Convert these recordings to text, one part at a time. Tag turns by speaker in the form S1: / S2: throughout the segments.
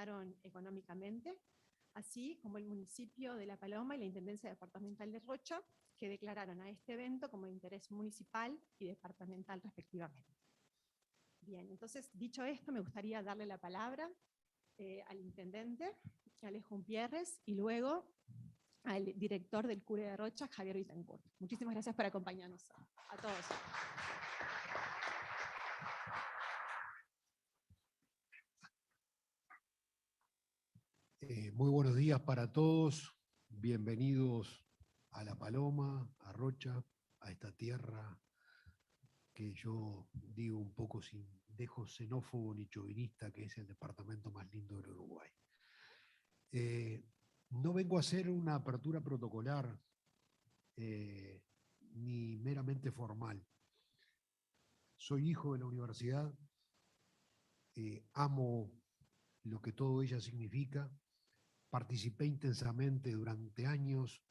S1: aportaron económicamente, así como el municipio de La Paloma y la Intendencia Departamental de Rocha, que declararon a este evento como de interés municipal y departamental respectivamente. Bien, entonces, dicho esto, me gustaría darle la palabra al intendente, Alejo Pierres, y luego al director del CURE de Rocha, Javier Bittencourt. Muchísimas gracias por acompañarnos a todos.
S2: Muy buenos días para todos, bienvenidos a La Paloma, a Rocha, a esta tierra que yo digo un poco sin dejo xenófobo ni chauvinista, que es el departamento más lindo del Uruguay. No vengo a hacer una apertura protocolar ni meramente formal. Soy hijo de la universidad, amo lo que todo ella significa. Participé intensamente durante años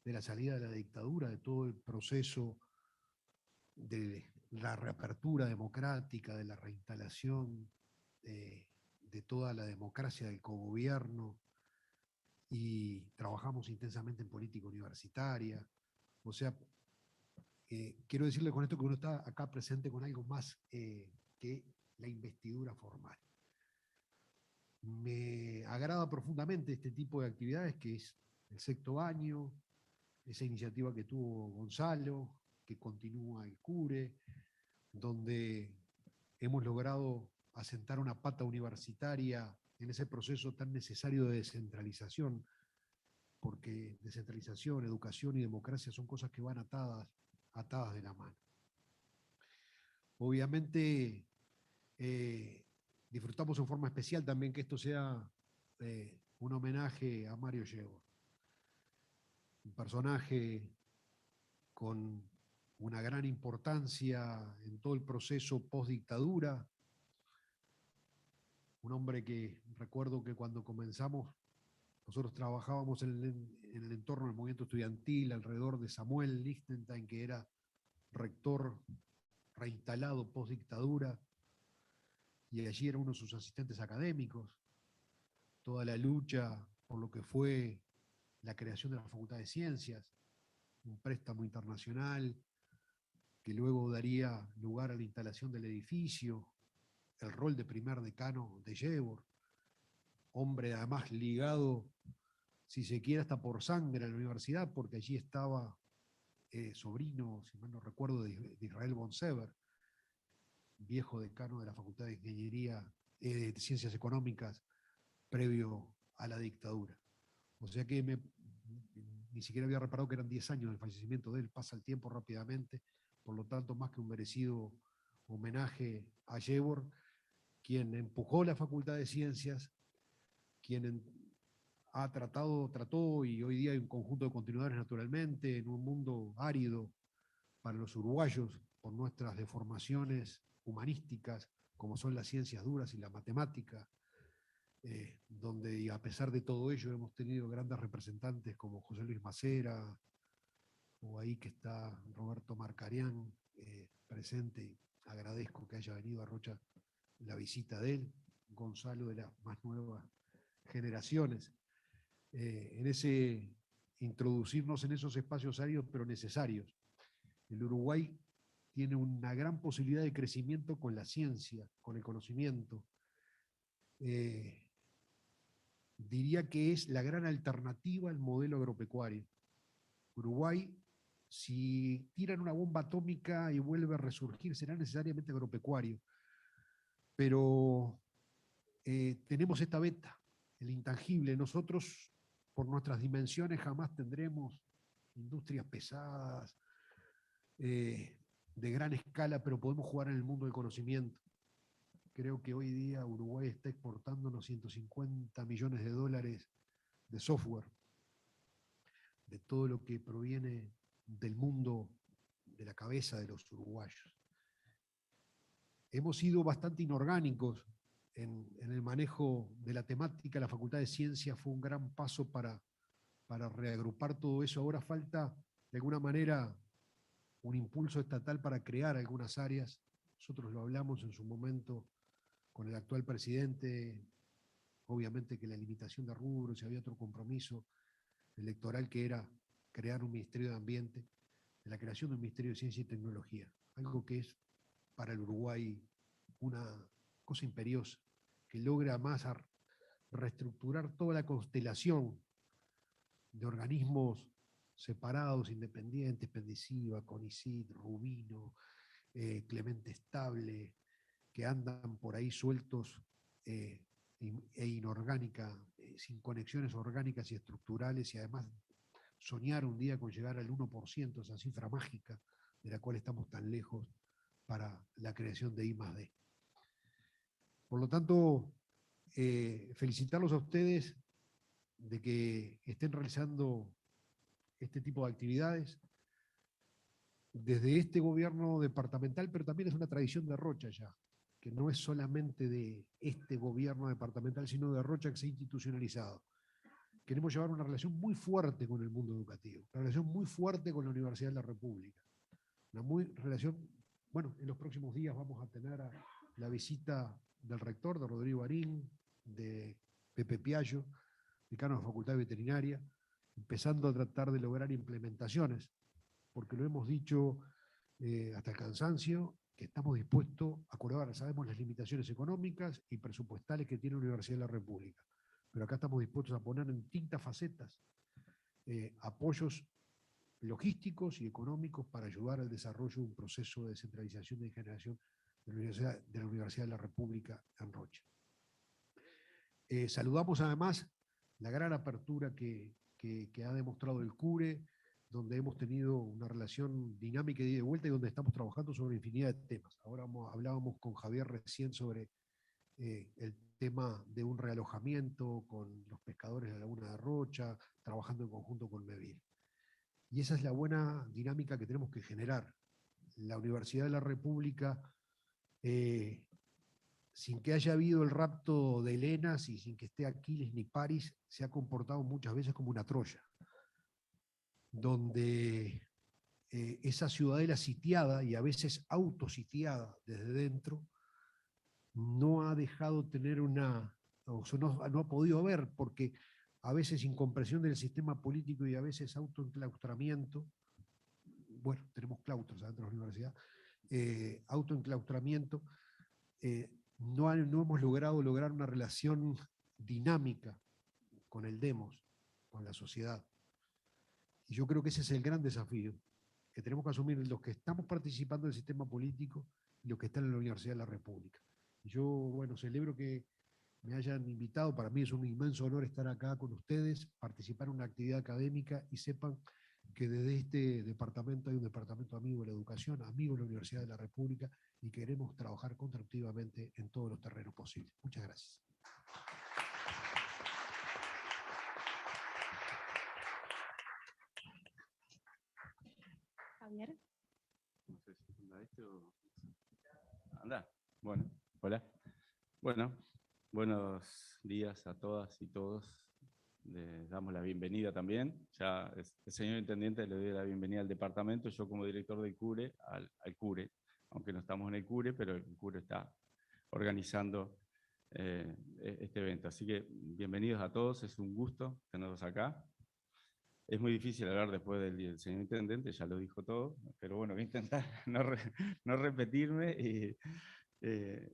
S2: de la salida de la dictadura, de todo el proceso de la reapertura democrática, de la reinstalación de toda la democracia del cogobierno, y trabajamos intensamente en política universitaria. O sea, quiero decirle con esto que uno está acá presente con algo más que la investidura formal. Me agrada profundamente este tipo de actividades, que es el sexto año, esa iniciativa que tuvo Gonzalo, que continúa el CURE, donde hemos logrado asentar una pata universitaria en ese proceso tan necesario de descentralización, porque descentralización, educación y democracia son cosas que van atadas de la mano. Obviamente, disfrutamos en forma especial también que esto sea un homenaje a Mario Yegor, un personaje con una gran importancia en todo el proceso post-dictadura, un hombre que recuerdo que cuando comenzamos, nosotros trabajábamos en el entorno del movimiento estudiantil, alrededor de Samuel Lichtenstein, que era rector reinstalado post-dictadura, y allí era uno de sus asistentes académicos. Toda la lucha por lo que fue la creación de la Facultad de Ciencias, un préstamo internacional que luego daría lugar a la instalación del edificio, el rol de primer decano de Yegor, hombre además ligado, si se quiere, hasta por sangre a la universidad, porque allí estaba sobrino, si mal no recuerdo, de Israel von Sever, viejo decano de la Facultad de Ingeniería, de Ciencias Económicas, previo a la dictadura. O sea que ni siquiera había reparado que eran 10 años del fallecimiento de él, pasa el tiempo rápidamente, por lo tanto, más que un merecido homenaje a Yegor, quien empujó la Facultad de Ciencias, quien trató, y hoy día hay un conjunto de continuadores naturalmente, en un mundo árido para los uruguayos, por nuestras deformaciones humanísticas, como son las ciencias duras y la matemática, donde y a pesar de todo ello hemos tenido grandes representantes como José Luis Macera, o ahí que está Roberto Marcarián presente. Agradezco que haya venido a Rocha la visita de él, Gonzalo, de las más nuevas generaciones, en ese introducirnos en esos espacios áridos pero necesarios. El Uruguay tiene una gran posibilidad de crecimiento con la ciencia, con el conocimiento. Diría que es la gran alternativa al modelo agropecuario. Uruguay, si tiran una bomba atómica y vuelve a resurgir, será necesariamente agropecuario. Pero tenemos esta beta, el intangible. Nosotros, por nuestras dimensiones, jamás tendremos industrias pesadas, de gran escala, pero podemos jugar en el mundo del conocimiento. Creo que hoy día Uruguay está exportando unos 150 millones de dólares de software, de todo lo que proviene del mundo de la cabeza de los uruguayos. Hemos sido bastante inorgánicos en el manejo de la temática. La Facultad de Ciencias fue un gran paso para reagrupar todo eso. Ahora falta, de alguna manera, un impulso estatal para crear algunas áreas. Nosotros lo hablamos en su momento con el actual presidente obviamente que la limitación de rubros, y había otro compromiso electoral que era crear un Ministerio de Ambiente, de la creación de un Ministerio de Ciencia y Tecnología, algo que es para el Uruguay una cosa imperiosa, que logra más reestructurar toda la constelación de organismos separados, independientes, Pendiciva, CONICIT, Rubino, Clemente Estable, que andan por ahí sueltos e inorgánica, sin conexiones orgánicas y estructurales, y además soñar un día con llegar al 1%, esa cifra mágica de la cual estamos tan lejos para la creación de I+D. Por lo tanto, felicitarlos a ustedes de que estén realizando este tipo de actividades desde este gobierno departamental, pero también es una tradición de Rocha ya, que no es solamente de este gobierno departamental, sino de Rocha que se ha institucionalizado. Queremos llevar una relación muy fuerte con el mundo educativo, una relación muy fuerte con la Universidad de la República, relación, bueno, en los próximos días vamos a tener la visita del rector, de Rodrigo Arín, de Pepe Piaggio, decano de la Facultad de Veterinaria, empezando a tratar de lograr implementaciones, porque lo hemos dicho hasta el cansancio, que estamos dispuestos a colaborar. Sabemos las limitaciones económicas y presupuestales que tiene la Universidad de la República, pero acá estamos dispuestos a poner en distintas facetas apoyos logísticos y económicos para ayudar al desarrollo de un proceso de descentralización y de generación de la Universidad de la República en Rocha. Saludamos además la gran apertura que ha demostrado el CURE, donde hemos tenido una relación dinámica y de vuelta y donde estamos trabajando sobre infinidad de temas. Ahora hablábamos con Javier recién sobre el tema de un realojamiento con los pescadores de la Laguna de Rocha, trabajando en conjunto con MEVIL. Y esa es la buena dinámica que tenemos que generar. La Universidad de la República, sin que haya habido el rapto de Helenas y sin que esté Aquiles ni París, se ha comportado muchas veces como una Troya, donde esa ciudadela sitiada y a veces autositiada desde dentro, no ha dejado tener no ha podido haber, porque a veces incomprensión del sistema político y a veces autoenclaustramiento, bueno, tenemos claustros adentro de la universidad, autoenclaustramiento, no hemos lograr una relación dinámica con el demos, con la sociedad. Y yo creo que ese es el gran desafío que tenemos que asumir los que estamos participando del sistema político y los que están en la Universidad de la República. Y yo, bueno, celebro que me hayan invitado. Para mí es un inmenso honor estar acá con ustedes, participar en una actividad académica, y sepan que desde este departamento hay un departamento amigo de la educación, amigo de la Universidad de la República, y queremos trabajar constructivamente en todos los terrenos posibles. Muchas gracias.
S1: Javier.
S3: No sé si anda este o... Anda. Bueno, hola. Bueno, buenos días a todas y todos. Les damos la bienvenida también. Ya el señor intendente le doy la bienvenida al departamento, yo como director del CURE, al CURE, aunque no estamos en el CURE, pero el CURE está organizando este evento. Así que bienvenidos a todos, es un gusto tenerlos acá. Es muy difícil hablar después del señor intendente, ya lo dijo todo, pero bueno, voy a intentar no repetirme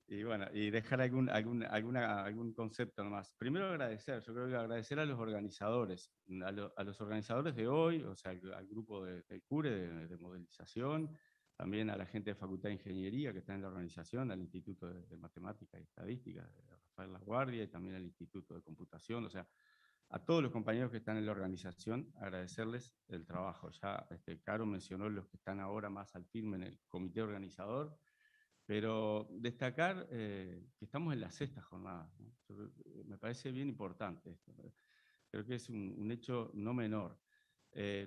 S3: y bueno, y dejar algún concepto nomás. Primero agradecer, yo creo que agradecer a los organizadores, a los organizadores de hoy, o sea, al grupo del CURE de modelización, también a la gente de Facultad de Ingeniería que está en la organización, al Instituto de Matemáticas y Estadística de Rafael Laguardia y también al Instituto de Computación, o sea, a todos los compañeros que están en la organización, agradecerles el trabajo. Ya Caro mencionó los que están ahora más al firme en el comité organizador, pero destacar que estamos en la sexta jornada, ¿no? Me parece bien importante esto. Creo que es un hecho no menor.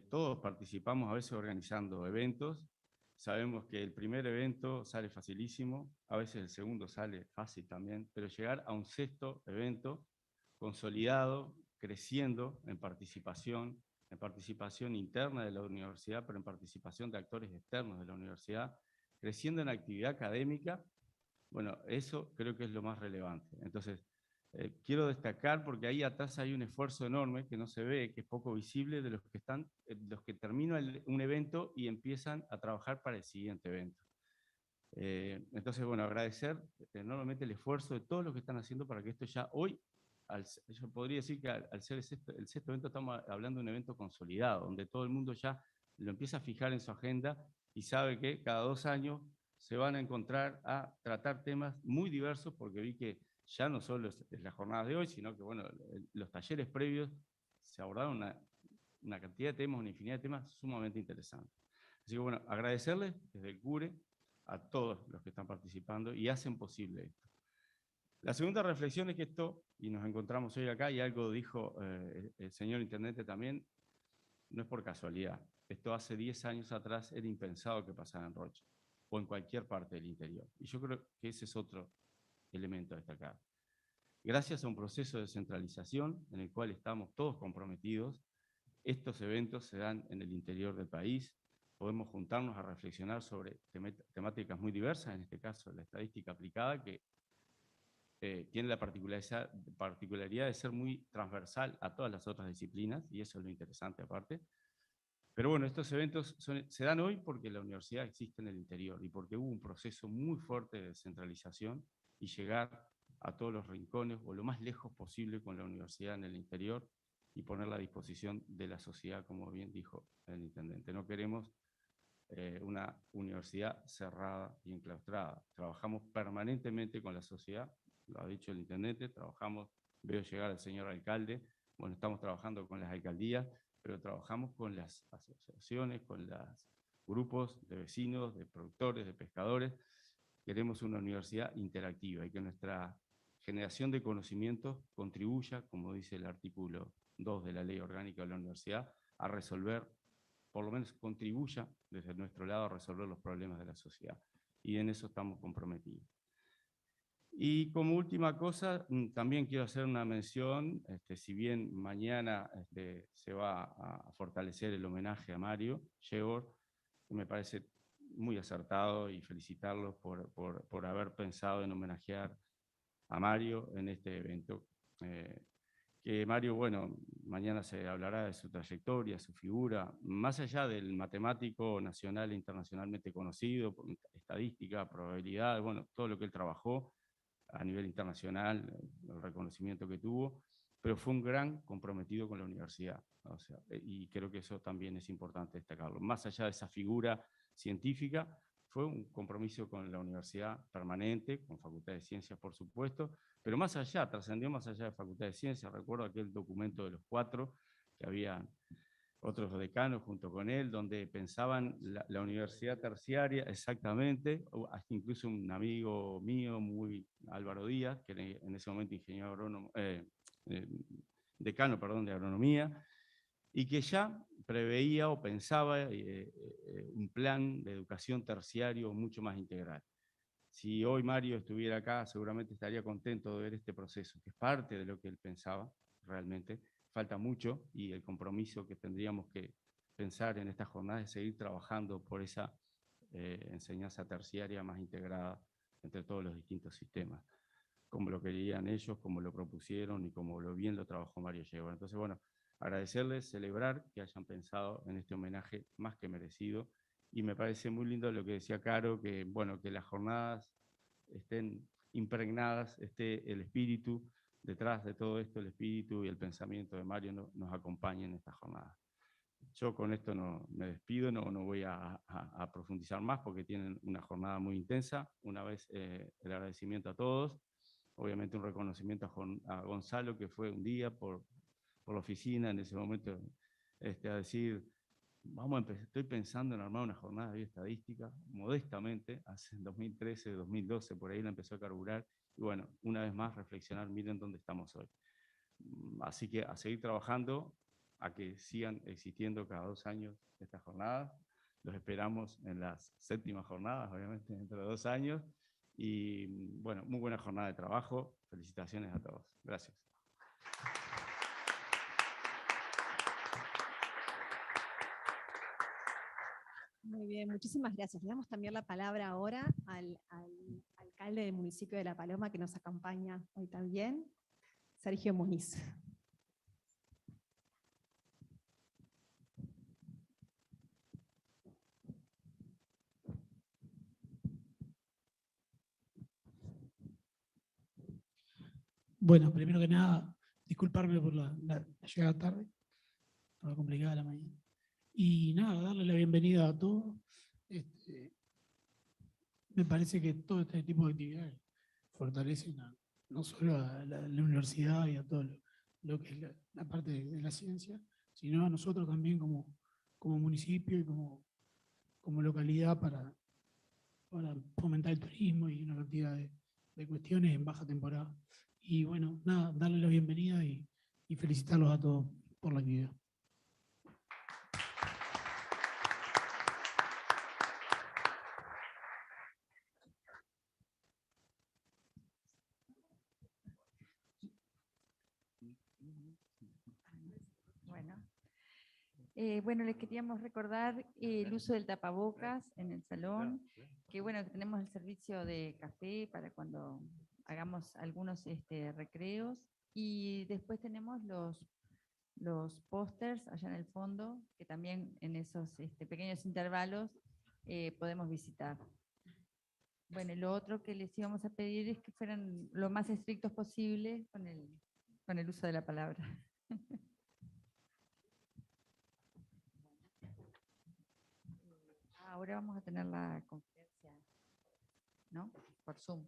S3: Todos participamos a veces organizando eventos. Sabemos que el primer evento sale facilísimo, a veces el segundo sale fácil también, pero llegar a un sexto evento consolidado, creciendo en participación interna de la universidad, pero en participación de actores externos de la universidad, creciendo en actividad académica, bueno, eso creo que es lo más relevante. Entonces, quiero destacar, porque ahí atrás hay un esfuerzo enorme que no se ve, que es poco visible, de los que terminan un evento y empiezan a trabajar para el siguiente evento. Entonces, bueno, agradecer enormemente el esfuerzo de todos los que están haciendo para que esto ya hoy, yo podría decir que al ser el sexto evento estamos hablando de un evento consolidado, donde todo el mundo ya lo empieza a fijar en su agenda y sabe que cada 2 años se van a encontrar a tratar temas muy diversos, porque vi que ya no solo es la jornada de hoy, sino que, bueno, los talleres previos se abordaron una cantidad de temas, una infinidad de temas sumamente interesantes. Así que, bueno, agradecerles desde el CURE a todos los que están participando y hacen posible esto. La segunda reflexión es que esto, y nos encontramos hoy acá, y algo dijo el señor intendente también, no es por casualidad. Esto hace 10 años atrás era impensado que pasara en Rocha, o en cualquier parte del interior. Y yo creo que ese es otro elemento a destacar. Gracias a un proceso de descentralización en el cual estamos todos comprometidos, estos eventos se dan en el interior del país, podemos juntarnos a reflexionar sobre temáticas muy diversas, en este caso la estadística aplicada, que tiene la particularidad de ser muy transversal a todas las otras disciplinas, y eso es lo interesante aparte. Pero bueno, estos eventos se dan hoy porque la universidad existe en el interior y porque hubo un proceso muy fuerte de descentralización y llegar a todos los rincones o lo más lejos posible con la universidad en el interior y ponerla a disposición de la sociedad, como bien dijo el intendente. No queremos una universidad cerrada y enclaustrada. Trabajamos permanentemente con la sociedad, lo ha dicho el intendente, veo llegar al señor alcalde, bueno, estamos trabajando con las alcaldías, pero trabajamos con las asociaciones, con los grupos de vecinos, de productores, de pescadores. Queremos una universidad interactiva y que nuestra generación de conocimientos contribuya, como dice el artículo 2 de la Ley Orgánica de la Universidad, a resolver, por lo menos contribuya desde nuestro lado a resolver los problemas de la sociedad. Y en eso estamos comprometidos. Y como última cosa, también quiero hacer una mención, si bien mañana se va a fortalecer el homenaje a Mario Shevor, que me parece muy acertado, y felicitarlos por haber pensado en homenajear a Mario en este evento. Que Mario, bueno, mañana se hablará de su trayectoria, su figura, más allá del matemático nacional e internacionalmente conocido, por estadística, probabilidad, bueno, todo lo que él trabajó a nivel internacional, el reconocimiento que tuvo, pero fue un gran comprometido con la universidad. O sea, y creo que eso también es importante destacarlo. Más allá de esa figura científica, fue un compromiso con la universidad permanente, con Facultad de Ciencias, por supuesto, pero más allá, trascendió más allá de Facultad de Ciencias. Recuerdo aquel documento de los 4, que había otros decanos junto con él, donde pensaban la universidad terciaria, exactamente, hasta incluso un amigo mío, Álvaro Díaz, que era en ese momento ingeniero agrónomo, decano, perdón, de agronomía, y que ya preveía o pensaba un plan de educación terciario mucho más integral. Si hoy Mario estuviera acá, seguramente estaría contento de ver este proceso, que es parte de lo que él pensaba realmente. Falta mucho, y el compromiso que tendríamos que pensar en estas jornadas es seguir trabajando por esa enseñanza terciaria más integrada entre todos los distintos sistemas, como lo querían ellos, como lo propusieron y como bien lo trabajó Mario Shevor. Entonces, bueno, agradecerles, celebrar que hayan pensado en este homenaje más que merecido. Y me parece muy lindo lo que decía Caro, que, bueno, que las jornadas estén impregnadas, esté el espíritu detrás de todo esto, el espíritu y el pensamiento de Mario nos acompañen en esta jornada. Yo con esto me despido, no voy a profundizar más porque tienen una jornada muy intensa. Una vez el agradecimiento a todos, obviamente un reconocimiento a Gonzalo, que fue un día por la oficina en ese momento a decir, estoy pensando en armar una jornada de bioestadística, modestamente, hace 2013, 2012, por ahí la empezó a carburar, y bueno, una vez más reflexionar, miren dónde estamos hoy. Así que a seguir trabajando, a que sigan existiendo cada 2 años estas jornadas. Los esperamos en las 7ª jornadas, obviamente, dentro de 2 años, y bueno, muy buena jornada de trabajo. Felicitaciones a todos. Gracias.
S1: Muy bien, muchísimas gracias. Le damos también la palabra ahora al alcalde del municipio de La Paloma, que nos acompaña hoy también. Sergio Muniz.
S4: Bueno, primero que nada, disculparme por la llegada tarde, estaba complicada la mañana. Y nada, darle la bienvenida a todos. Me parece que todo este tipo de actividades fortalecen no solo a la universidad y a todo lo que es la parte de la ciencia, sino a nosotros también como municipio y como localidad para fomentar el turismo y una cantidad de cuestiones en baja temporada. Y bueno, nada, darle la bienvenida y felicitarlos a todos por la actividad.
S5: Bueno, les queríamos recordar el uso del tapabocas en el salón, que bueno, que tenemos el servicio de café para cuando hagamos algunos recreos, y después tenemos los pósters allá en el fondo, que también en esos pequeños intervalos podemos visitar. Bueno, lo otro que les íbamos a pedir es que fueran lo más estrictos posible con el uso de la palabra. Ahora vamos a tener la conferencia, ¿no? Por Zoom.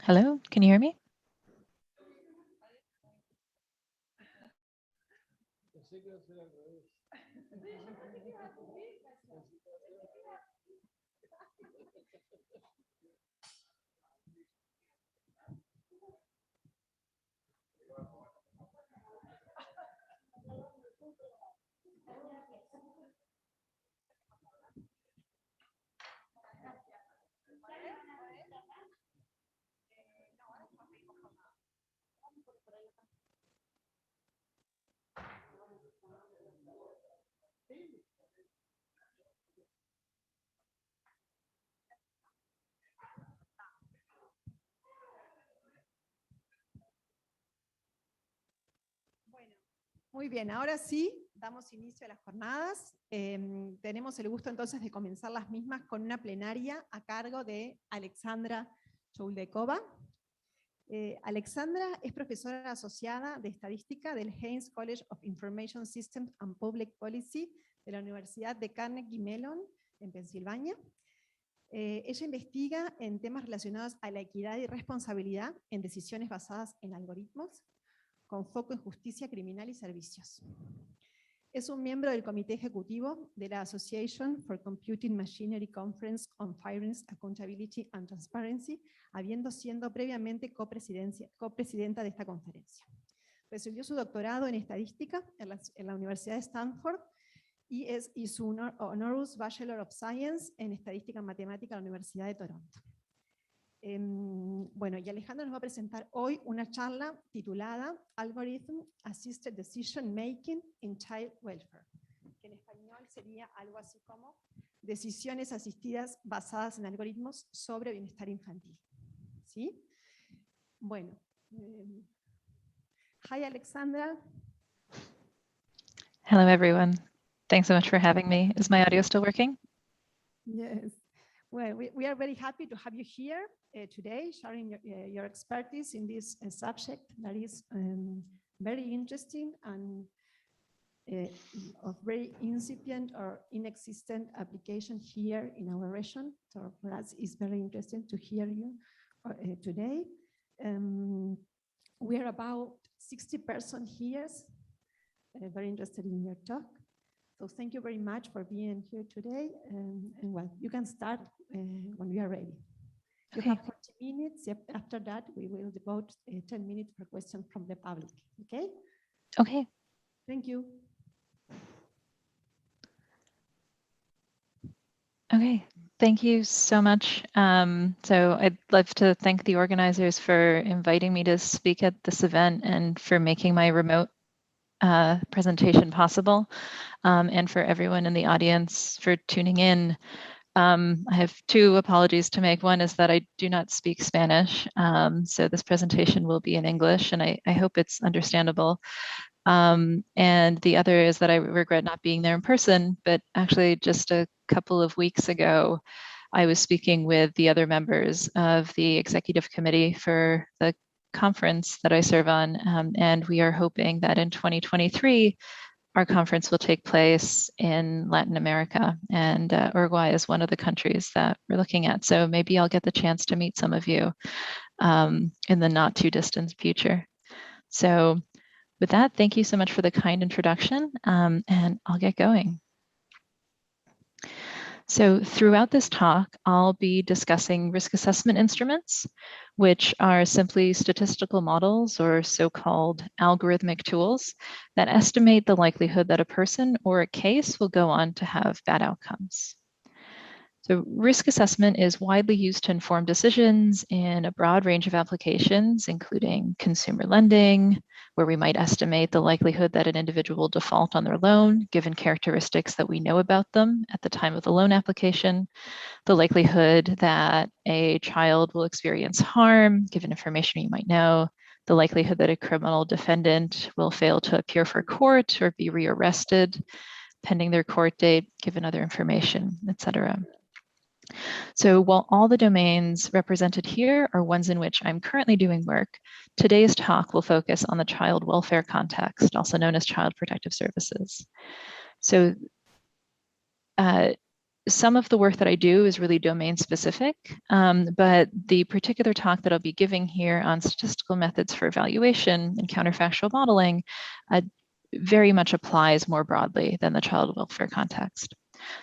S6: Hello, can you hear me?
S1: Muy bien, ahora sí, damos inicio a las jornadas. Tenemos el gusto entonces de comenzar las mismas con una plenaria a cargo de Alexandra Chouldechova. Alexandra es profesora asociada de Estadística del Haynes College of Information Systems and Public Policy de la Universidad de Carnegie Mellon en Pensilvania. Ella investiga en temas relacionados a la equidad y responsabilidad en decisiones basadas en algoritmos, con foco en justicia criminal y servicios. Es un miembro del comité ejecutivo de la Association for Computing Machinery Conference on Fairness, Accountability and Transparency, habiendo sido previamente copresidenta de esta conferencia. Recibió su doctorado en estadística en la Universidad de Stanford y su Honoris Bachelor of Science en estadística y matemática en la Universidad de Toronto. Bueno, y Alejandra nos va a presentar hoy una charla titulada Algorithm Assisted Decision Making in Child Welfare, que en español sería algo así como decisiones asistidas basadas en algoritmos sobre bienestar infantil. ¿Sí? Bueno, Hi, Alexandra.
S6: Hello, everyone. Thanks so much for having me. Is my audio still working?
S1: Yes. Well, we are very happy to have you here today, sharing your expertise in this subject that is very interesting and of very incipient or inexistent application here in our region. So for us, it's very interesting to hear you today. We are about 60 persons here, very interested in your talk. So thank you very much for being here today. And well, you can start when we are ready. You
S6: Okay.
S1: have 40 minutes. After that, we will devote 10 minutes for questions from the public. Okay?
S6: Okay.
S1: Thank you.
S6: Okay. Thank you so much. So I'd love to thank the organizers for inviting me to speak at this event and for making my remote presentation possible, and for everyone in the audience for tuning in. I have two apologies to make. One is that I do not speak Spanish, so this presentation will be in English, and I hope it's understandable. And the other is that I regret not being there in person, but actually just a couple of weeks ago, I was speaking with the other members of the executive committee for the conference that I serve on, and we are hoping that in 2023, our conference will take place in Latin America, and Uruguay is one of the countries that we're looking at. So maybe I'll get the chance to meet some of you in the not too distant future. So with that, thank you so much for the kind introduction, and I'll get going. So throughout this talk, I'll be discussing risk assessment instruments, which are simply statistical models or so-called algorithmic tools that estimate the likelihood that a person or a case will go on to have bad outcomes. So risk assessment is widely used to inform decisions in a broad range of applications, including consumer lending, where we might estimate the likelihood that an individual will default on their loan, given characteristics that we know about them at the time of the loan application, the likelihood that a child will experience harm, given information you might know, the likelihood that a criminal defendant will fail to appear for court or be rearrested pending their court date, given other information, etc. So while all the domains represented here are ones in which I'm currently doing work, today's talk will focus on the child welfare context, also known as child protective services. So some of the work that I do is really domain specific, but the particular talk that I'll be giving here on statistical methods for evaluation and counterfactual modeling very much applies more broadly than the child welfare context.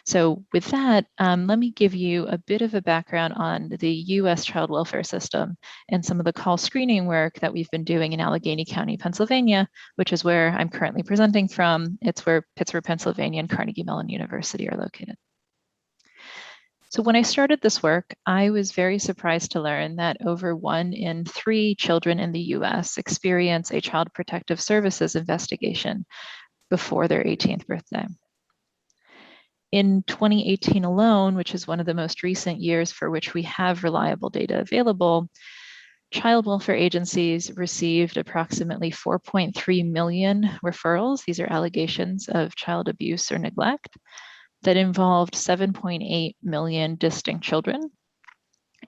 S6: So with that, let me give you a bit of a background on the US child welfare system and some of the call screening work that we've been doing in Allegheny County, Pennsylvania, which is where I'm currently presenting from. It's where Pittsburgh, Pennsylvania and Carnegie Mellon University are located. So when I started this work, I was very surprised to learn that over 1 in 3 children in the US experience a child protective services investigation before their 18th birthday. In 2018 alone, which is one of the most recent years for which we have reliable data available, child welfare agencies received approximately 4.3 million referrals. These are allegations of child abuse or neglect that involved 7.8 million distinct children.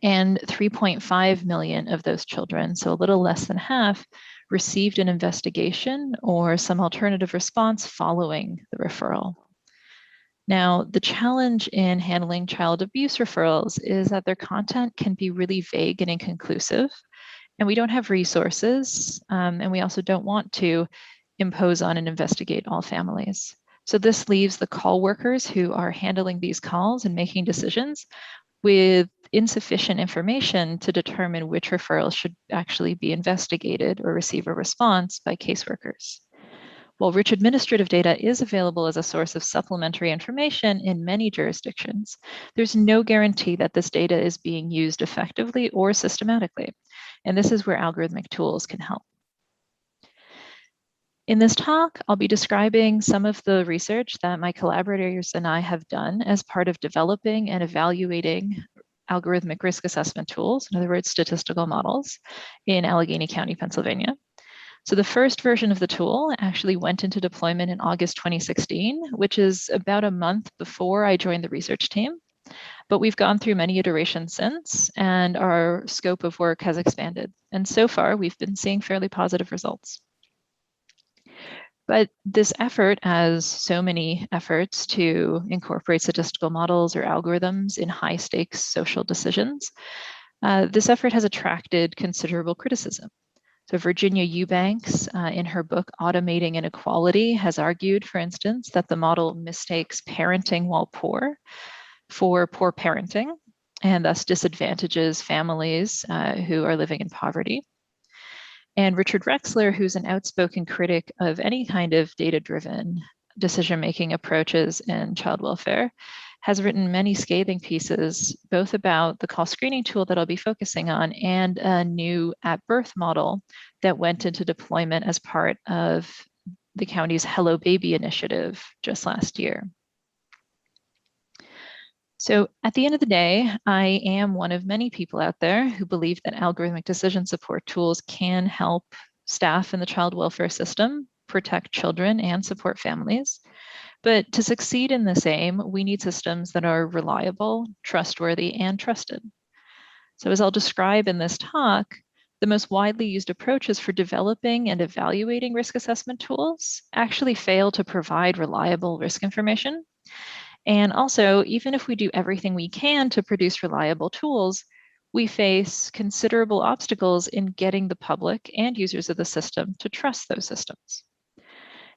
S6: And 3.5 million of those children, so a little less than half, received an investigation or some alternative response following the referral. Now, the challenge in handling child abuse referrals is that their content can be really vague and inconclusive, and we don't have resources, and we also don't want to impose on and investigate all families. So this leaves the call workers who are handling these calls and making decisions with insufficient information to determine which referrals should actually be investigated or receive a response by caseworkers. While rich administrative data is available as a source of supplementary information in many jurisdictions, there's no guarantee that this data is being used effectively or systematically. And this is where algorithmic tools can help. In this talk, I'll be describing some of the research that my collaborators and I have done as part of developing and evaluating algorithmic risk assessment tools, in other words, statistical models, in Allegheny County, Pennsylvania. So the first version of the tool actually went into deployment in August 2016, which is about a month before I joined the research team. But we've gone through many iterations since, and our scope of work has expanded. And so far, we've been seeing fairly positive results. But this effort, as so many efforts to incorporate statistical models or algorithms in high-stakes social decisions, this effort has attracted considerable criticism. So Virginia Eubanks, in her book Automating Inequality, has argued, for instance, that the model mistakes parenting while poor for poor parenting, and thus disadvantages families who are living in poverty. And Richard Rexler, who's an outspoken critic of any kind of data-driven decision-making approaches in child welfare, has written many scathing pieces, both about the call screening tool that I'll be focusing on and a new at-birth model that went into deployment as part of the county's Hello Baby initiative just last year. So at the end of the day, I am one of many people out there who believe that algorithmic decision support tools can help staff in the child welfare system protect children and support families. But to succeed in this aim, we need systems that are reliable, trustworthy, and trusted. So as I'll describe in this talk, the most widely used approaches for developing and evaluating risk assessment tools actually fail to provide reliable risk information. And also, even if we do everything we can to produce reliable tools, we face considerable obstacles in getting the public and users of the system to trust those systems.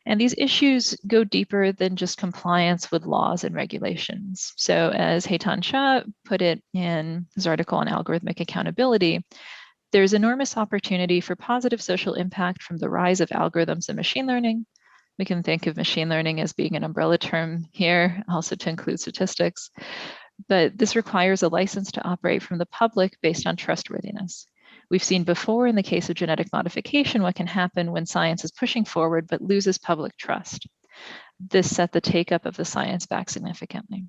S6: And these issues go deeper than just compliance with laws and regulations. So as Heitan Shah put it in his article on algorithmic accountability, there's enormous opportunity for positive social impact from the rise of algorithms and machine learning. We can think of machine learning as being an umbrella term here, also to include statistics. But this requires a license to operate from the public based on trustworthiness. We've seen before in the case of genetic modification what can happen when science is pushing forward but loses public trust. This set the take-up of the science back significantly.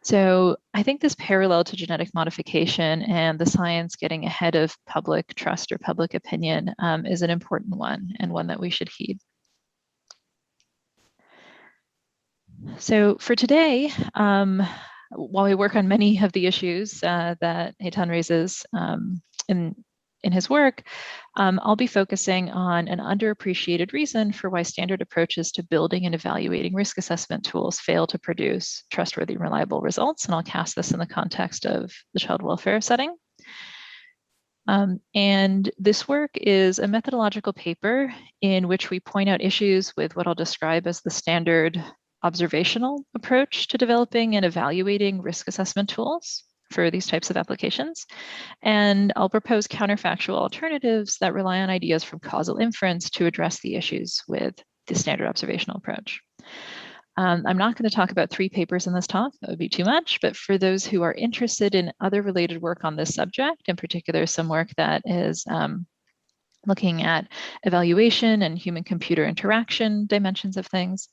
S6: So I think this parallel to genetic modification and the science getting ahead of public trust or public opinion is an important one, and one that we should heed. So for today, while we work on many of the issues that Heitan raises in his work, I'll be focusing on an underappreciated reason for why standard approaches to building and evaluating risk assessment tools fail to produce trustworthy and reliable results. And I'll cast this in the context of the child welfare setting. And this work is a methodological paper in which we point out issues with what I'll describe as the standard observational approach to developing and evaluating risk assessment tools for these types of applications. And I'll propose counterfactual alternatives that rely on ideas from causal inference to address the issues with the standard observational approach. I'm not going to talk about 3 papers in this talk, that would be too much, but for those who are interested in other related work on this subject, in particular some work that is looking at evaluation and human-computer interaction dimensions of things,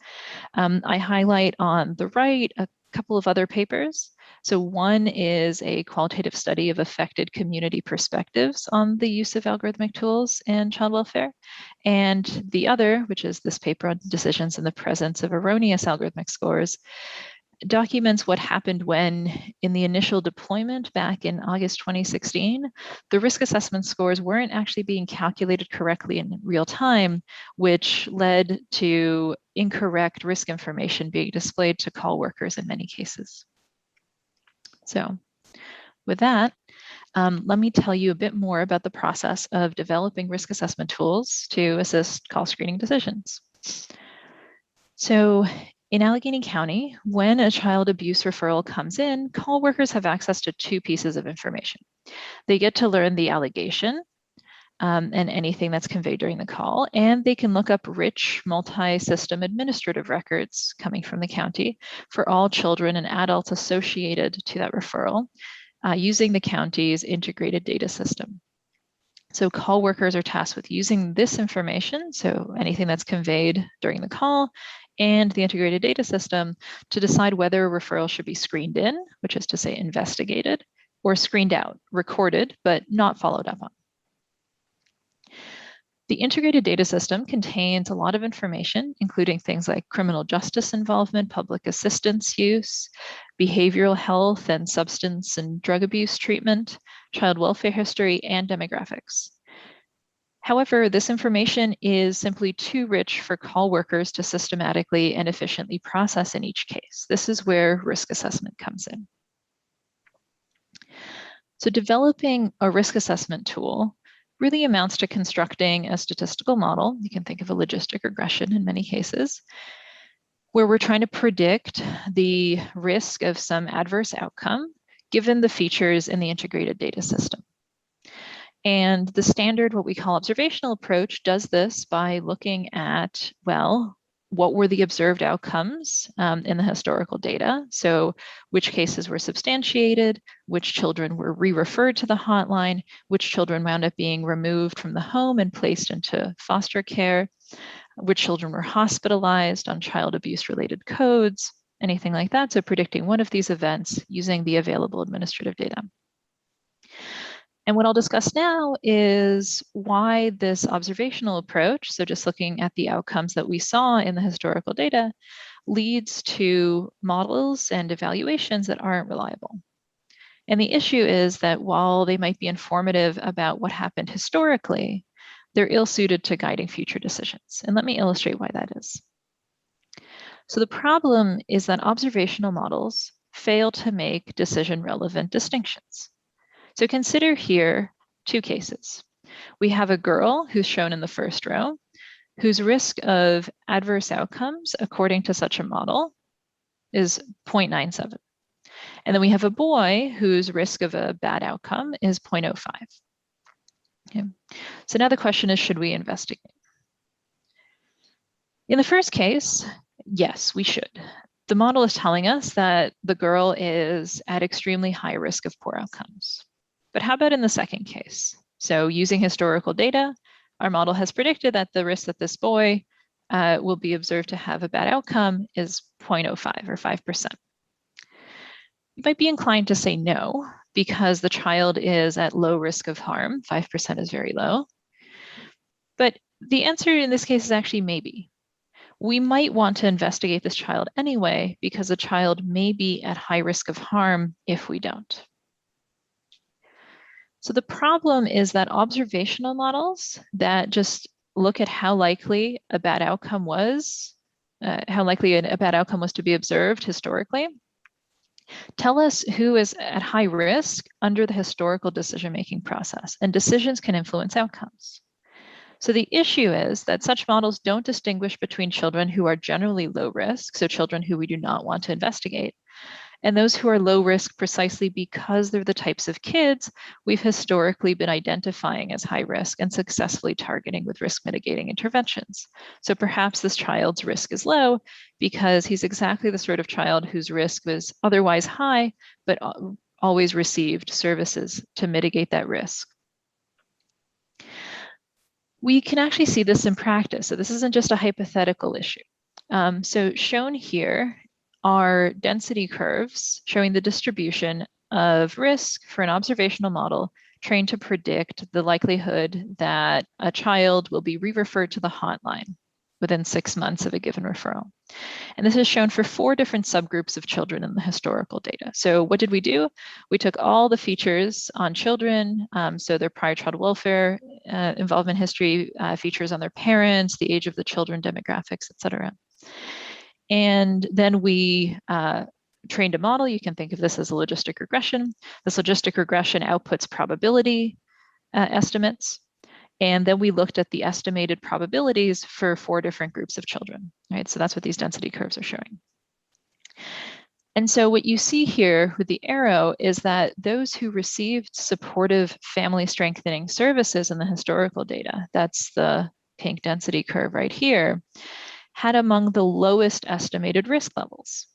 S6: I highlight on the right a couple of other papers. So one is a qualitative study of affected community perspectives on the use of algorithmic tools in child welfare. And the other, which is this paper on decisions in the presence of erroneous algorithmic scores, documents what happened when, in the initial deployment back in August 2016, the risk assessment scores weren't actually being calculated correctly in real time, which led to incorrect risk information being displayed to call workers in many cases. So with that, let me tell you a bit more about the process of developing risk assessment tools to assist call screening decisions. So in Allegheny County, when a child abuse referral comes in, call workers have access to 2 pieces of information. They get to learn the allegation and anything that's conveyed during the call, and they can look up rich multi-system administrative records coming from the county for all children and adults associated to that referral using the county's integrated data system. So call workers are tasked with using this information, so anything that's conveyed during the call, and the integrated data system to decide whether a referral should be screened in, which is to say investigated, or screened out, recorded, but not followed up on. The integrated data system contains a lot of information, including things like criminal justice involvement, public assistance use, behavioral health and substance and drug abuse treatment, child welfare history, and demographics. However, this information is simply too rich for call workers to systematically and efficiently process in each case. This is where risk assessment comes in. So developing a risk assessment tool really amounts to constructing a statistical model. You can think of a logistic regression in many cases, where we're trying to predict the risk of some adverse outcome given the features in the integrated data system. And the standard, what we call observational approach, does this by looking at, well, what were the observed outcomes in the historical data? So which cases were substantiated, which children were re-referred to the hotline, which children wound up being removed from the home and placed into foster care, which children were hospitalized on child abuse-related codes, anything like that. So predicting one of these events using the available administrative data. And what I'll discuss now is why this observational approach, so just looking at the outcomes that we saw in the historical data, leads to models and evaluations that aren't reliable. And the issue is that while they might be informative about what happened historically, they're ill-suited to guiding future decisions. And let me illustrate why that is. So the problem is that observational models fail to make decision-relevant distinctions. So consider here two cases. We have a girl who's shown in the first row, whose risk of adverse outcomes, according to such a model, is 0.97. And then we have a boy whose risk of a bad outcome is 0.05. Okay. So now the question is, should we investigate? In the first case, yes, we should. The model is telling us that the girl is at extremely high risk of poor outcomes. But how about in the second case? So using historical data, our model has predicted that the risk that this boy will be observed to have a bad outcome is 0.05 or 5%. You might be inclined to say no, because the child is at low risk of harm. 5% is very low. But the answer in this case is actually maybe. We might want to investigate this child anyway, because the child may be at high risk of harm if we don't. So the problem is that observational models that just look at how likely a bad outcome was, a bad outcome was to be observed historically, tell us who is at high risk under the historical decision-making process, and decisions can influence outcomes. So the issue is that such models don't distinguish between children who are generally low risk, so children who we do not want to investigate, and those who are low risk precisely because they're the types of kids we've historically been identifying as high risk and successfully targeting with risk mitigating interventions. So perhaps this child's risk is low because he's exactly the sort of child whose risk was otherwise high, but always received services to mitigate that risk. We can actually see this in practice. So this isn't just a hypothetical issue. So shown here are density curves showing the distribution of risk for an observational model trained to predict the likelihood that a child will be re-referred to the hotline within 6 months of a given referral. And this is shown for 4 different subgroups of children in the historical data. So what did we do? We took all the features on children, so their prior child welfare involvement history, features on their parents, the age of the children, demographics, et cetera. And then we trained a model. You can think of this as a logistic regression. This logistic regression outputs probability estimates. And then we looked at the estimated probabilities for 4 different groups of children, right? So that's what these density curves are showing. And so what you see here with the arrow is that those who received supportive family strengthening services in the historical data, that's the pink density curve right here, had among the lowest estimated risk levels.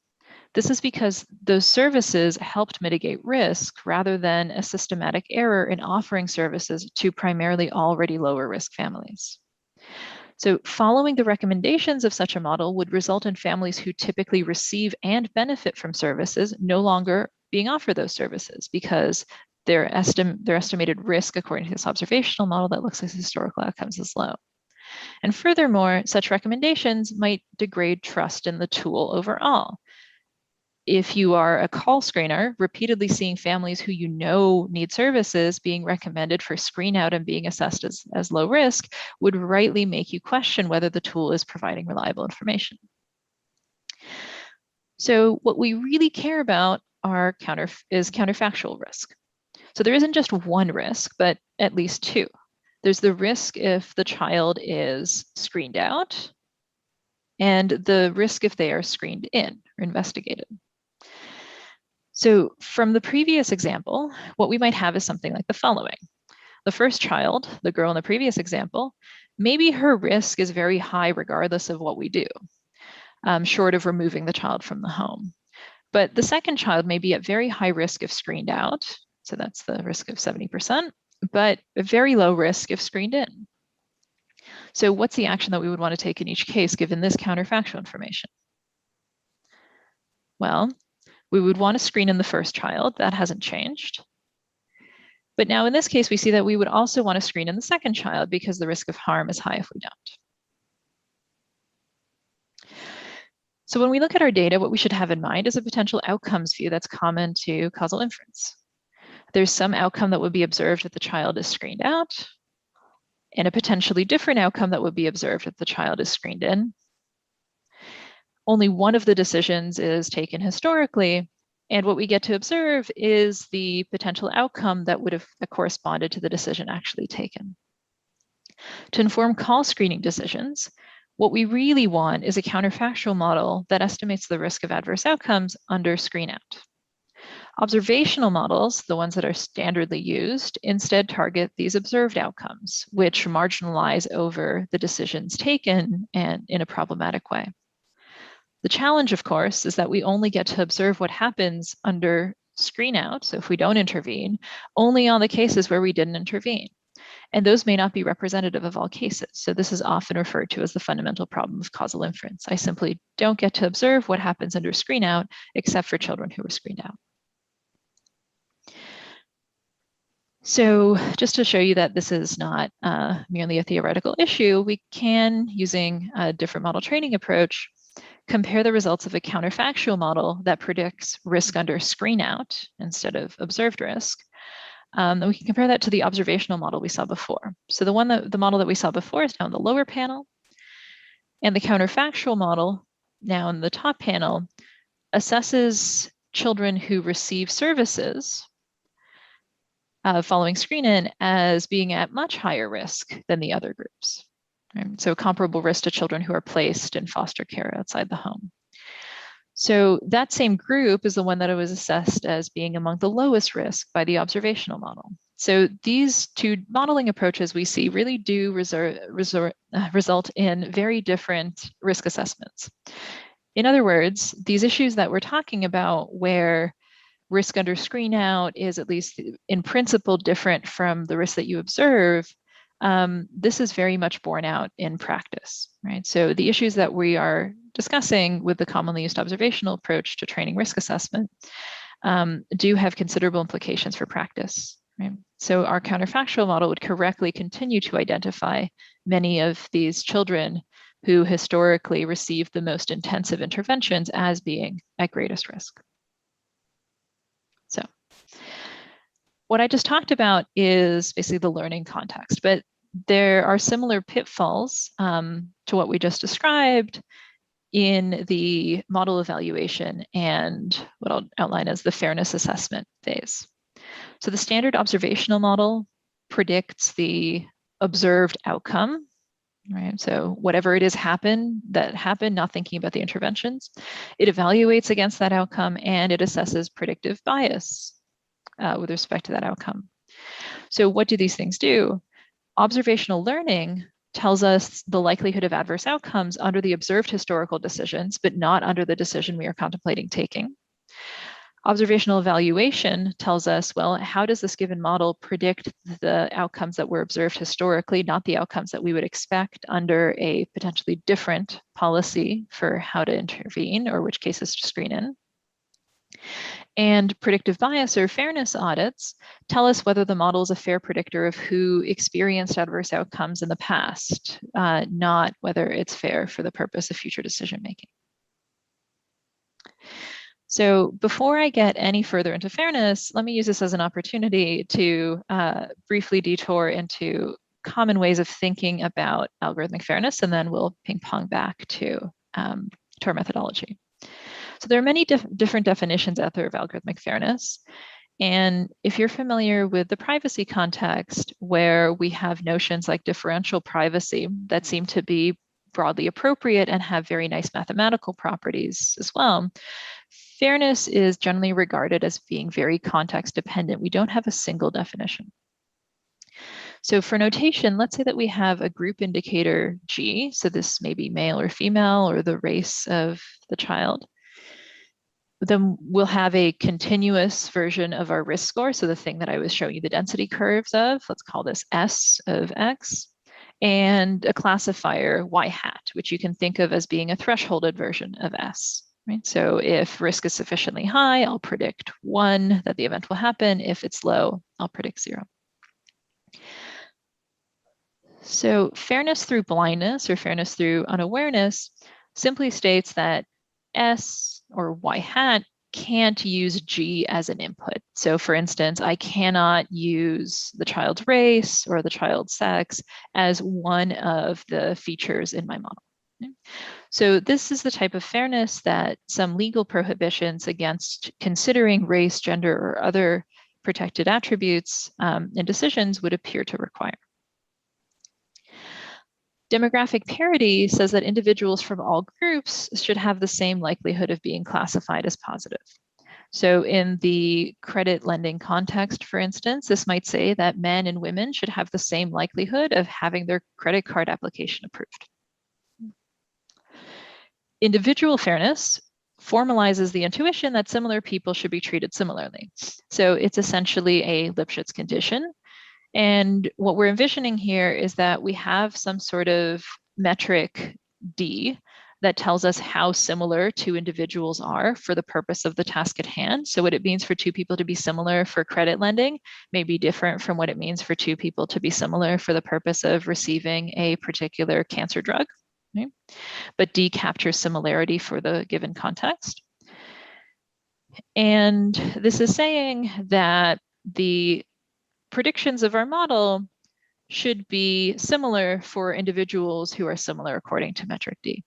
S6: This is because those services helped mitigate risk rather than a systematic error in offering services to primarily already lower risk families. So following the recommendations of such a model would result in families who typically receive and benefit from services no longer being offered those services because their estimated risk according to this observational model that looks at historical outcomes is low. And furthermore, such recommendations might degrade trust in the tool overall. If you are a call screener, repeatedly seeing families who you know need services being recommended for screen out and being assessed as low risk would rightly make you question whether the tool is providing reliable information. So what we really care about is counterfactual risk. So there isn't just one risk, but at least two. There's the risk if the child is screened out, and the risk if they are screened in or investigated. So from the previous example, what we might have is something like the following. The first child, the girl in the previous example, maybe her risk is very high regardless of what we do, short of removing the child from the home. But the second child may be at very high risk if screened out, so that's the risk of 70%, but a very low risk if screened in. So what's the action that we would want to take in each case given this counterfactual information? Well, we would want to screen in the first child. That hasn't changed. But now in this case, we see that we would also want to screen in the second child because the risk of harm is high if we don't. So when we look at our data, what we should have in mind is a potential outcomes view that's common to causal inference. There's some outcome that would be observed if the child is screened out, and a potentially different outcome that would be observed if the child is screened in. Only one of the decisions is taken historically, and what we get to observe is the potential outcome that would have corresponded to the decision actually taken. To inform call screening decisions, what we really want is a counterfactual model that estimates the risk of adverse outcomes under screen out. Observational models, the ones that are standardly used, instead target these observed outcomes, which marginalize over the decisions taken and in a problematic way. The challenge, of course, is that we only get to observe what happens under screen out, so if we don't intervene, only on the cases where we didn't intervene. And those may not be representative of all cases. So this is often referred to as the fundamental problem of causal inference. I simply don't get to observe what happens under screen out, except for children who were screened out. So just to show you that this is not merely a theoretical issue, we can, using a different model training approach, compare the results of a counterfactual model that predicts risk under screen out instead of observed risk. And we can compare that to the observational model we saw before. So the model that we saw before is now in the lower panel, and the counterfactual model, now in the top panel, assesses children who receive services following screen-in as being at much higher risk than the other groups. Right? So comparable risk to children who are placed in foster care outside the home. So that same group is the one that was assessed as being among the lowest risk by the observational model. So these two modeling approaches we see really do result in very different risk assessments. In other words, these issues that we're talking about where risk under screen out is at least in principle different from the risk that you observe, this is very much borne out in practice, right? So the issues that we are discussing with the commonly used observational approach to training risk assessment do have considerable implications for practice, right? So our counterfactual model would correctly continue to identify many of these children who historically received the most intensive interventions as being at greatest risk. So what I just talked about is basically the learning context, but there are similar pitfalls to what we just described in the model evaluation and what I'll outline as the fairness assessment phase. So the standard observational model predicts the observed outcome, right? So whatever it is that happened, not thinking about the interventions, it evaluates against that outcome and it assesses predictive bias with respect to that outcome. So what do these things do? Observational learning tells us the likelihood of adverse outcomes under the observed historical decisions, but not under the decision we are contemplating taking. Observational evaluation tells us, well, how does this given model predict the outcomes that were observed historically, not the outcomes that we would expect under a potentially different policy for how to intervene or which cases to screen in. And predictive bias or fairness audits tell us whether the model is a fair predictor of who experienced adverse outcomes in the past, not whether it's fair for the purpose of future decision making. So before I get any further into fairness, let me use this as an opportunity to briefly detour into common ways of thinking about algorithmic fairness, and then we'll ping pong back to our methodology. So there are many different definitions out there of algorithmic fairness. And if you're familiar with the privacy context, where we have notions like differential privacy that seem to be broadly appropriate and have very nice mathematical properties as well, fairness is generally regarded as being very context dependent. We don't have a single definition. So for notation, let's say that we have a group indicator G. So this may be male or female or the race of the child. Then we'll have a continuous version of our risk score. So the thing that I was showing you the density curves of, let's call this S of X, and a classifier Y hat, which you can think of as being a thresholded version of S. Right? So if risk is sufficiently high, I'll predict 1 that the event will happen. If it's low, I'll predict 0. So fairness through blindness or fairness through unawareness simply states that S or Y hat can't use G as an input. So for instance, I cannot use the child's race or the child's sex as one of the features in my model. So this is the type of fairness that some legal prohibitions against considering race, gender, or other protected attributes in decisions would appear to require. Demographic parity says that individuals from all groups should have the same likelihood of being classified as positive. So in the credit lending context, for instance, this might say that men and women should have the same likelihood of having their credit card application approved. Individual fairness formalizes the intuition that similar people should be treated similarly. So it's essentially a Lipschitz condition. And what we're envisioning here is that we have some sort of metric D that tells us how similar two individuals are for the purpose of the task at hand. So what it means for two people to be similar for credit lending may be different from what it means for two people to be similar for the purpose of receiving a particular cancer drug. Right? But D captures similarity for the given context. And this is saying that the predictions of our model should be similar for individuals who are similar according to metric D.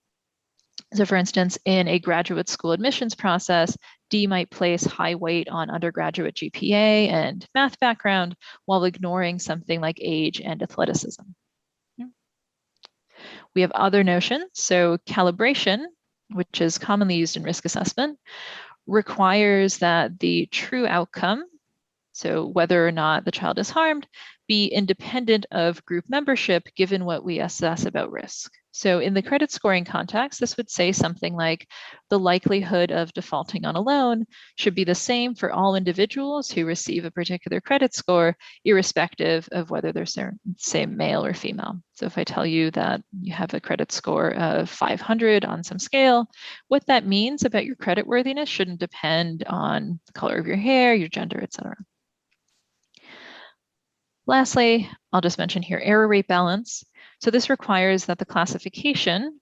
S6: So for instance, in a graduate school admissions process, D might place high weight on undergraduate GPA and math background while ignoring something like age and athleticism. We have other notions. So calibration, which is commonly used in risk assessment, requires that the true outcome, so whether or not the child is harmed, be independent of group membership given what we assess about risk. So in the credit scoring context, this would say something like the likelihood of defaulting on a loan should be the same for all individuals who receive a particular credit score, irrespective of whether they're same male or female. So if I tell you that you have a credit score of 500 on some scale, what that means about your creditworthiness shouldn't depend on the color of your hair, your gender, etc. Lastly, I'll just mention here error rate balance. So this requires that the classification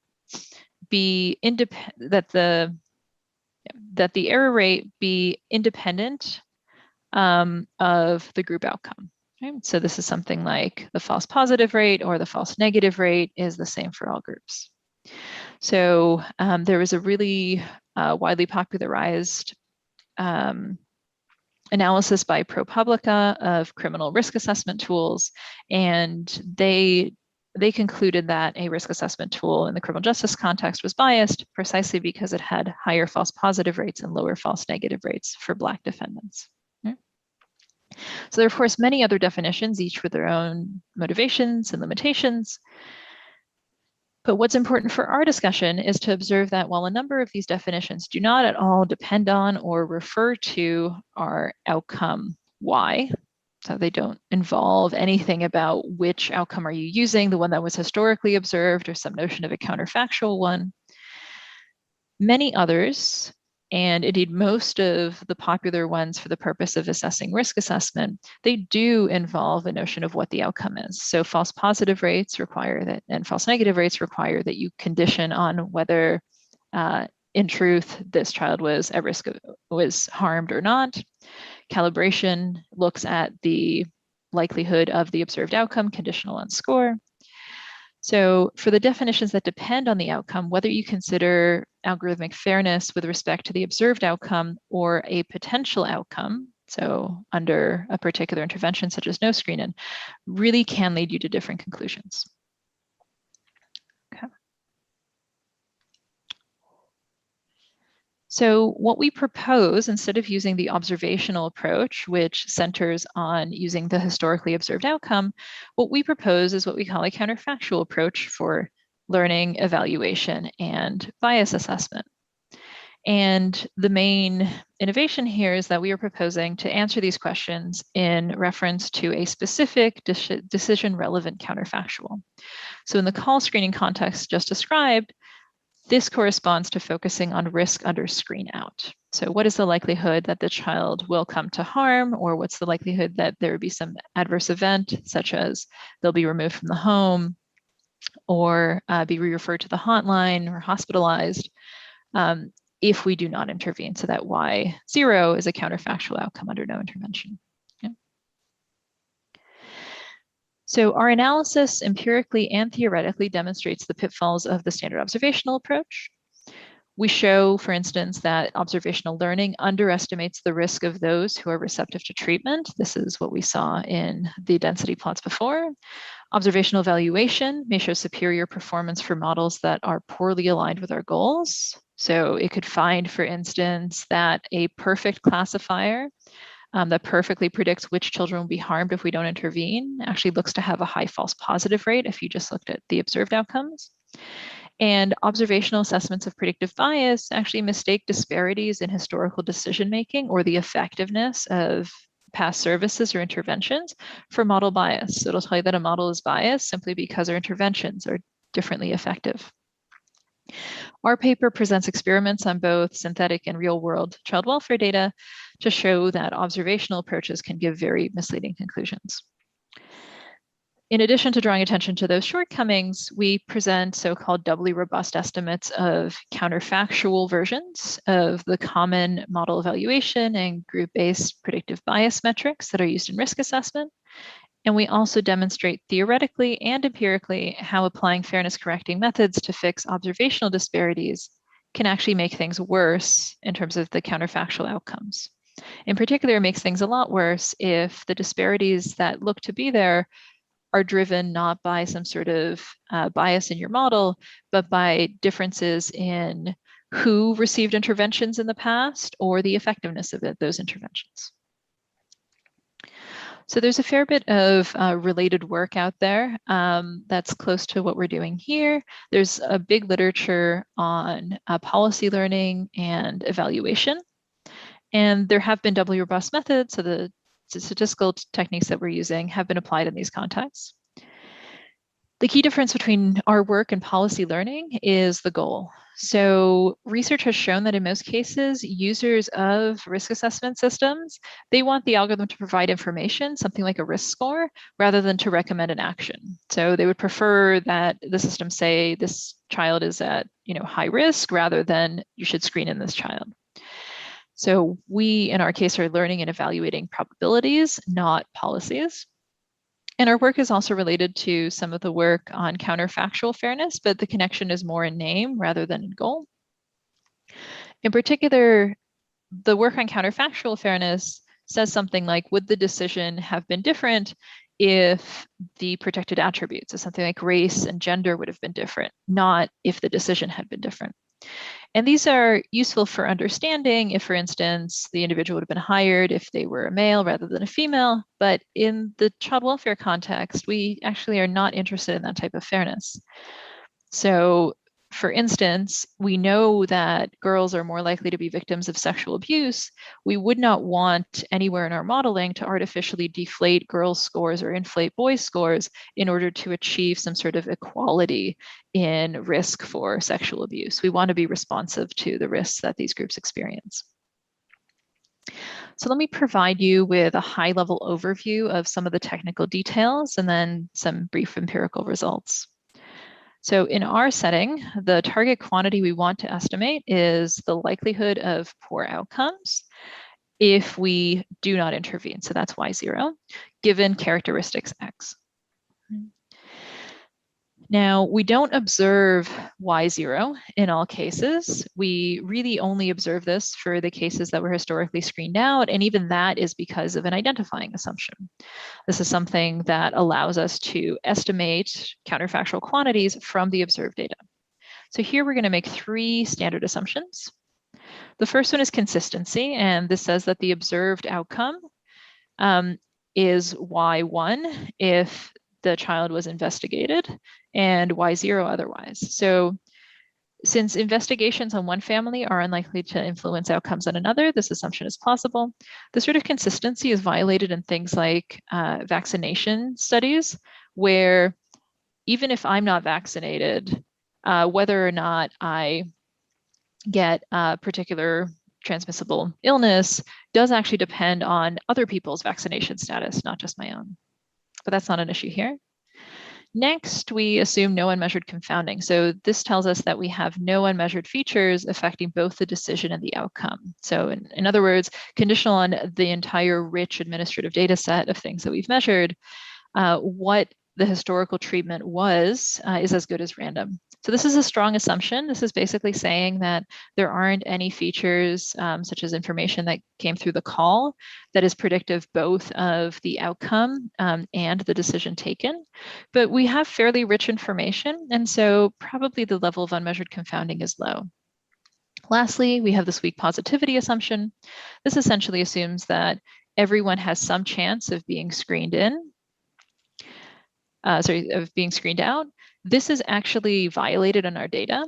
S6: be that the error rate be independent of the group outcome. Okay? So this is something like the false positive rate or the false negative rate is the same for all groups. So there was a really widely popularized analysis by ProPublica of criminal risk assessment tools, and they concluded that a risk assessment tool in the criminal justice context was biased precisely because it had higher false positive rates and lower false negative rates for Black defendants. Okay. So there are, of course, many other definitions, each with their own motivations and limitations. But what's important for our discussion is to observe that while a number of these definitions do not at all depend on or refer to our outcome Y, so they don't involve anything about which outcome are you using, the one that was historically observed or some notion of a counterfactual one. Many others and indeed most of the popular ones for the purpose of assessing risk assessment, they do involve a notion of what the outcome is. So false positive rates require that, and false negative rates require that you condition on whether in truth this child was at risk of, was harmed or not. Calibration looks at the likelihood of the observed outcome conditional on score. So for the definitions that depend on the outcome, whether you consider algorithmic fairness with respect to the observed outcome or a potential outcome, so under a particular intervention such as no screen-in, really can lead you to different conclusions. Okay. So what we propose, instead of using the observational approach, which centers on using the historically observed outcome, what we propose is what we call a counterfactual approach for learning, evaluation, and bias assessment. And the main innovation here is that we are proposing to answer these questions in reference to a specific decision-relevant counterfactual. So in the call screening context just described, this corresponds to focusing on risk under screen out. So what is the likelihood that the child will come to harm, or what's the likelihood that there would be some adverse event, such as they'll be removed from the home or be referred to the hotline or hospitalized if we do not intervene. So that Y0 is a counterfactual outcome under no intervention. So our analysis empirically and theoretically demonstrates the pitfalls of the standard observational approach. We show, for instance, that observational learning underestimates the risk of those who are receptive to treatment. This is what we saw in the density plots before. Observational evaluation may show superior performance for models that are poorly aligned with our goals. So it could find, for instance, that a perfect classifier that perfectly predicts which children will be harmed if we don't intervene actually looks to have a high false positive rate if you just looked at the observed outcomes. And observational assessments of predictive bias actually mistake disparities in historical decision-making or the effectiveness of past services or interventions for model bias. So it'll tell you that a model is biased simply because our interventions are differently effective. Our paper presents experiments on both synthetic and real-world child welfare data to show that observational approaches can give very misleading conclusions. In addition to drawing attention to those shortcomings, we present so-called doubly robust estimates of counterfactual versions of the common model evaluation and group-based predictive bias metrics that are used in risk assessment. And we also demonstrate theoretically and empirically how applying fairness correcting methods to fix observational disparities can actually make things worse in terms of the counterfactual outcomes. In particular, it makes things a lot worse if the disparities that look to be there are driven not by some sort of bias in your model, but by differences in who received interventions in the past or the effectiveness of those interventions. So there's a fair bit of related work out there that's close to what we're doing here. There's a big literature on policy learning and evaluation. And there have been doubly robust methods, so the statistical techniques that we're using have been applied in these contexts. The key difference between our work and policy learning is the goal. So research has shown that in most cases, users of risk assessment systems, they want the algorithm to provide information, something like a risk score, rather than to recommend an action. So they would prefer that the system say this child is at high risk rather than you should screen in this child. So we, in our case, are learning and evaluating probabilities, not policies. And our work is also related to some of the work on counterfactual fairness, but the connection is more in name rather than in goal. In particular, the work on counterfactual fairness says something like, would the decision have been different if the protected attributes, so something like race and gender would have been different, not if the decision had been different. And these are useful for understanding if, for instance, the individual would have been hired if they were a male rather than a female. But in the child welfare context, we actually are not interested in that type of fairness. So for instance, we know that girls are more likely to be victims of sexual abuse. We would not want anywhere in our modeling to artificially deflate girls' scores or inflate boys' scores in order to achieve some sort of equality in risk for sexual abuse. We want to be responsive to the risks that these groups experience. So let me provide you with a high-level overview of some of the technical details and then some brief empirical results. So in our setting, the target quantity we want to estimate is the likelihood of poor outcomes if we do not intervene. So that's Y0, given characteristics X. Now, we don't observe Y0 in all cases. We really only observe this for the cases that were historically screened out, and even that is because of an identifying assumption. This is something that allows us to estimate counterfactual quantities from the observed data. So here we're going to make 3 standard assumptions. The first one is consistency, and this says that the observed outcome is Y1 if the child was investigated and Y0 otherwise. So since investigations on one family are unlikely to influence outcomes on another, this assumption is plausible. This sort of consistency is violated in things like vaccination studies, where even if I'm not vaccinated, whether or not I get a particular transmissible illness does actually depend on other people's vaccination status, not just my own. But that's not an issue here. Next, we assume no unmeasured confounding. So this tells us that we have no unmeasured features affecting both the decision and the outcome. So in other words, conditional on the entire rich administrative data set of things that we've measured, what the historical treatment was is as good as random. So this is a strong assumption. This is basically saying that there aren't any features such as information that came through the call that is predictive both of the outcome and the decision taken. But we have fairly rich information, and so probably the level of unmeasured confounding is low. Lastly, we have this weak positivity assumption. This essentially assumes that everyone has some chance of being screened in, of being screened out. This is actually violated in our data.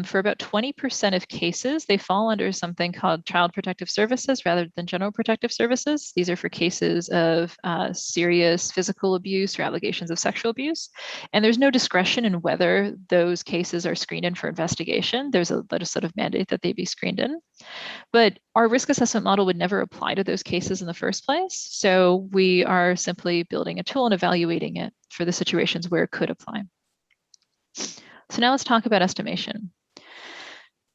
S6: For about 20% of cases, they fall under something called Child Protective Services rather than General Protective Services. These are for cases of serious physical abuse or allegations of sexual abuse. And there's no discretion in whether those cases are screened in for investigation. There's a legislative mandate that they be screened in. But our risk assessment model would never apply to those cases in the first place. So we are simply building a tool and evaluating it for the situations where it could apply. So now let's talk about estimation.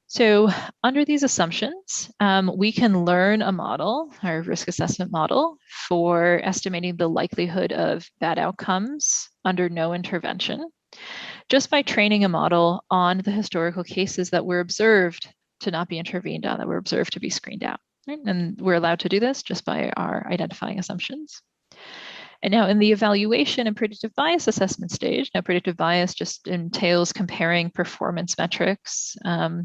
S6: So under these assumptions, we can learn a model, our risk assessment model, for estimating the likelihood of bad outcomes under no intervention, just by training a model on the historical cases that were observed to not be intervened on, that were observed to be screened out. Right? And we're allowed to do this just by our identifying assumptions. And now in the evaluation and predictive bias assessment stage, now predictive bias just entails comparing performance metrics,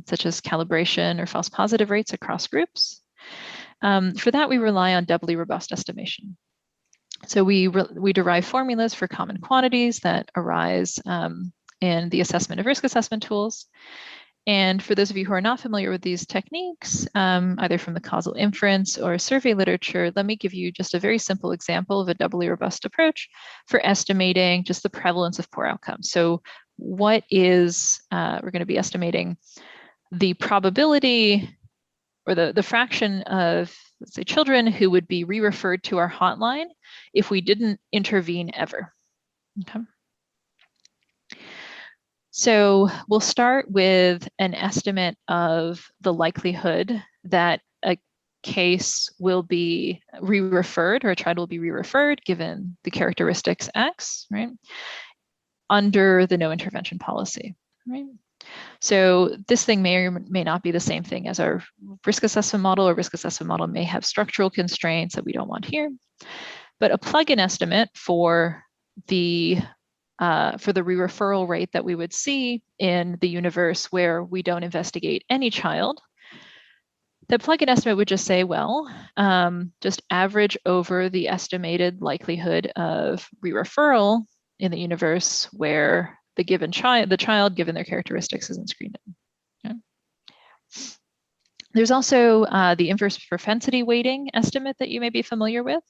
S6: such as calibration or false positive rates across groups. For that, we rely on doubly robust estimation. So we derive formulas for common quantities that arise in the assessment of risk assessment tools. And for those of you who are not familiar with these techniques, either from the causal inference or survey literature, let me give you just a very simple example of a doubly robust approach for estimating just the prevalence of poor outcomes. So what is, we're going to be estimating the probability or the fraction of, let's say, children who would be re-referred to our hotline if we didn't intervene ever. Okay. So we'll start with an estimate of the likelihood that a case will be re-referred or a child will be re-referred given the characteristics X, right, under the no intervention policy, right? So this thing may or may not be the same thing as our risk assessment model. Our risk assessment model may have structural constraints that we don't want here, but a plug-in estimate for the re-referral rate that we would see in the universe where we don't investigate any child, the plug-in estimate would just say, well, just average over the estimated likelihood of re-referral in the universe where the given child, given their characteristics, isn't screened in. Okay. There's also the inverse propensity weighting estimate that you may be familiar with.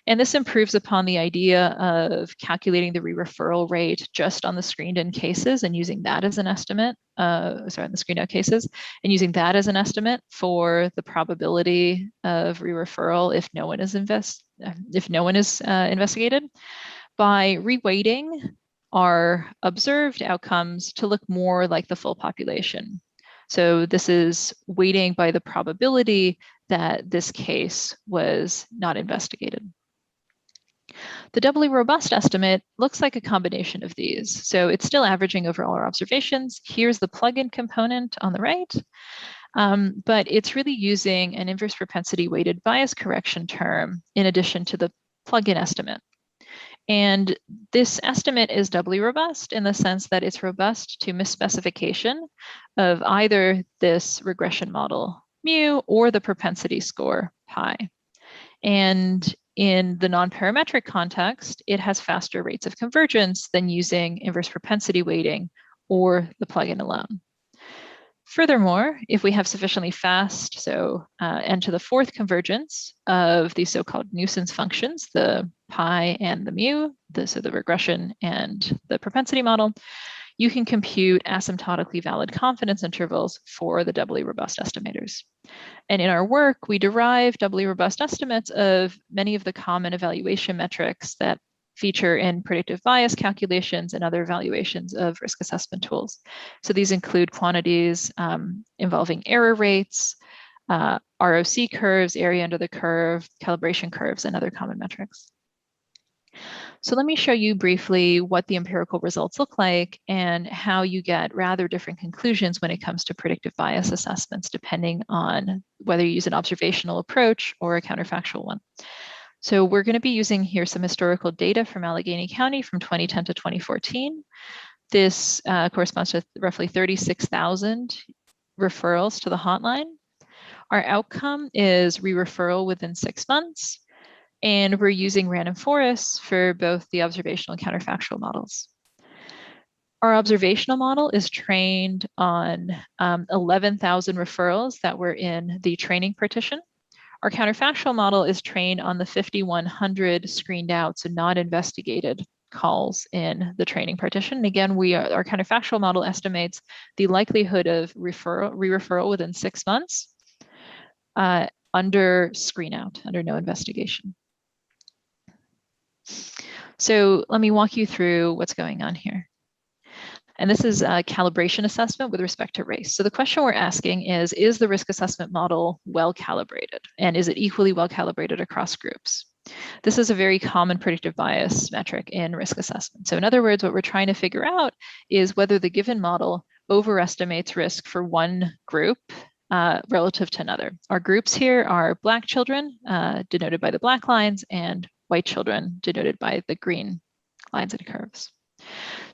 S6: And this improves upon the idea of calculating the re-referral rate just on the screened in cases and using that as an estimate, on the screened out cases, and using that as an estimate for the probability of re-referral if no one is investigated, by reweighting our observed outcomes to look more like the full population. So this is weighting by the probability that this case was not investigated. The doubly robust estimate looks like a combination of these. So it's still averaging over all our observations. Here's the plug-in component on the right, but it's really using an inverse propensity weighted bias correction term in addition to the plug-in estimate. And this estimate is doubly robust in the sense that it's robust to misspecification of either this regression model mu or the propensity score pi. And in the non-parametric context, it has faster rates of convergence than using inverse propensity weighting or the plugin alone. Furthermore, if we have sufficiently fast, so n to the fourth convergence of these so-called nuisance functions, the pi and the mu, so the regression and the propensity model, you can compute asymptotically valid confidence intervals for the doubly robust estimators. And in our work, we derive doubly robust estimates of many of the common evaluation metrics that feature in predictive bias calculations and other evaluations of risk assessment tools. So these include quantities involving error rates, ROC curves, area under the curve, calibration curves, and other common metrics. So let me show you briefly what the empirical results look like and how you get rather different conclusions when it comes to predictive bias assessments, depending on whether you use an observational approach or a counterfactual one. So we're going to be using here some historical data from Allegheny County from 2010 to 2014. This corresponds to roughly 36,000 referrals to the hotline. Our outcome is re-referral within 6 months, and we're using random forests for both the observational and counterfactual models. Our observational model is trained on 11,000 referrals that were in the training partition. Our counterfactual model is trained on the 5,100 screened out, so not investigated calls in the training partition. And again, our counterfactual model estimates the likelihood of re-referral within 6 months under screen out, under no investigation. So let me walk you through what's going on here. And this is a calibration assessment with respect to race. So the question we're asking is the risk assessment model well calibrated? And is it equally well calibrated across groups? This is a very common predictive bias metric in risk assessment. So in other words, what we're trying to figure out is whether the given model overestimates risk for one group relative to another. Our groups here are Black children, denoted by the black lines, and white children, denoted by the green lines and curves.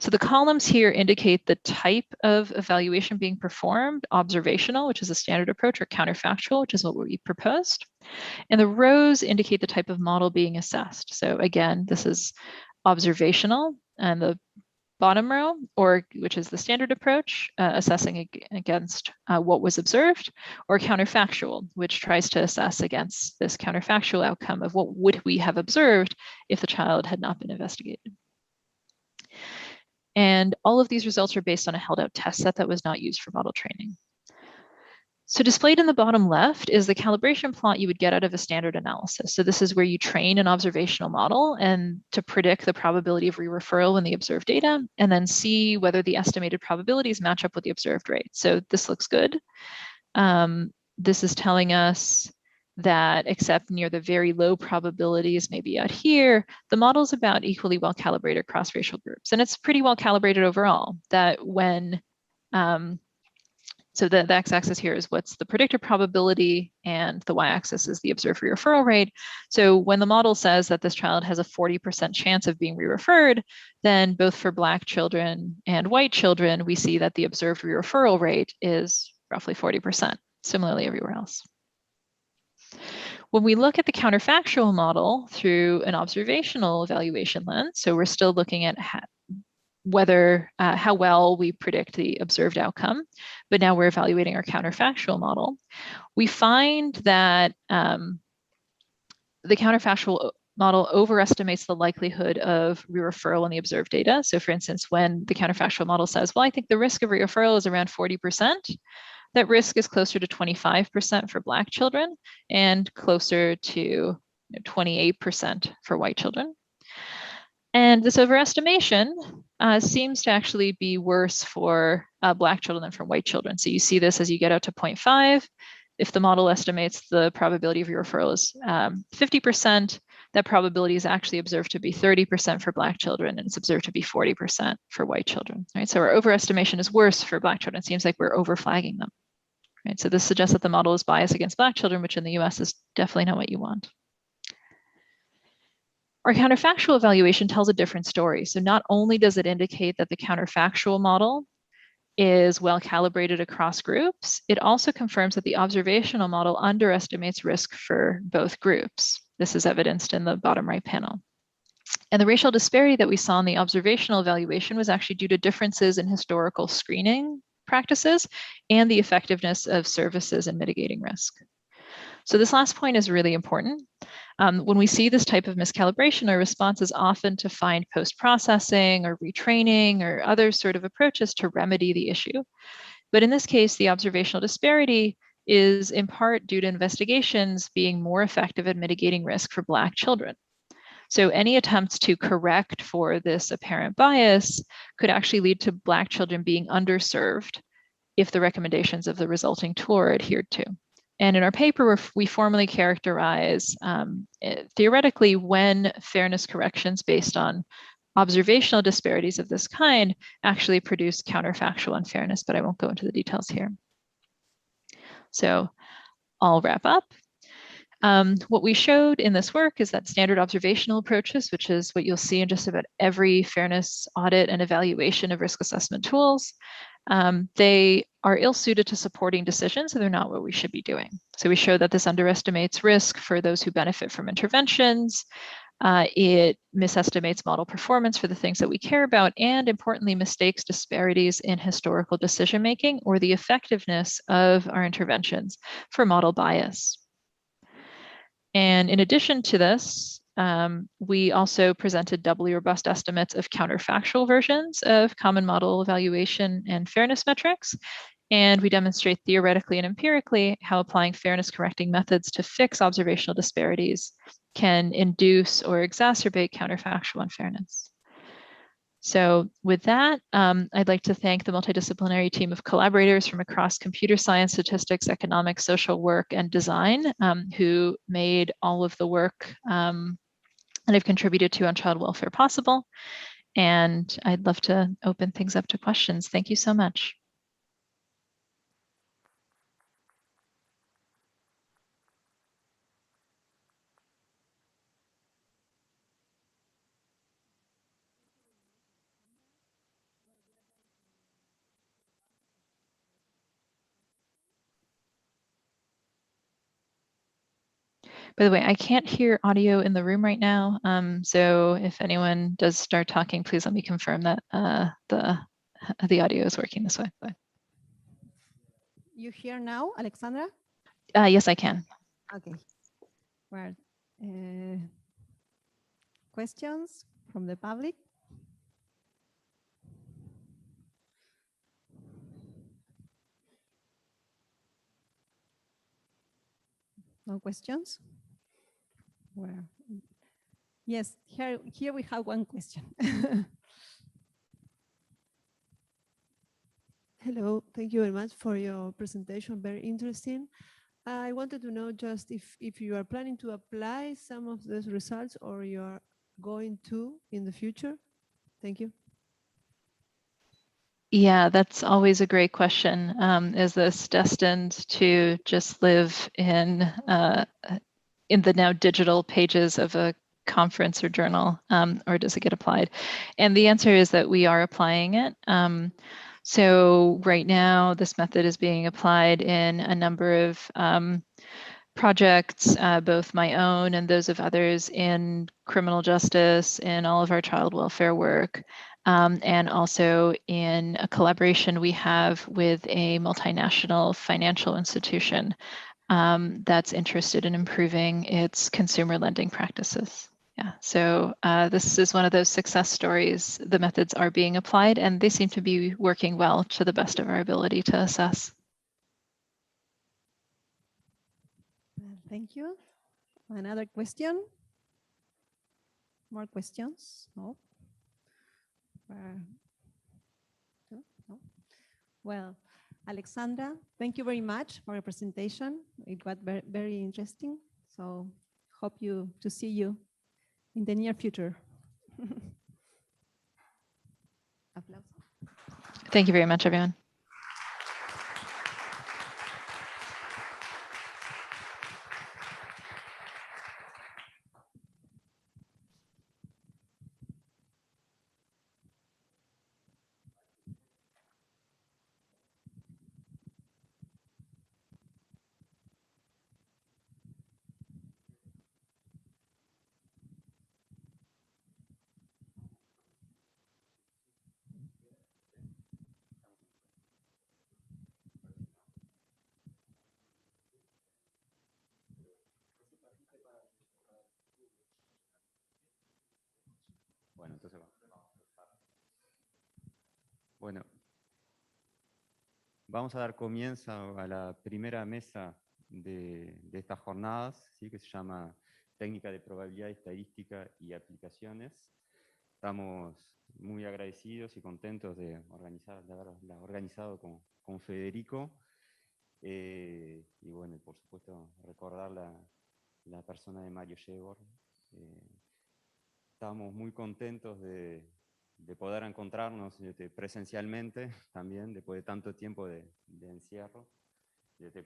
S6: So the columns here indicate the type of evaluation being performed: observational, which is a standard approach, or counterfactual, which is what we proposed. And the rows indicate the type of model being assessed. So again, this is observational, and the bottom row, which is the standard approach, assessing against what was observed, or counterfactual, which tries to assess against this counterfactual outcome of what would we have observed if the child had not been investigated. And all of these results are based on a held out test set that was not used for model training. So displayed in the bottom left is the calibration plot you would get out of a standard analysis. So this is where you train an observational model and to predict the probability of re-referral in the observed data, and then see whether the estimated probabilities match up with the observed rate. So this looks good. This is telling us that, except near the very low probabilities, maybe out here, the model is about equally well calibrated across racial groups. And it's pretty well calibrated overall, that when, so the x-axis here is what's the predicted probability, and the y-axis is the observed re-referral rate. So when the model says that this child has a 40% chance of being re-referred, then both for Black children and white children, we see that the observed re-referral rate is roughly 40%, similarly everywhere else. When we look at the counterfactual model through an observational evaluation lens, so we're still looking at whether how well we predict the observed outcome, but now we're evaluating our counterfactual model. We find that the counterfactual model overestimates the likelihood of re-referral in the observed data. So for instance, when the counterfactual model says, well, I think the risk of re-referral is around 40%, that risk is closer to 25% for Black children and closer to 28% for white children. And this overestimation seems to actually be worse for Black children than for white children. So you see this as you get out to 0.5. If the model estimates the probability of re-referral is 50%, that probability is actually observed to be 30% for Black children, and it's observed to be 40% for white children. Right? So our overestimation is worse for Black children. It seems like we're overflagging them. Right? So this suggests that the model is biased against Black children, which in the US is definitely not what you want. Our counterfactual evaluation tells a different story. So not only does it indicate that the counterfactual model is well calibrated across groups, it also confirms that the observational model underestimates risk for both groups. This is evidenced in the bottom right panel. And the racial disparity that we saw in the observational evaluation was actually due to differences in historical screening practices and the effectiveness of services in mitigating risk. So this last point is really important. When we see this type of miscalibration, our response is often to find post-processing or retraining or other sort of approaches to remedy the issue. But in this case, the observational disparity is in part due to investigations being more effective at mitigating risk for Black children. So any attempts to correct for this apparent bias could actually lead to Black children being underserved if the recommendations of the resulting tool are adhered to. And in our paper, we formally characterize theoretically when fairness corrections based on observational disparities of this kind actually produce counterfactual unfairness, but I won't go into the details here. So I'll wrap up. What we showed in this work is that standard observational approaches, which is what you'll see in just about every fairness audit and evaluation of risk assessment tools, they are ill-suited to supporting decisions, and they're not what we should be doing. So we show that this underestimates risk for those who benefit from interventions. It misestimates model performance for the things that we care about, and importantly, mistakes disparities in historical decision-making or the effectiveness of our interventions for model bias. And in addition to this, we also presented doubly robust estimates of counterfactual versions of common model evaluation and fairness metrics. And we demonstrate theoretically and empirically how applying fairness correcting methods to fix observational disparities can induce or exacerbate counterfactual unfairness. So with that, I'd like to thank the multidisciplinary team of collaborators from across computer science, statistics, economics, social work, and design who made all of the work that I've contributed to on child welfare possible. And I'd love to open things up to questions. Thank you so much. By the way, I can't hear audio in the room right now. So if anyone does start talking, please let me confirm that the audio is working this way. But.
S1: You hear now, Alexandra?
S6: Yes, I can.
S1: Okay. Well, questions from the public? No questions? Well, yes, here we have one question.
S7: Hello, thank you very much for your presentation, very interesting. I wanted to know just if you are planning to apply some of those results or you are going to in the future. Thank you.
S6: Yeah, that's always a great question. Is this destined to just live in the now digital pages of a conference or journal, or does it get applied? And the answer is that we are applying it. So right now, this method is being applied in a number of projects, both my own and those of others in criminal justice, in all of our child welfare work. and also in a collaboration we have with a multinational financial institution that's interested in improving its consumer lending practices. Yeah, so this is one of those success stories. The methods are being applied and they seem to be working well to the best of our ability to assess.
S1: Thank you. Another question? More questions? No? No? Well, Alexandra, thank you very much for your presentation. It was very, very interesting. So hope to see you in the near future. Applause.
S6: Thank you very much, everyone.
S3: Bueno, entonces bueno, vamos a dar comienzo a la primera mesa de estas jornadas, ¿sí? Que se llama Técnica de Probabilidad Estadística y Aplicaciones. Estamos muy agradecidos y contentos de haberla organizado con Federico. Y bueno, por supuesto, recordar la persona de Mario Yegor. Estamos muy contentos de poder encontrarnos presencialmente también, después de tanto tiempo de encierro,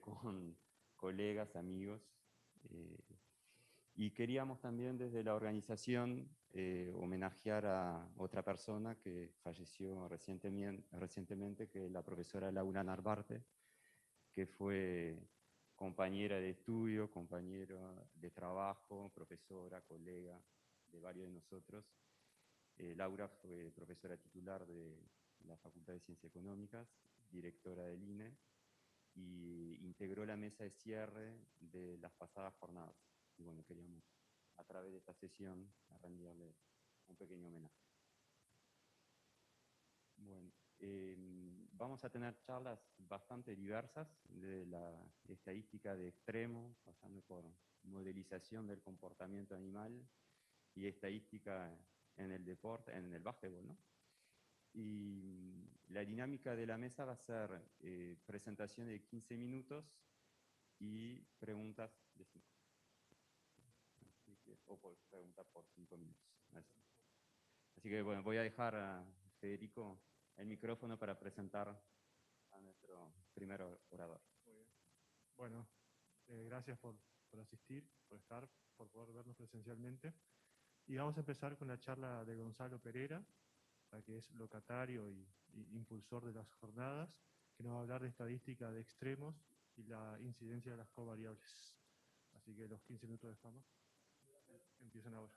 S3: con colegas, amigos. Y queríamos también desde la organización homenajear a otra persona que falleció recientemente, que es la profesora Laura Narvarte, que fue compañera de estudio, compañera de trabajo, profesora, colega de varios de nosotros. Laura fue profesora titular de la Facultad de Ciencias Económicas, directora del INE, y integró la mesa de cierre de las pasadas jornadas. Y bueno, queríamos, a través de esta sesión, rendirle un pequeño homenaje. Bueno, vamos a tener charlas bastante diversas, de la estadística de extremo, pasando por modelización del comportamiento animal y estadística en el deporte, en el básquetbol, ¿no? Y la dinámica de la mesa va a ser presentación de 15 minutos y preguntas de 5. O por preguntas por 5 minutos. Así que bueno, voy a dejar a Federico el micrófono para presentar a nuestro primer orador.
S8: Muy bien. Bueno, gracias por asistir, por estar, por poder vernos presencialmente. Y vamos a empezar con la charla de Gonzalo Pereira, que es locatario y impulsor de las jornadas, que nos va a hablar de estadística de extremos y la incidencia de las covariables. Así que los 15 minutos de fama empiezan ahora.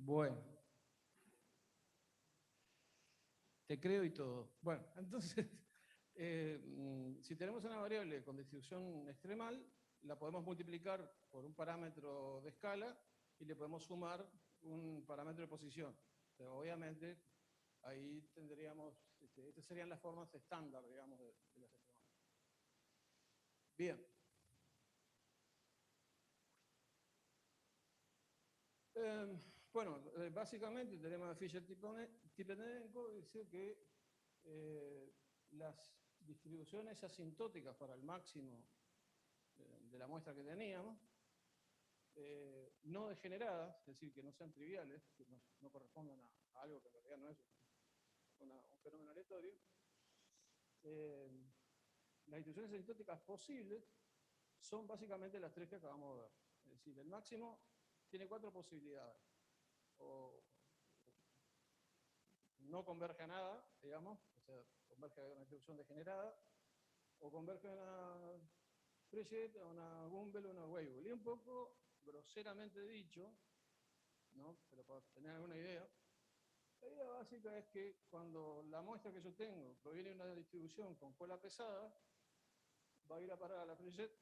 S9: Bueno. Te creo y todo. Bueno, entonces, si tenemos una variable con distribución extremal, la podemos multiplicar por un parámetro de escala y le podemos sumar un parámetro de posición. Pero obviamente, ahí tendríamos, estas serían las formas estándar, digamos, de las extremales. Bien. Bueno, básicamente el teorema de Fisher-Tipenenko dice que las distribuciones asintóticas para el máximo de la muestra que teníamos, no degeneradas, es decir, que no sean triviales, que no correspondan a algo que en realidad no es un fenómeno aleatorio, las distribuciones asintóticas posibles son básicamente las tres que acabamos de ver. Es decir, el máximo tiene 4 posibilidades. O no converge a nada, digamos, o sea, converge a una distribución degenerada, o converge a una Frechet, a una Gumbel o una Weibull. Y un poco groseramente dicho, ¿no? Pero para tener alguna idea, la idea básica es que cuando la muestra que yo tengo proviene de una distribución con cola pesada, va a ir a parar a la Frechet.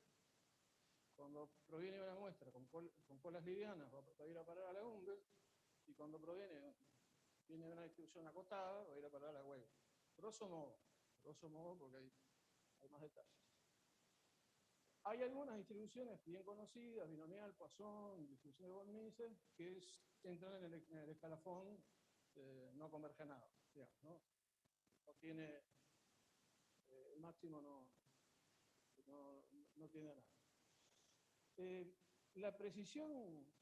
S9: Cuando proviene de una muestra con colas livianas, va a ir a parar a la Gumbel. Y cuando viene de una distribución acotada, va a ir a parar a la Weibull. Grosso modo, porque hay más detalles. Hay algunas distribuciones bien conocidas, binomial, Poisson, distribución de Von-Mises, que entran en el escalafón no converge a nada, digamos, ¿no? No tiene, el máximo no tiene nada. La precisión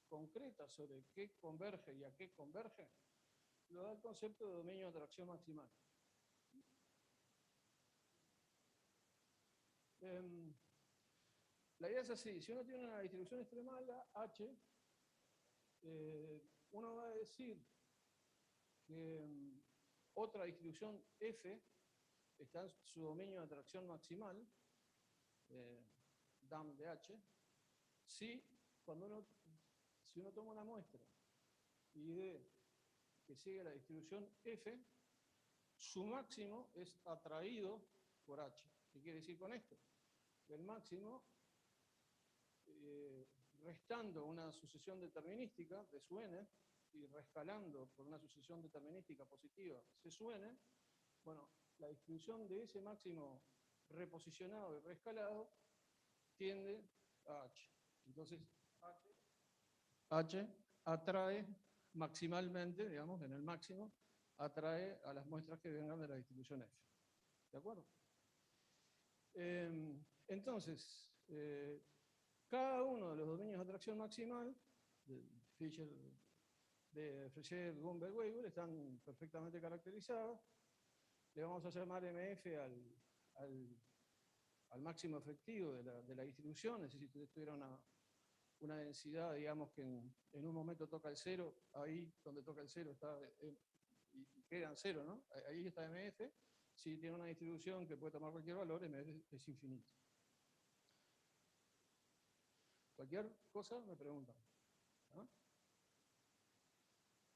S9: concreta sobre qué converge y a qué converge lo da el concepto de dominio de atracción maximal. La idea es así: si uno tiene una distribución extremal H, uno va a decir que otra distribución F está en su dominio de atracción maximal, DAM de H, si uno toma una muestra y ve que sigue la distribución F, su máximo es atraído por H. ¿Qué quiere decir con esto? El máximo, restando una sucesión determinística de su n y rescalando por una sucesión determinística positiva C su n, bueno, la distribución de ese máximo reposicionado y rescalado tiende a H. Entonces, H atrae maximalmente, digamos, en el máximo, atrae a las muestras que vengan de la distribución F. ¿De acuerdo? Entonces, cada uno de los dominios de atracción maximal, de Frechet, Gumbel, Weibull, están perfectamente caracterizados. Le vamos a llamar MF al máximo efectivo de la distribución. Es decir, si tuviera una densidad, digamos, que en un momento toca el 0, ahí donde toca el 0 está, y queda en 0, ¿no? Ahí está MF. Si tiene una distribución que puede tomar cualquier valor, MF es infinito. Cualquier cosa me preguntan. ¿No?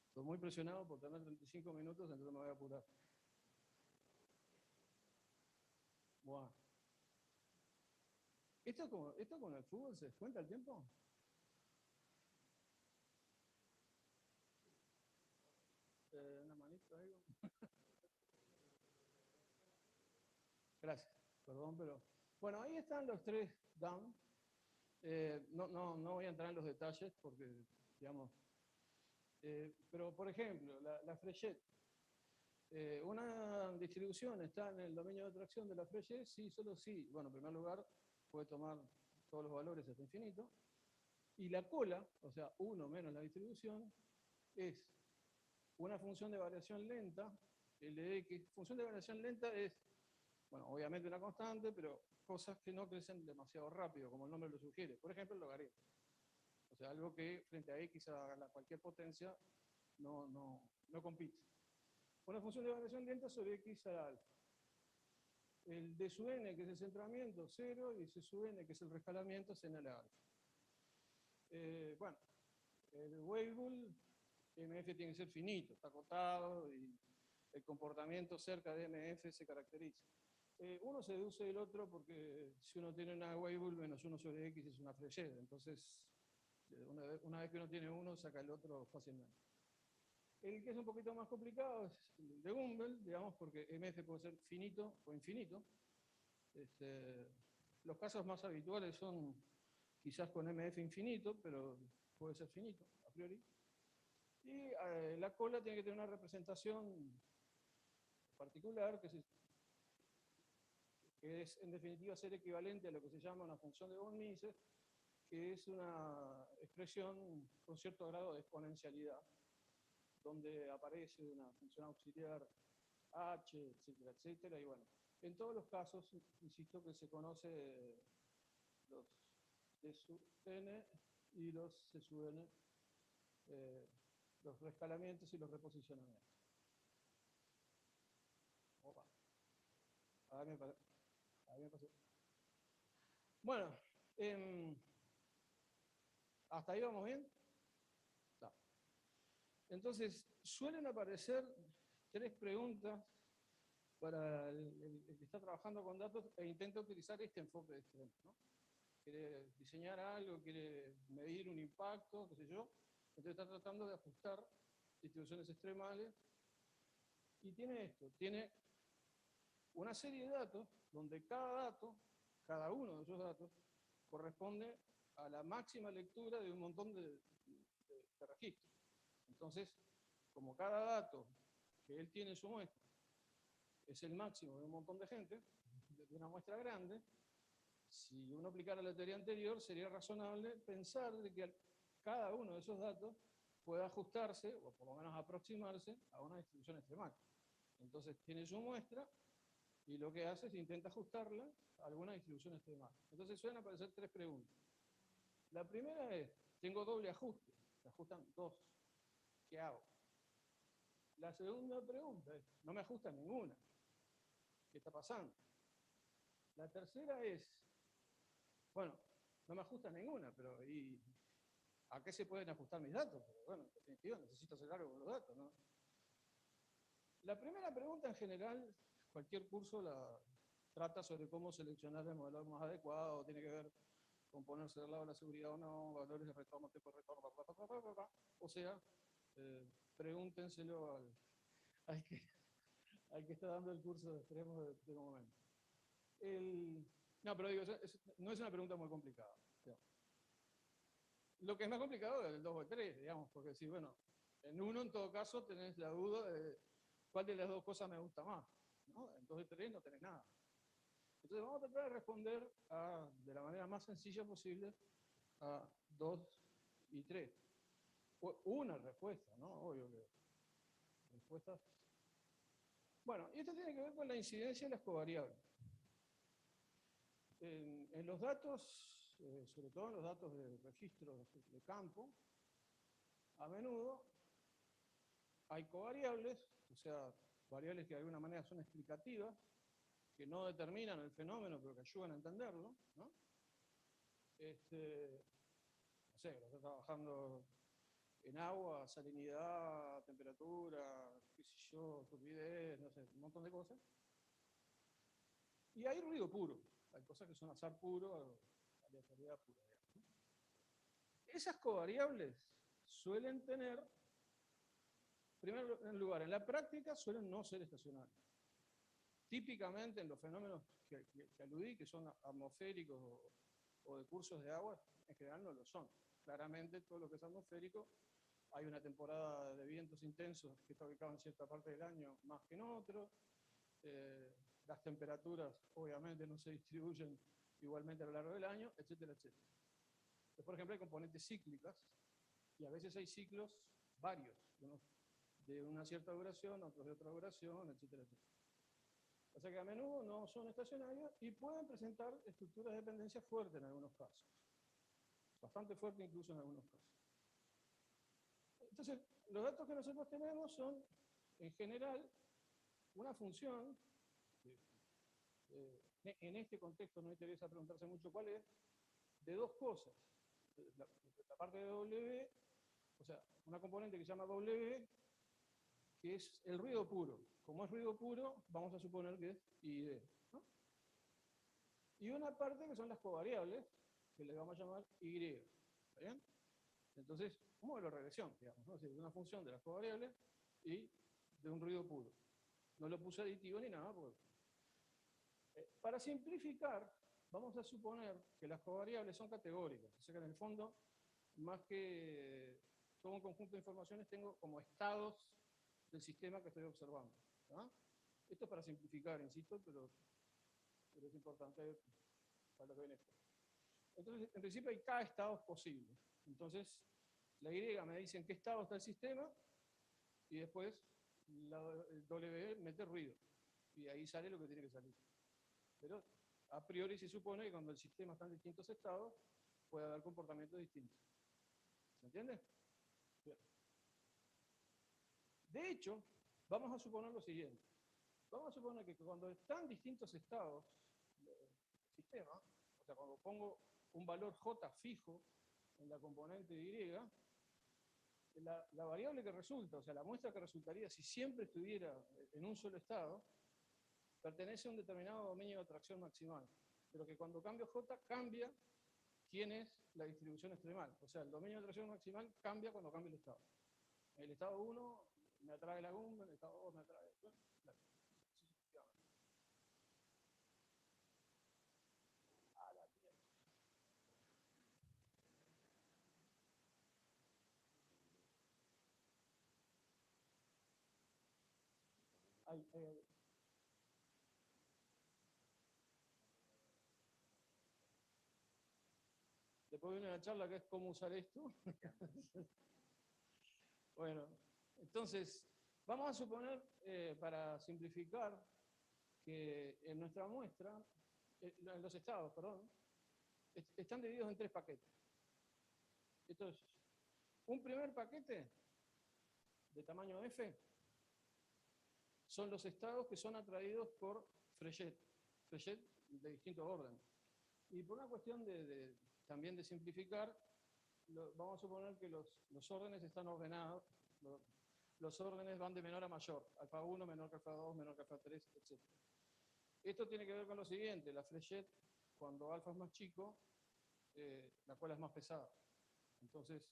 S9: Estoy muy presionado por tener 35 minutos, entonces me voy a apurar. Bueno. ¿Esto con el fútbol se descuenta el tiempo? ¿Una manita, algo? Gracias, perdón, pero... Bueno, ahí están los 3 DAM. No voy a entrar en los detalles porque, digamos... pero, por ejemplo, la Frechet. Una distribución está en el dominio de atracción de la Frechet, sí, solo sí. Bueno, en primer lugar, puede tomar todos los valores hasta infinito. Y la cola, o sea, 1 menos la distribución, es una función de variación lenta, LX. Función de variación lenta es, bueno, obviamente una constante, pero cosas que no crecen demasiado rápido, como el nombre lo sugiere. Por ejemplo, el logaritmo. O sea, algo que frente a X a cualquier potencia no compite. Una función de variación lenta sobre X a la alfa. El D sub n, que es el centramiento, 0, y C sub n, que es el rescalamiento, es n a la alfa. Bueno, el Weibull MF tiene que ser finito, está acotado y el comportamiento cerca de MF se caracteriza. Uno se deduce del otro porque si uno tiene una Weibull menos 1 sobre X es una Frechet, entonces una vez que uno tiene uno saca el otro fácilmente. El que es un poquito más complicado es el de Gumbel, digamos, porque MF puede ser finito o infinito. Los casos más habituales son quizás con MF infinito, pero puede ser finito a priori. Y la cola tiene que tener una representación particular, que es en definitiva ser equivalente a lo que se llama una función de von Mises, que es una expresión con cierto grado de exponencialidad, donde aparece una función auxiliar h, etcétera, etcétera, y bueno, en todos los casos, insisto que se conoce los D sub n y los C sub n, los rescalamientos y los reposicionamientos. Opa. Ahí me pasó. Bueno, ¿hasta ahí vamos bien? No. Entonces, suelen aparecer 3 preguntas para el que está trabajando con datos e intenta utilizar este enfoque de extremo, ¿no? Quiere diseñar algo, quiere medir un impacto, qué sé yo, entonces está tratando de ajustar distribuciones extremales y tiene esto, tiene una serie de datos donde cada dato, cada uno de esos datos, corresponde a la máxima lectura de un montón de registros. Entonces, como cada dato que él tiene en su muestra es el máximo de un montón de gente, de una muestra grande, si uno aplicara la teoría anterior, sería razonable pensar de que cada uno de esos datos puede ajustarse, o por lo menos aproximarse, a una distribución extremal. Entonces, tiene su muestra, y lo que hace es intenta ajustarla a alguna distribución extremal. Entonces suelen aparecer 3 preguntas. La primera es, tengo doble ajuste, se ajustan 2. ¿Qué hago? La segunda pregunta es, no me ajusta ninguna. ¿Qué está pasando? La tercera es, bueno, no me ajusta ninguna, pero ¿y a qué se pueden ajustar mis datos? Porque, bueno, en definitiva necesito hacer algo con los datos, ¿no? La primera pregunta en general, cualquier curso la trata sobre cómo seleccionar el modelo más adecuado, tiene que ver con ponerse del lado de la seguridad o no, valores de retorno, tiempo de retorno, o sea, pregúntenselo al que está dando el curso de extremos de momento. No, pero digo, no es una pregunta muy complicada. Digamos. Lo que es más complicado es el 2 o el 3, digamos, porque si, bueno, en uno en todo caso tenés la duda de cuál de las dos cosas me gusta más, ¿no? En 2 y 3 no tenés nada. Entonces vamos a tratar de responder de la manera más sencilla posible a 2 y 3. Una respuesta, ¿no? Obvio que respuestas. Bueno, y esto tiene que ver con la incidencia de las covariables. En los datos, sobre todo en los datos de registro de campo, a menudo hay covariables, o sea, variables que de alguna manera son explicativas, que no determinan el fenómeno, pero que ayudan a entenderlo, ¿no? No sé, está trabajando en agua, salinidad, temperatura, qué sé yo, turbidez, no sé, un montón de cosas. Y hay ruido puro, hay cosas que son azar puro, aleatoriedad pura. ¿No? Esas covariables suelen tener, en primer lugar, en la práctica suelen no ser estacionarias. Típicamente en los fenómenos que aludí, que son atmosféricos o de cursos de agua, en general no lo son. Claramente todo lo que es atmosférico, hay una temporada de vientos intensos que está ubicada en cierta parte del año más que en otro. Las temperaturas obviamente no se distribuyen igualmente a lo largo del año, etcétera, etcétera. Entonces, por ejemplo, hay componentes cíclicas, y a veces hay ciclos varios, unos de una cierta duración, otros de otra duración, etcétera, etcétera. O sea que a menudo no son estacionarios y pueden presentar estructuras de dependencia fuertes en algunos casos. Bastante fuerte incluso en algunos casos. Entonces, los datos que nosotros tenemos son, en general, una función, en este contexto no interesa preguntarse mucho cuál es, de 2 cosas. La parte de W o sea, una componente que se llama W, que es el ruido puro. Como es ruido puro, vamos a suponer que es ID, ¿no? Y una parte que son las covariables, que le vamos a llamar Y. ¿Está bien? Entonces, un modelo de regresión, digamos, ¿no? Es decir, una función de las covariables y de un ruido puro. No lo puse aditivo ni nada, porque... para simplificar, vamos a suponer que las covariables son categóricas, o sea que en el fondo, más que todo un conjunto de informaciones, tengo como estados del sistema que estoy observando, ¿no? Esto es para simplificar, insisto, pero es importante para lo que viene después. Entonces, en principio hay K estados posibles. Entonces, la Y me dice en qué estado está el sistema, y después el W mete ruido. Y ahí sale lo que tiene que salir. Pero a priori se supone que cuando el sistema está en distintos estados, puede haber comportamientos distintos. ¿Se entiende? Bien. De hecho, vamos a suponer lo siguiente. Vamos a suponer que cuando están distintos estados del sistema, o sea, cuando pongo un valor J fijo en la componente Y, la variable que resulta, o sea, la muestra que resultaría si siempre estuviera en un solo estado, pertenece a un determinado dominio de atracción maximal, pero que cuando cambio J cambia quién es la distribución extremal. O sea, el dominio de atracción maximal cambia cuando cambia el estado. En el estado 1 me atrae la GUM, en el estado 2 me atrae... Después viene una charla que es cómo usar esto. Bueno, entonces, vamos a suponer, para simplificar, que en nuestra muestra, en los estados, perdón, están divididos en 3 paquetes. Esto es un primer paquete de tamaño F, son los estados que son atraídos por Frechet de distintos órdenes. Y por una cuestión también de simplificar, vamos a suponer que los órdenes están ordenados, los órdenes van de menor a mayor, alfa 1, menor que alfa 2, menor que alfa 3, etc. Esto tiene que ver con lo siguiente, la Frechet, cuando alfa es más chico, la cola es más pesada. Entonces,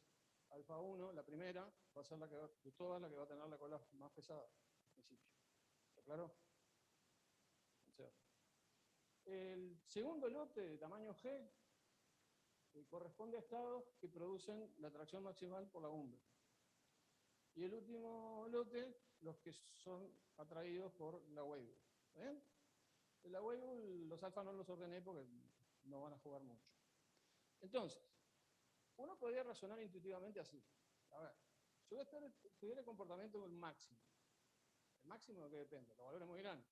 S9: alfa 1, la primera, va a ser la que va, de todas la que va a tener la cola más pesada, al principio. ¿Está claro? O sea, el segundo lote de tamaño G corresponde a estados que producen la atracción maximal por la UMB. Y el último lote, los que son atraídos por la wave. ¿Bien? La wave, los alfa no los ordené porque no van a jugar mucho. Entonces, uno podría razonar intuitivamente así. A ver, yo voy a estudiar el comportamiento del máximo. ¿El máximo de qué depende? Los valores muy grandes.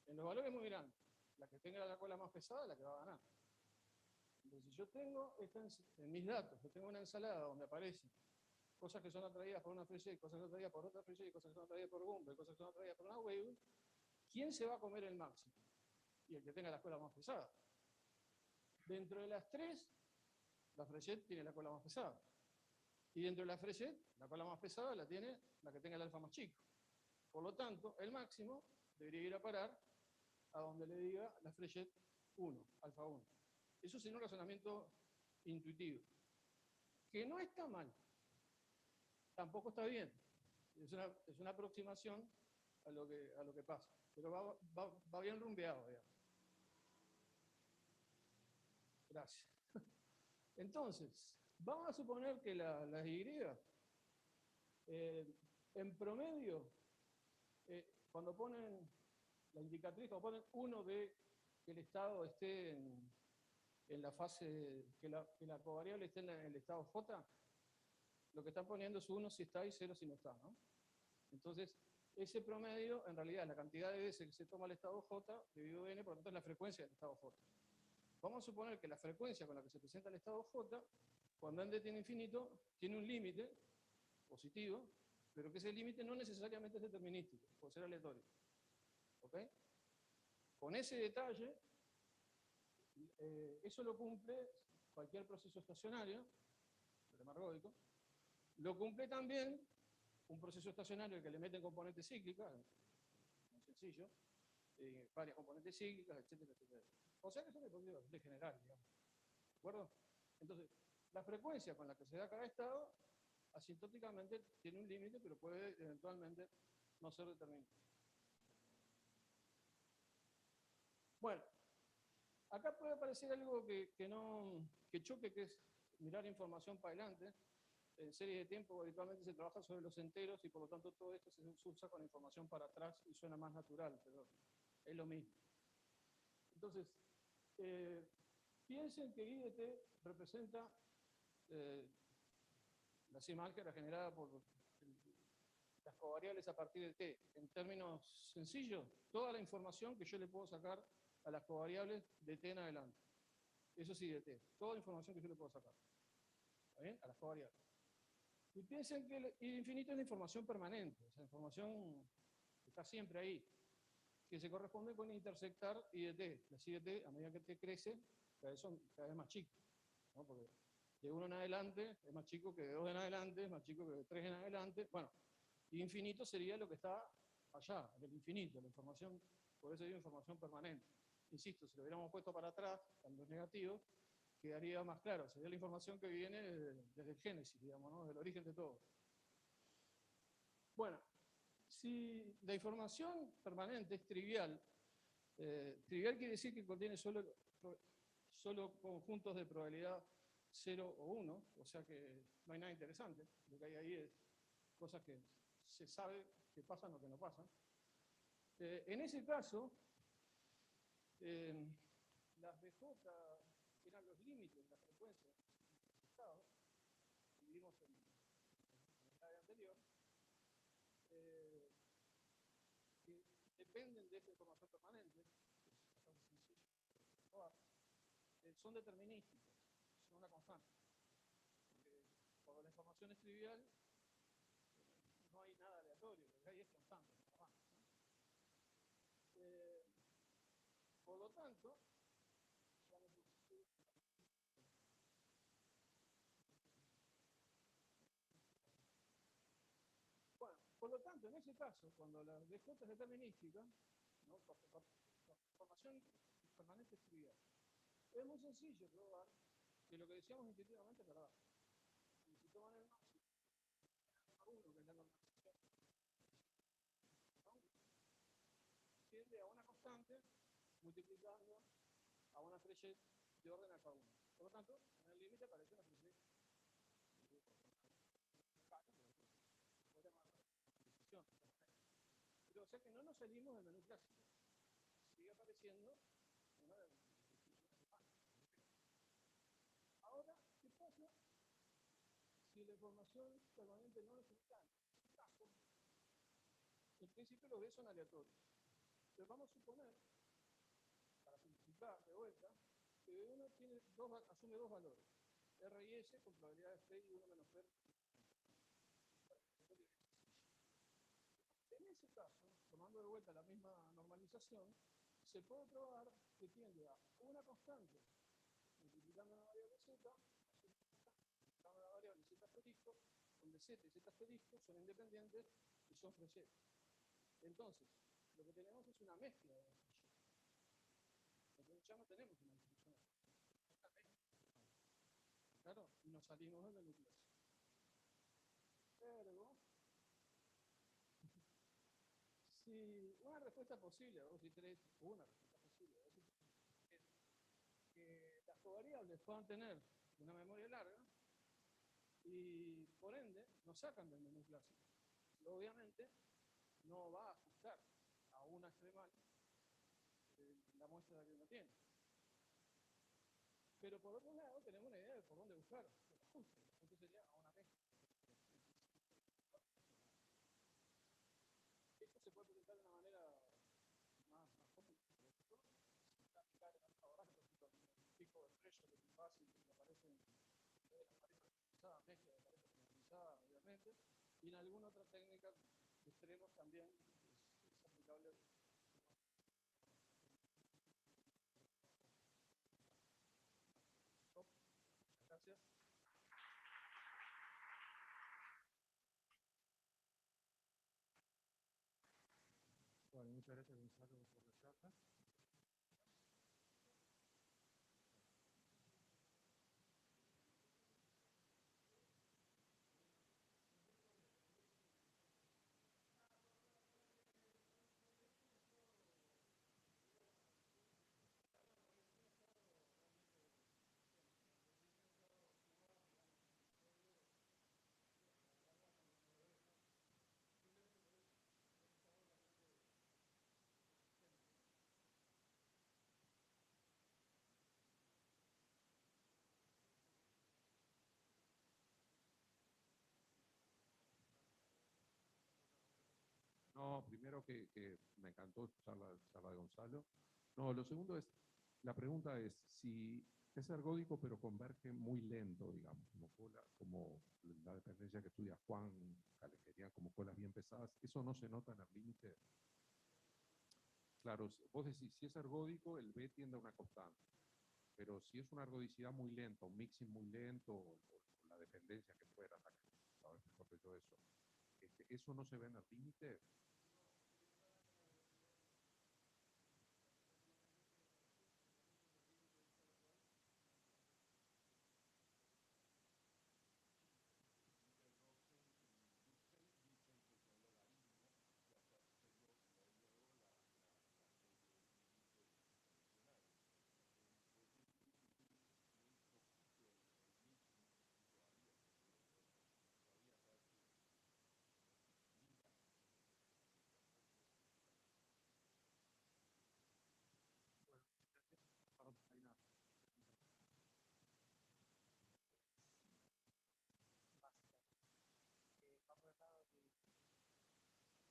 S9: En los valores muy grandes, la que tenga la cola más pesada es la que va a ganar. Entonces, si yo tengo en mis datos, yo tengo una ensalada donde aparecen cosas que son atraídas por una Frechet, cosas que son atraídas por otra Frechet, cosas que son atraídas por Gumbe, cosas que son atraídas por una wave, ¿quién se va a comer el máximo? Y el que tenga la cola más pesada. Dentro de las 3, la Frechet tiene la cola más pesada. Y dentro de la Frechet, la cola más pesada la tiene la que tenga el alfa más chico. Por lo tanto, el máximo debería ir a parar a donde le diga la Frechet 1, alfa 1. Eso sería un razonamiento intuitivo. Que no está mal. Tampoco está bien. Es una aproximación a lo que pasa. Pero va bien rumbeado, digamos. Gracias. Entonces, vamos a suponer que las Y, en promedio, cuando ponen la indicatriz, cuando ponen 1 de que el estado esté en la fase, que la covariable esté en el estado J, lo que están poniendo es 1 si está y 0 si no está, ¿no? Entonces, ese promedio, en realidad, es la cantidad de veces que se toma el estado J dividido n, por lo tanto, es la frecuencia del estado J. Vamos a suponer que la frecuencia con la que se presenta el estado J, cuando n tiene infinito, tiene un límite positivo, pero que ese límite no necesariamente es determinístico, puede ser aleatorio. ¿Ok? Con ese detalle, eso lo cumple cualquier proceso estacionario, demagogico, Lo cumple también un proceso estacionario que le meten componentes cíclicas, muy sencillo, varias componentes cíclicas, etcétera, etcétera. O sea que es un dispositivo de general, digamos. ¿De acuerdo? Entonces, la frecuencia con la que se da cada estado, asintóticamente tiene un límite, pero puede eventualmente no ser determinante. Bueno, acá puede aparecer algo que choque, que es mirar información para adelante. En series de tiempo habitualmente se trabaja sobre los enteros y por lo tanto todo esto se usa con información para atrás y suena más natural, pero es lo mismo. Entonces, piensen que I de t representa la sigma álgebra generada por las covariables a partir de t. En términos sencillos, toda la información que yo le puedo sacar a las covariables de t en adelante. Eso sí de t. Toda la información que yo le puedo sacar. ¿Está bien? A las covariables. Y piensen que el I de infinito es la información permanente. Esa información está siempre ahí. Que se corresponde con intersectar I de t. Las I de t, a medida que t crece, cada vez más chico, ¿no? Porque de 1 en adelante es más chico que de 2 en adelante, es más chico que de 3 en adelante. Bueno, y infinito sería lo que está allá, el infinito, la información, por eso digo información permanente. Insisto, si lo hubiéramos puesto para atrás, cuando es negativo, quedaría más claro, sería la información que viene desde el génesis, digamos, ¿no? Del origen de todo. Bueno, si la información permanente es trivial, trivial quiere decir que contiene solo conjuntos de probabilidad 0 o 1, o sea que no hay nada interesante. Lo que hay ahí es cosas que se sabe que pasan o que no pasan. En ese caso, las BJ eran los límites de la frecuencia de los estados, que vimos en el slide anterior, que dependen de esta información permanente, que es bastante sencillo de probar, son determinísticos, son una constante. Porque cuando la información es trivial, no hay nada aleatorio, lo que hay es constante, ¿no? Por lo tanto, en ese caso, cuando la DJ es determinística, ¿no? La información permanente es trivial. Es muy sencillo probar que lo que decíamos intuitivamente es verdad. Y si toman el máximo, uno que es la normalización, tiende a una constante multiplicando a una Frechet de orden a cada uno. Por lo tanto, en el límite aparece una Frechet. Pero o sea que no nos salimos del menú clásico. Sigue apareciendo una de las distribuciones humanas. Ahora, ¿qué pasa si la información permanente no es simultánea? En principio los B son aleatorios. Pero vamos a suponer, para simplificar de vuelta, que B1 asume dos valores, R y S con probabilidades P y 1 menos P. En ese caso, tomando de vuelta la misma normalización, se puede probar que tiende a una constante multiplicando una variable z, multiplicando una variable z asterisco, donde z y z asterisco son independientes y son Frechet. Entonces, lo que tenemos es una mezcla de Frechet. Entonces ya no tenemos una distribución. Claro, y nos salimos del menú clásico. Ergo, si una respuesta posible, 2 y 3, una respuesta posible, 2 y 3, es que las covariables puedan tener una memoria larga y por ende nos sacan del menú clásico. Obviamente no va a ajustar a una extremal la muestra que uno tiene. Pero por otro lado tenemos una idea de por dónde buscar el ajuste. El ajuste sería a una mezcla. Esto se puede presentar de una manera más común. Aplicar ahora el pico de pressure que es fácil, que aparece en la pareja generalizada, mezcla de pareja generalizada, obviamente, y en alguna otra técnica de extremos también es aplicable. Gracias.
S8: Muchas gracias, Gonzalo, por la charla.
S10: No, primero que me encantó escuchar la charla de Gonzalo. No, lo segundo es, la pregunta es si es ergódico pero converge muy lento, digamos, como la dependencia que estudia Juan, que tenía como colas bien pesadas, ¿eso no se nota en el límite? Claro, vos decís, si es ergódico, el B tiende a una constante, pero si es una ergodicidad muy lenta, un mixing muy lento, o la dependencia que fuera, ¿sabes? Mejor que todo eso, ¿eso no se ve en el límite?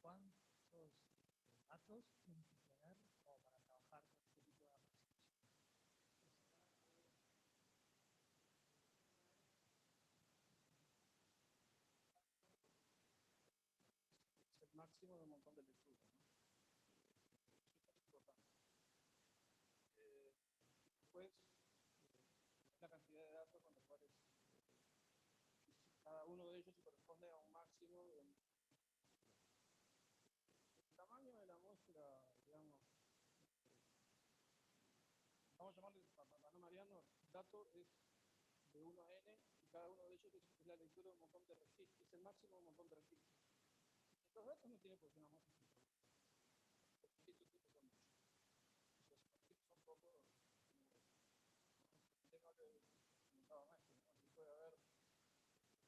S11: ¿Cuántos datos tienen que tener como para trabajar con este tipo de aproximación?
S9: Es el máximo de un montón de lecturas, ¿no? Es importante. Después, la cantidad de datos con los cuales cada uno de ellos se corresponde a un máximo de el tamaño de la muestra, digamos, vamos a llamarle, para no marearnos, dato es de 1 a n, y cada uno de ellos es la lectura de un montón de registros, es el máximo de un montón de registros. Los datos no tienen por qué ser una muestra simple. Los registros siempre son muchos. Los registros son pocos, el tema que comentaba Maestro, ¿no? Aquí puede haber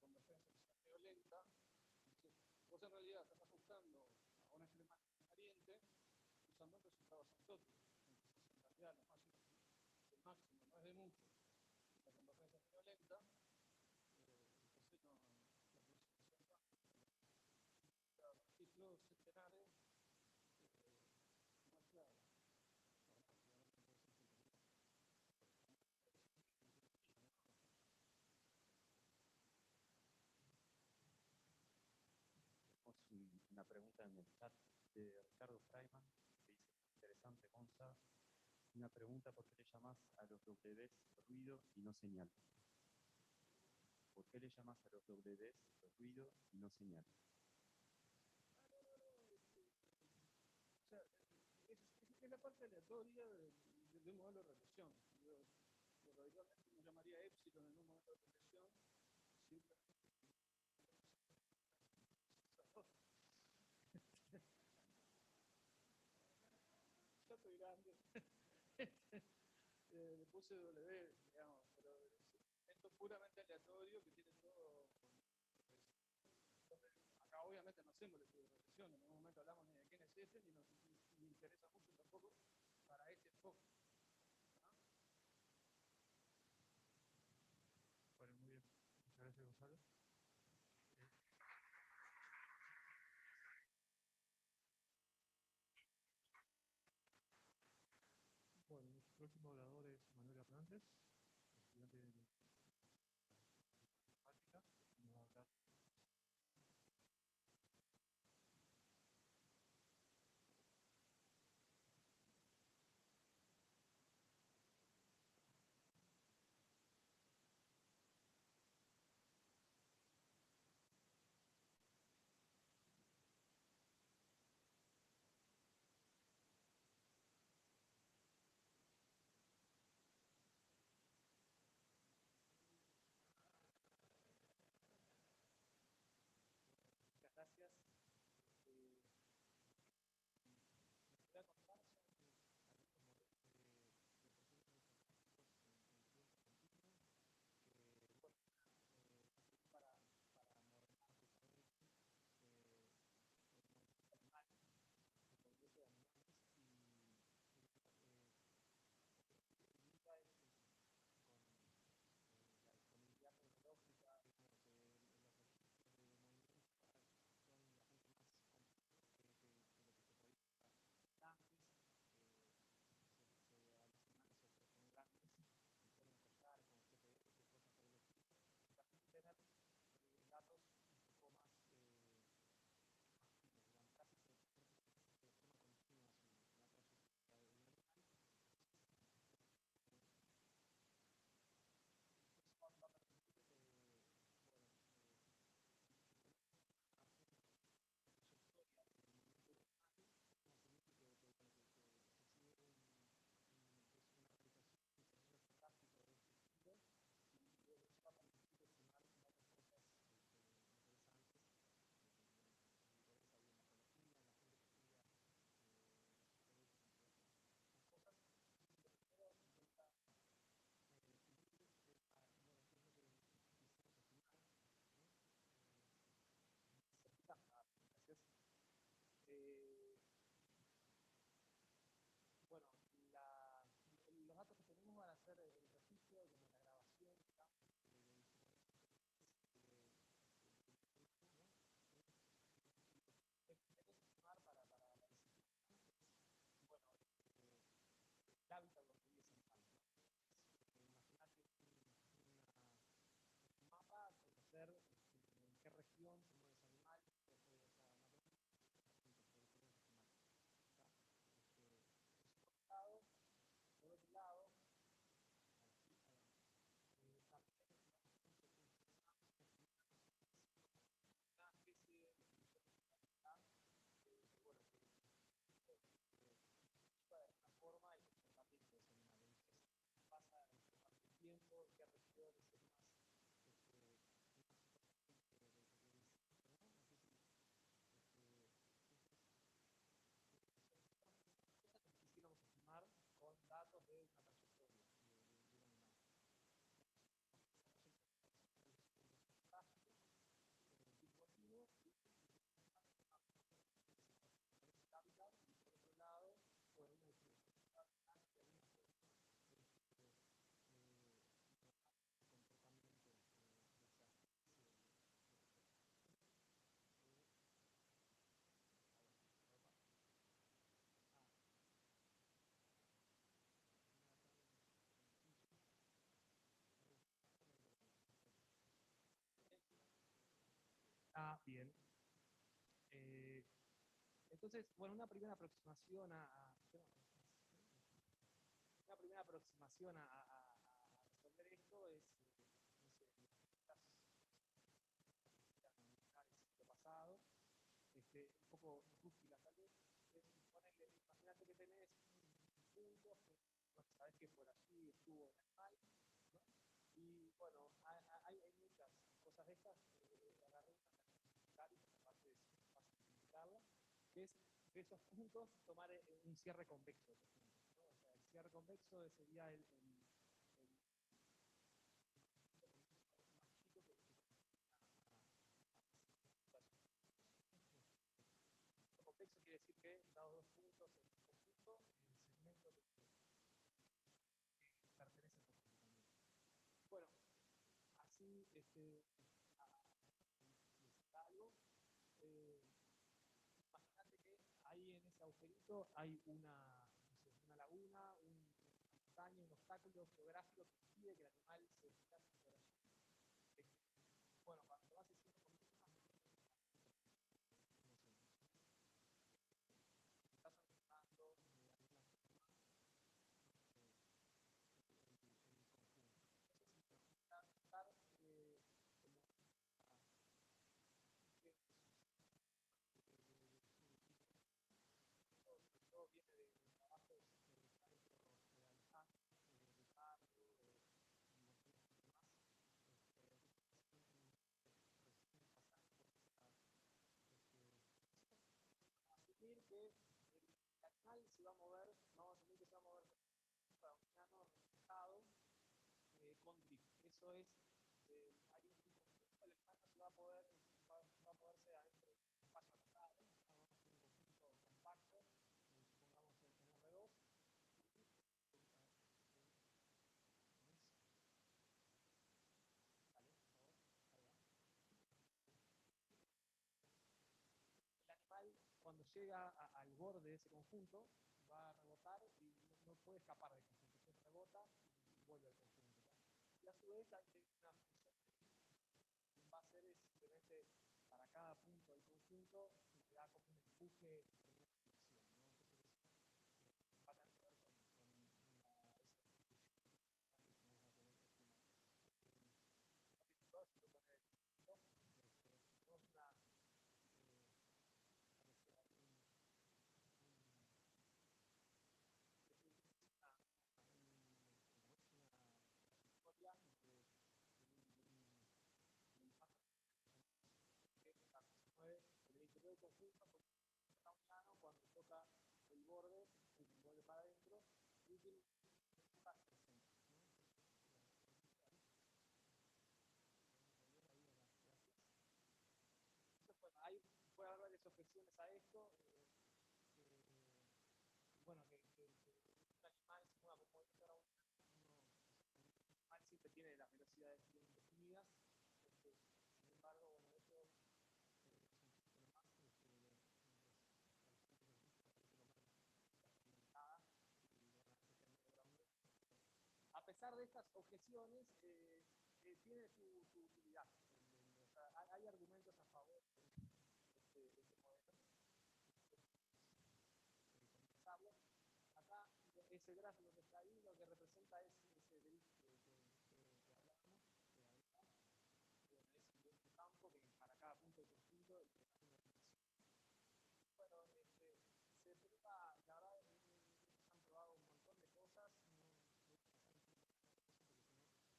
S9: convergencia que sea medio lenta. Entonces, vos en realidad estás ajustando a una extrema variante usando el resultado asintótico. Entonces, en realidad, lo máximo, el máximo no es de mucho, la convergencia es medio lenta, entonces no, la aproximación a registros centenares no es clara.
S3: Una pregunta en el chat de Ricardo Freiman, que dice, interesante, Gonza, una pregunta, ¿por qué le llamás a los Ws ruido y no señal? ¿Por qué le llamás a los Ws ruido y no señal?
S9: O sea, es la parte aleatoria de un modelo de regresión. Lo habitualmente uno llamaría epsilon en un modelo de regresión, simplemente ya estoy grande. Le puse W, digamos, pero esto es puramente aleatorio que tiene todo. Acá obviamente no hacemos lectura de regresión, en ningún momento hablamos ni de quién es ese, ni nos interesa mucho tampoco para ese enfoque. ¿No?
S8: Bueno, muy bien. Muchas gracias, Gonzalo. Bueno, nuestro próximo orador es Manuel Hernández, estudiante de informática, nos va a hablar.
S11: tiempo, qué regiones es más, quisiéramos estimar con datos de una trayectoria de un animal. Tipo activo, y hábitat, y por otro lado, bueno, una distribución que algunas comportamiento de esa especie. Bien. Entonces, bueno, una primera aproximación a resolver esto es, no sé, el siglo pasado, un poco rústica tal vez, ponerle, imagínate que tenés un punto, que no sabés que por allí estuvo el animal, ¿no? Y bueno, hay muchas cosas de estas, agarré una aparte de facilitarla, que es de esos puntos tomar un cierre convexo de los puntos, ¿no? O sea, el cierre convexo sería el más chico que convexo quiere decir que dados dos puntos en un conjunto, el segmento que pertenece al conjunto también. Bueno, así algo. Imagínate que ahí en ese agujerito hay una, no sé, una laguna, una montaña, un obstáculo geográfico que impide que el animal se desplace por allí. Bueno, cuando lo haces siempre con mucho más, estás organizando de alguna forma el conjunto. Entonces, intentar como todo viene de trabajos dentro de Alejandra, Ricardo, un montón de gente más, recién pasaron por esa asumir que el animal se va a mover, vamos a asumir que se va a mover para un plano reflejado con drift. Eso es, hay un conjunto, el animal se va a poder, va a moverse adentro de un espacio acotado, vamos a hacer un conjunto compacto, supongamos en R2, el animal cuando llega al borde de ese conjunto va a rebotar y no puede escapar del conjunto, entonces rebota y vuelve al conjunto. Y a su vez hay una función que va a hacer es simplemente para cada punto del conjunto le da como un empuje en una dirección, ¿no? Entonces va a tener que ver con esa distribución que vamos a tener que estimar. Si lo pone tenemos una trayectoria de un paso que se mueve en el interior del conjunto porque está un plano cuando toca el borde vuelve para adentro y tiene un empuje hacia el centro, ¿no? Entonces, bueno, puede haber varias objeciones a esto. Bueno, que un animal se mueva como dice ahora un animal siempre tiene las velocidades bien definidas. Sin embargo, bueno, eso es un poquito más a pesar de estas objeciones, tiene su utilidad. O sea, hay argumentos a favor de este modelo. Acá, ese gráfico que está ahí, lo que representa es ese drift que hablamos, bueno, es un campo que para cada punto del conjunto le da una dimensión. Bueno, se prueba, la verdad, han probado un montón de cosas, no voy a pasar un tiempo porque si no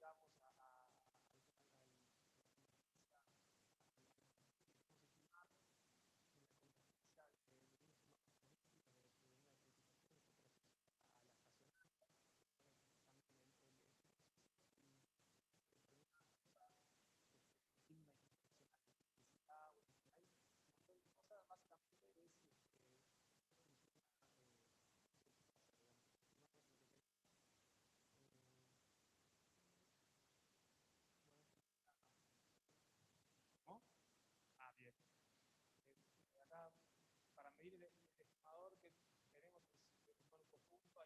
S11: llegamos a bien. Acá, para medir el estimador que tenemos en un cuerpo conjunto,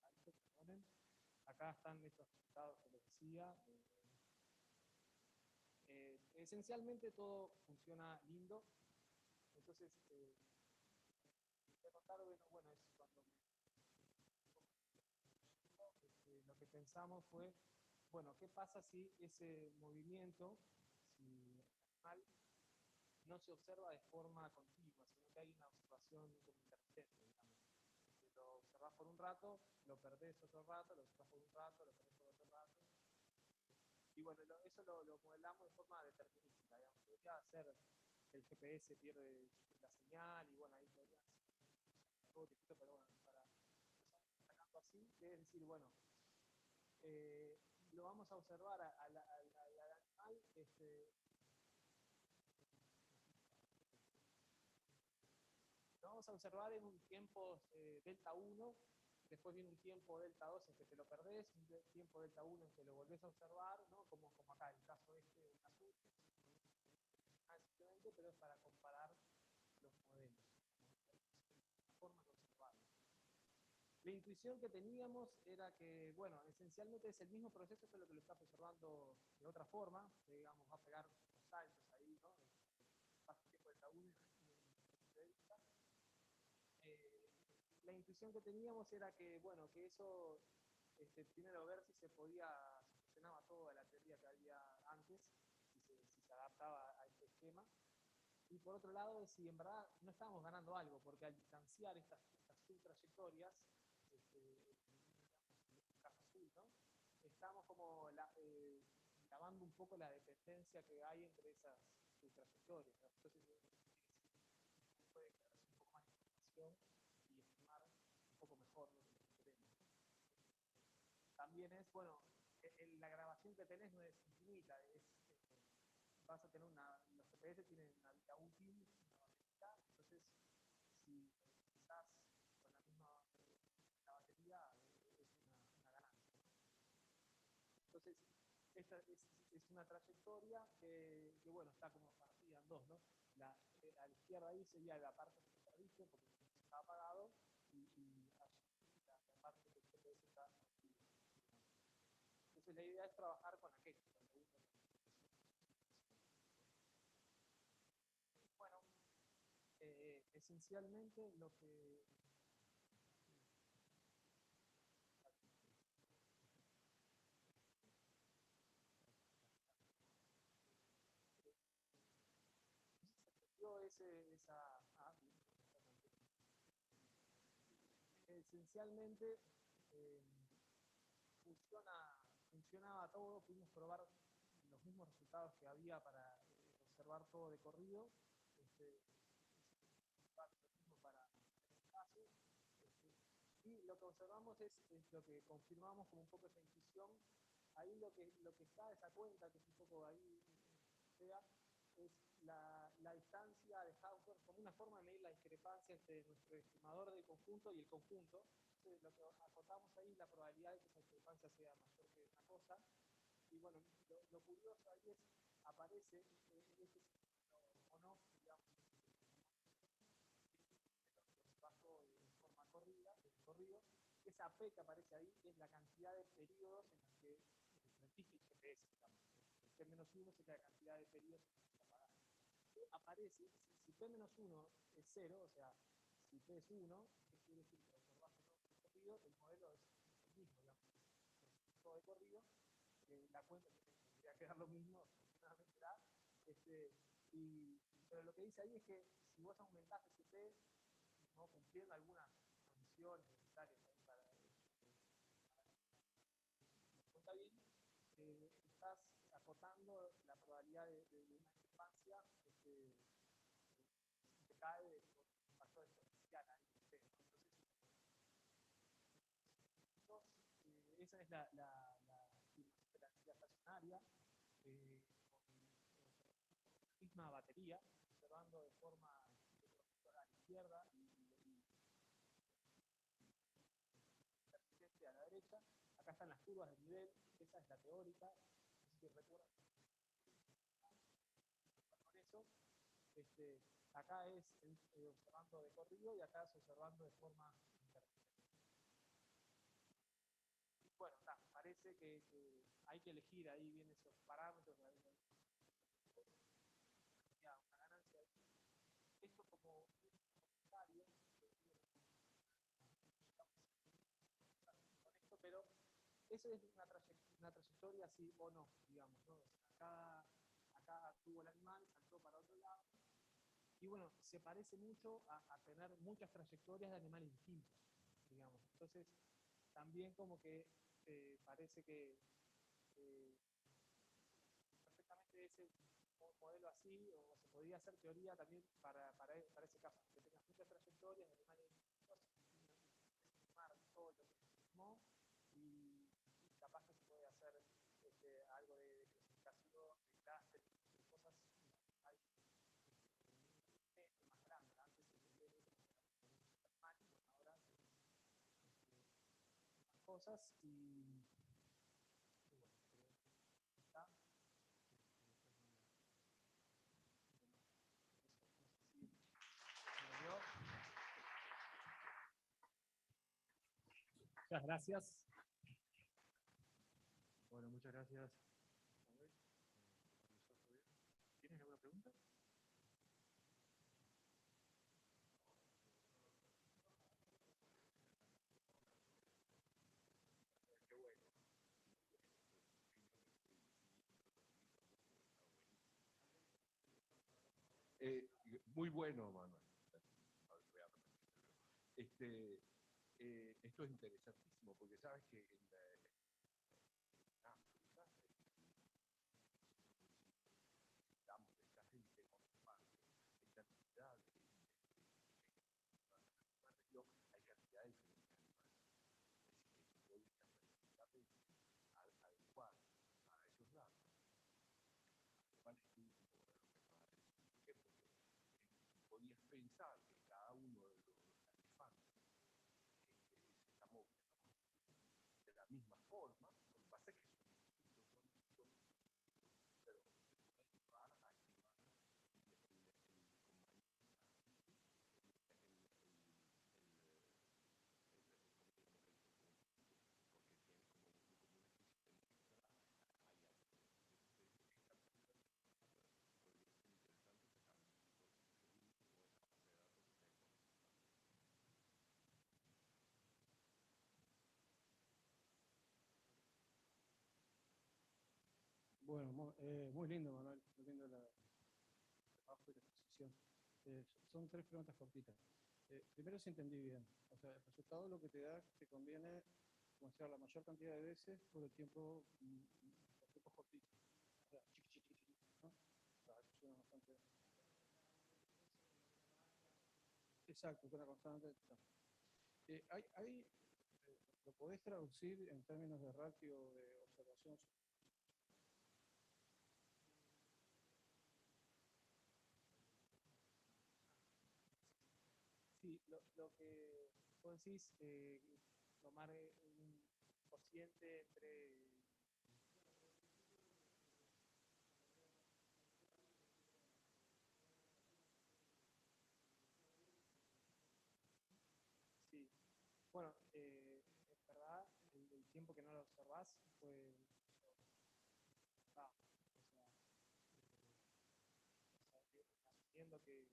S11: hay que definir acá están estos resultados que les decía. Esencialmente todo funciona lindo. Entonces, voy a contar, bueno, es cuando lo que pensamos fue, bueno, ¿qué pasa si ese movimiento, si el animal no se observa de forma continua, sino que hay una observación como intermitente, digamos? Lo observás por un rato, lo perdés otro rato, lo observás por un rato, lo perdés por otro rato. Y bueno, eso lo modelamos de forma determinística, digamos. Podría ser que el GPS pierde la señal, y bueno, ahí podría ser todo distinto, pero bueno, para sacando así, es decir, bueno, lo vamos a observar al animal, lo vamos a observar en un tiempo delta 1, después viene un tiempo delta 2 en que te lo perdés, un tiempo delta 1 en que lo volvés a observar, ¿no? Como acá, el caso en azul, simplemente, pero es para comparar los modelos, las formas de observarlos. La intuición que teníamos era que, bueno, esencialmente es el mismo proceso, solo que lo estás observando de otra forma, que, digamos, va a pegar los saltos ahí, ¿no? Pasa el tiempo delta 1 y delta. La intuición que teníamos era que, bueno, que eso, primero ver si se funcionaba toda la teoría que había antes, si se adaptaba a este esquema, y por otro lado, si en verdad no estábamos ganando algo, porque al distanciar estas subtrayectorias, ¿no? Estamos como lavando un poco la dependencia que hay entre esas subtrayectorias, ¿no? Entonces, puede crearse un poco más de información y estimar un poco mejor lo que queremos. También es, bueno, la grabación que tenés no es infinita, vas a tener los GPS tienen una vida útil, una batería, entonces si utilizás con la misma la batería es una ganancia. Entonces, esta es una trayectoria que, bueno, está como partida en dos, ¿no? A la izquierda ahí sería la parte que perdiste porque está apagado, y allí la parte que GPS está activa. Entonces la idea es trabajar con aquello. Bueno, esencialmente lo que esencialmente funcionaba todo, pudimos probar los mismos resultados que había para observar todo de corrido, para este caso, y lo que observamos es lo que confirmamos como un poco esa intuición. Ahí lo que está esa cuenta, que es un poco ahí, es la distancia de Hausdorff como una forma de medir la discrepancia entre nuestro estimador del conjunto y el conjunto. Entonces, lo que acotamos ahí es la probabilidad de que esa discrepancia sea mayor que una cosa. Y bueno, lo curioso ahí es, aparece o no, digamos, bajo de forma corrido, esa P que aparece ahí es la cantidad de periodos en los que metiste el GPS, digamos. P-1 sería la cantidad de periodos en los que apagás. Aparece, si P-1 es 0, o sea, si P es 1, ¿qué quiere decir? Que observaste todo de corrido, el modelo es el mismo, digamos, todo de corrido, la cuenta tendría que dar lo mismo, afortunadamente da, pero lo que dice ahí es que si vos aumentás ese P, ¿no? Cumpliendo algunas condiciones necesarias para estás acotando la probabilidad de una discrepancia que cae por un factor exponencial ahí, ¿no? Entonces, esa es la estimación de la densidad estacionaria con la misma batería, observando de forma a la izquierda y a la derecha. Acá están las curvas de nivel, esa es la teórica, así que recuerden con eso. Acá es observando de corrido y acá es observando de forma intermitente. Bueno, parece que hay que elegir ahí bien esos parámetros, una ganancia. Esto como un comentario, pero eso es una trayectoria sí o no, digamos, ¿no? Acá tuvo el animal, saltó para otro lado, y bueno, se parece mucho a tener muchas trayectorias de animales distintos, digamos. Entonces, también como que parece que perfectamente ese modelo así, o se podría hacer teoría también para ese caso, que tengas muchas trayectorias de animales distintos, estimar todo lo que se estimó, y capaz que se puede hacer algo de clasificación, de clúster, de cosas hay más grandes. Antes se podía ir más, ahora más cosas y bueno, está. Muchas gracias.
S8: Bueno, muchas gracias. ¿Tienes alguna pregunta? Qué bueno.
S10: Muy bueno, Manuel. Esto es interesantísimo, porque sabes que en África, digamos, esta gente con esta cantidad de hay cantidad de diferentes animales. Es decir, que se puede adecuar a esos datos. ¿Cuál es tu ¿Por qué? Porque podías pensar que cada uno de los elefantes se está moviendo de la misma forma. Lo que pasa es que son distintos, pero se pueden llevar a activar
S9: Bueno, muy lindo, Manuel, muy lindo el trabajo y la exposición. Son 3 preguntas cortitas. Primero, si entendí bien, o sea, el resultado lo que te da, te conviene mostrar la mayor cantidad de veces por tiempos cortitos. O sea, chiquitito, ¿no? O sea, eso suena bastante... Exacto, con una constante. ¿Lo podés traducir en términos de ratio de observación? Sí, lo que vos decís, tomar un cociente entre... Sí, bueno, en verdad, el tiempo que no lo observás fue... asumiendo que...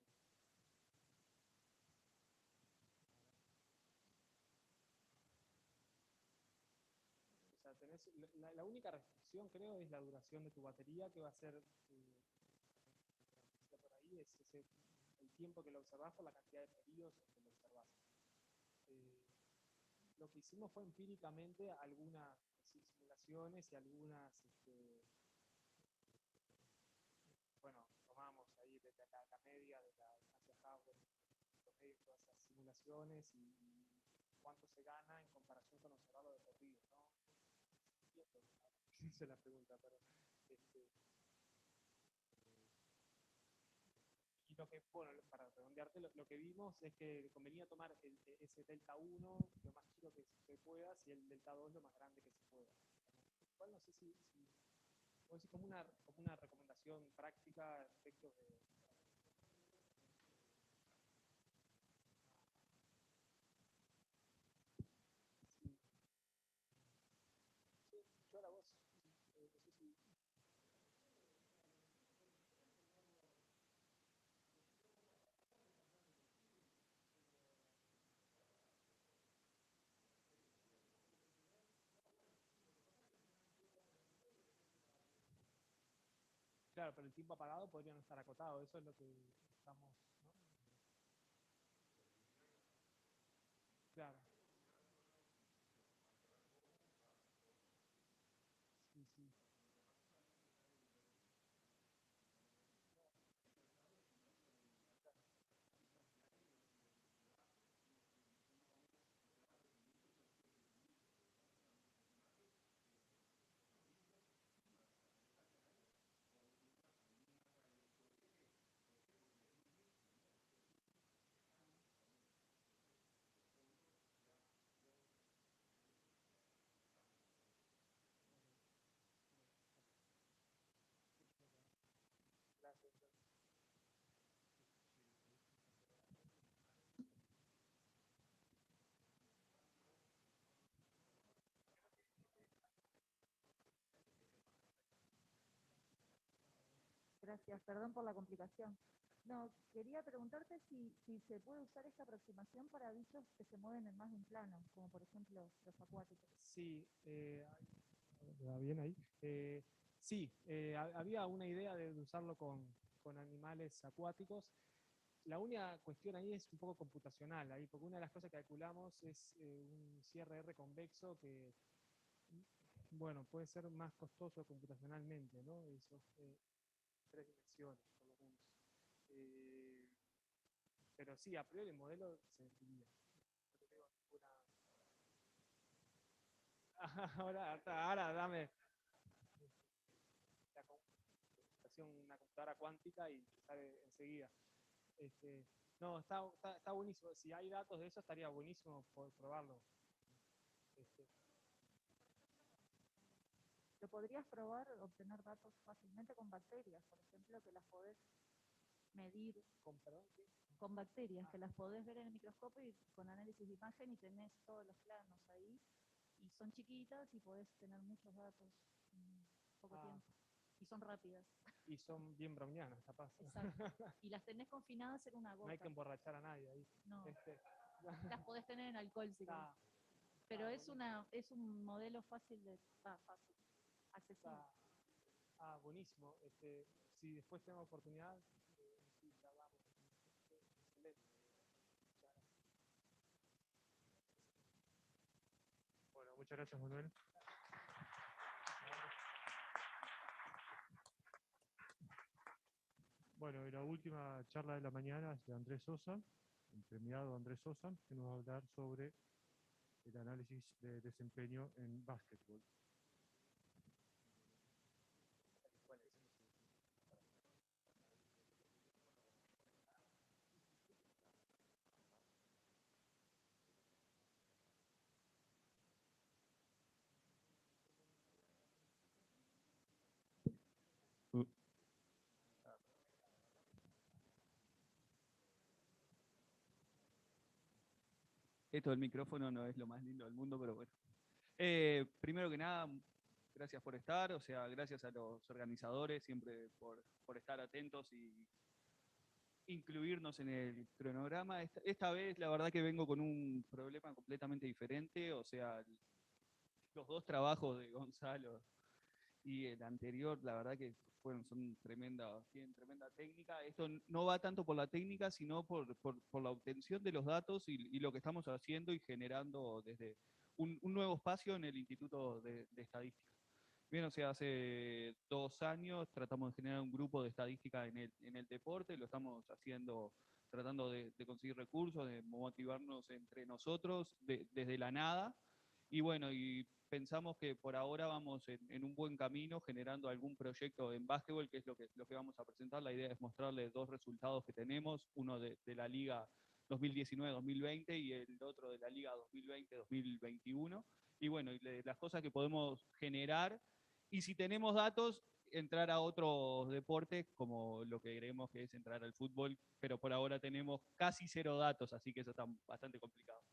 S9: O sea, tenés, la única restricción, creo, es la duración de tu batería, que va a ser... por ahí, es el tiempo que lo observás por la cantidad de periodos que lo observás. Lo que hicimos fue empíricamente algunas simulaciones y algunas
S11: la media de la distancia Hubble, promedio de todas esas simulaciones y cuánto se gana en comparación con observarlo de por vida, ¿no? Esa es la pregunta, pero y lo que, bueno, para redondearte, lo que vimos es que convenía tomar ese delta 1 lo más chico que se pueda y el delta 2 lo más grande que se pueda. Igual no sé si como una recomendación práctica a efectos de... Sí, yo ahora vos, no sé si... Claro, pero el tiempo apagado podría no estar acotado, eso es lo que estamos, ¿no? Claro. Sí, sí. Gracias.
S5: Gracias, perdón por la complicación. No, quería preguntarte si se puede usar esta aproximación para bichos que se mueven en más de un plano, como por ejemplo los acuáticos.
S11: Sí, ¿va bien ahí? Sí, había una idea de usarlo con animales acuáticos. La única cuestión ahí es un poco computacional, ahí, porque una de las cosas que calculamos es un cierre R convexo que, bueno, puede ser más costoso computacionalmente, ¿no? Esos 3 dimensiones, por lo menos. Pero sí, a priori el modelo se definiría. No tengo ninguna... Ahora dame una computadora cuántica y sale enseguida. No, está buenísimo. Si hay datos de eso, estaría buenísimo poder probarlo.
S5: ¿Lo podrías probar, obtener datos fácilmente con bacterias, por ejemplo, que las podés medir? Con bacterias, que las podés ver en el microscopio y con análisis de imagen y tenés todos los planos ahí. Y son chiquitas y podés tener muchos datos en poco tiempo. Y son rápidas.
S11: Y son bien brownianas, capaz.
S5: Exacto. Y las tenés confinadas en una gota.
S11: No hay que emborrachar a nadie ahí.
S5: No. Las podés tener en alcohol, si querés. Pero es un modelo fácil accesible.
S11: Buenísimo. Si después tengo oportunidad, sí, charlamos. Excelente. Bueno, muchas gracias, Manuel. Bueno, y la última charla de la mañana es de Andrés Sosa, el premiado Andrés Sosa, que nos va a hablar sobre el análisis de desempeño en básquetbol.
S12: Esto del micrófono no es lo más lindo del mundo, pero bueno. Primero que nada, gracias por estar, o sea, gracias a los organizadores siempre por estar atentos y incluirnos en el cronograma. Esta vez la verdad que vengo con un problema completamente diferente, o sea, los dos trabajos de Gonzalo y el anterior, la verdad que tienen tremenda técnica. Esto no va tanto por la técnica, sino por la obtención de los datos y lo que estamos haciendo y generando desde un nuevo espacio en el Instituto de Estadística. Bien, o sea, hace 2 años tratamos de generar un grupo de estadística en el deporte, lo estamos haciendo, tratando de conseguir recursos, de motivarnos entre nosotros desde la nada. Y bueno, y pensamos que por ahora vamos en un buen camino generando algún proyecto en básquetbol, que es lo que vamos a presentar. La idea es mostrarles 2 resultados que tenemos, uno de la Liga 2019-2020 y el otro de la Liga 2020-2021. Y bueno, y las cosas que podemos generar, y si tenemos datos, entrar a otros deportes, como lo que creemos que es entrar al fútbol, pero por ahora tenemos casi 0 datos, así que eso está bastante complicado.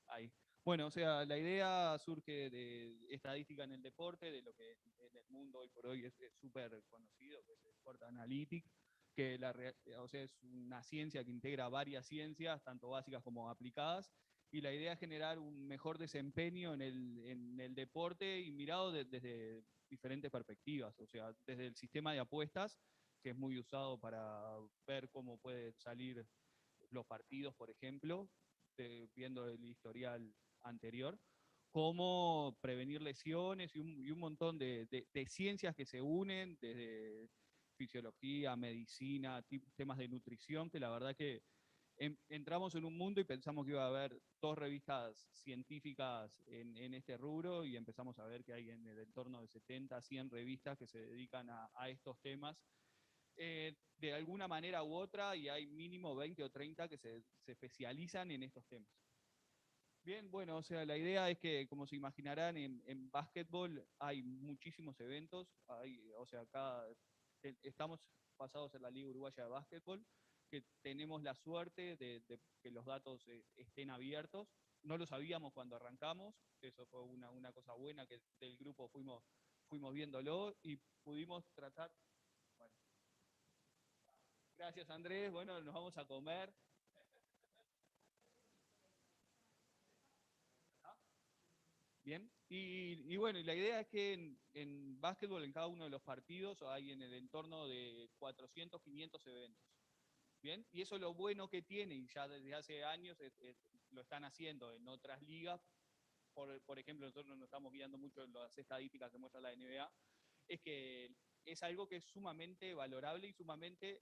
S12: Ahí. Bueno, o sea, la idea surge de estadística en el deporte, de lo que en el mundo hoy por hoy es súper conocido, que es el Sport Analytics, que o sea, es una ciencia que integra varias ciencias, tanto básicas como aplicadas, y la idea es generar un mejor desempeño en el deporte y mirado desde diferentes perspectivas, o sea, desde el sistema de apuestas, que es muy usado para ver cómo puede salir los partidos, por ejemplo, viendo el historial anterior, cómo prevenir lesiones y un montón de ciencias que se unen, desde fisiología, medicina, temas de nutrición, que la verdad que entramos en un mundo y pensamos que iba a haber 2 revistas científicas en este rubro y empezamos a ver que hay en el entorno de 70, 100 revistas que se dedican a estos temas. De alguna manera u otra, y hay mínimo 20 o 30 que se especializan en estos temas. Bien, bueno, o sea, la idea es que, como se imaginarán, en básquetbol hay muchísimos eventos, o sea, estamos basados en la Liga Uruguaya de Básquetbol, que tenemos la suerte de que los datos estén abiertos. No lo sabíamos cuando arrancamos, eso fue una cosa buena que del grupo fuimos viéndolo y pudimos tratar. Bueno. Gracias, Andrés. Bueno, nos vamos a comer. Bien, y bueno, y la idea es que en básquetbol, en cada uno de los partidos, hay en el entorno de 400, 500 eventos. Bien, y eso es lo bueno que tiene, y ya desde hace años lo están haciendo en otras ligas. Por ejemplo, nosotros nos estamos guiando mucho en las estadísticas que muestra la NBA, es que es algo que es sumamente valorable y sumamente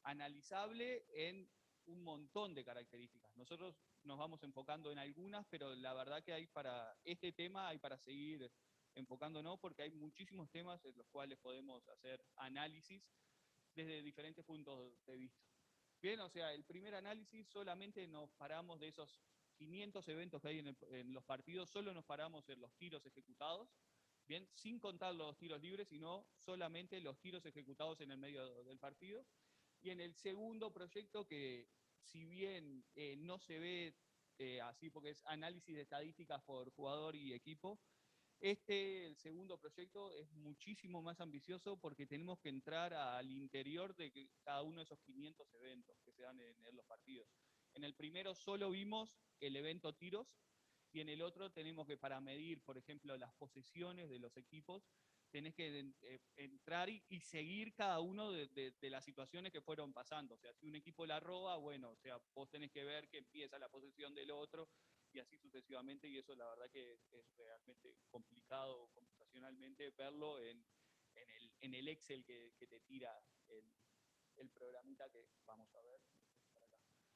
S12: analizable en un montón de características. Nosotros nos vamos enfocando en algunas, pero la verdad que hay para este tema, hay para seguir enfocándonos, porque hay muchísimos temas en los cuales podemos hacer análisis desde diferentes puntos de vista. Bien, o sea, el primer análisis solamente nos paramos de esos 500 eventos que hay en los partidos, solo nos paramos en los tiros ejecutados, bien, sin contar los tiros libres, sino solamente los tiros ejecutados en el medio del partido. Y en el segundo proyecto, que si bien no se ve así porque es análisis de estadísticas por jugador y equipo, el segundo proyecto es muchísimo más ambicioso porque tenemos que entrar al interior de cada uno de esos 500 eventos que se dan en los partidos. En el primero solo vimos el evento tiros y en el otro tenemos que, para medir, por ejemplo, las posesiones de los equipos, tenés que entrar y seguir cada uno de las situaciones que fueron pasando. O sea, si un equipo la roba, bueno, o sea, vos tenés que ver que empieza la posesión del otro y así sucesivamente, y eso la verdad que es realmente complicado computacionalmente verlo en el Excel que te tira el programita que vamos a ver.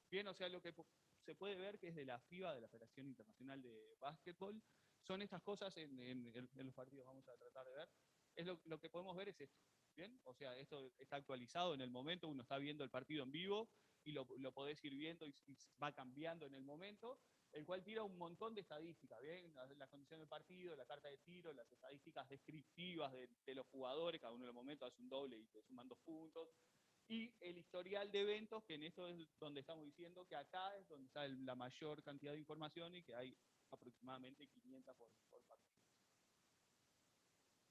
S12: Bien, o sea, lo que se puede ver que es de la FIBA, de la Federación Internacional de Básquetbol, son estas cosas en los partidos, vamos a tratar de ver. Lo que podemos ver es esto, ¿bien? O sea, esto está actualizado en el momento, uno está viendo el partido en vivo y lo podés ir viendo y va cambiando en el momento, el cual tira un montón de estadísticas, ¿bien? La condición del partido, la carta de tiro, las estadísticas descriptivas de los jugadores, cada uno en el momento hace un doble y te suman 2 puntos, y el historial de eventos, que en esto es donde estamos diciendo que acá es donde está la mayor cantidad de información y que hay aproximadamente 500 por partido.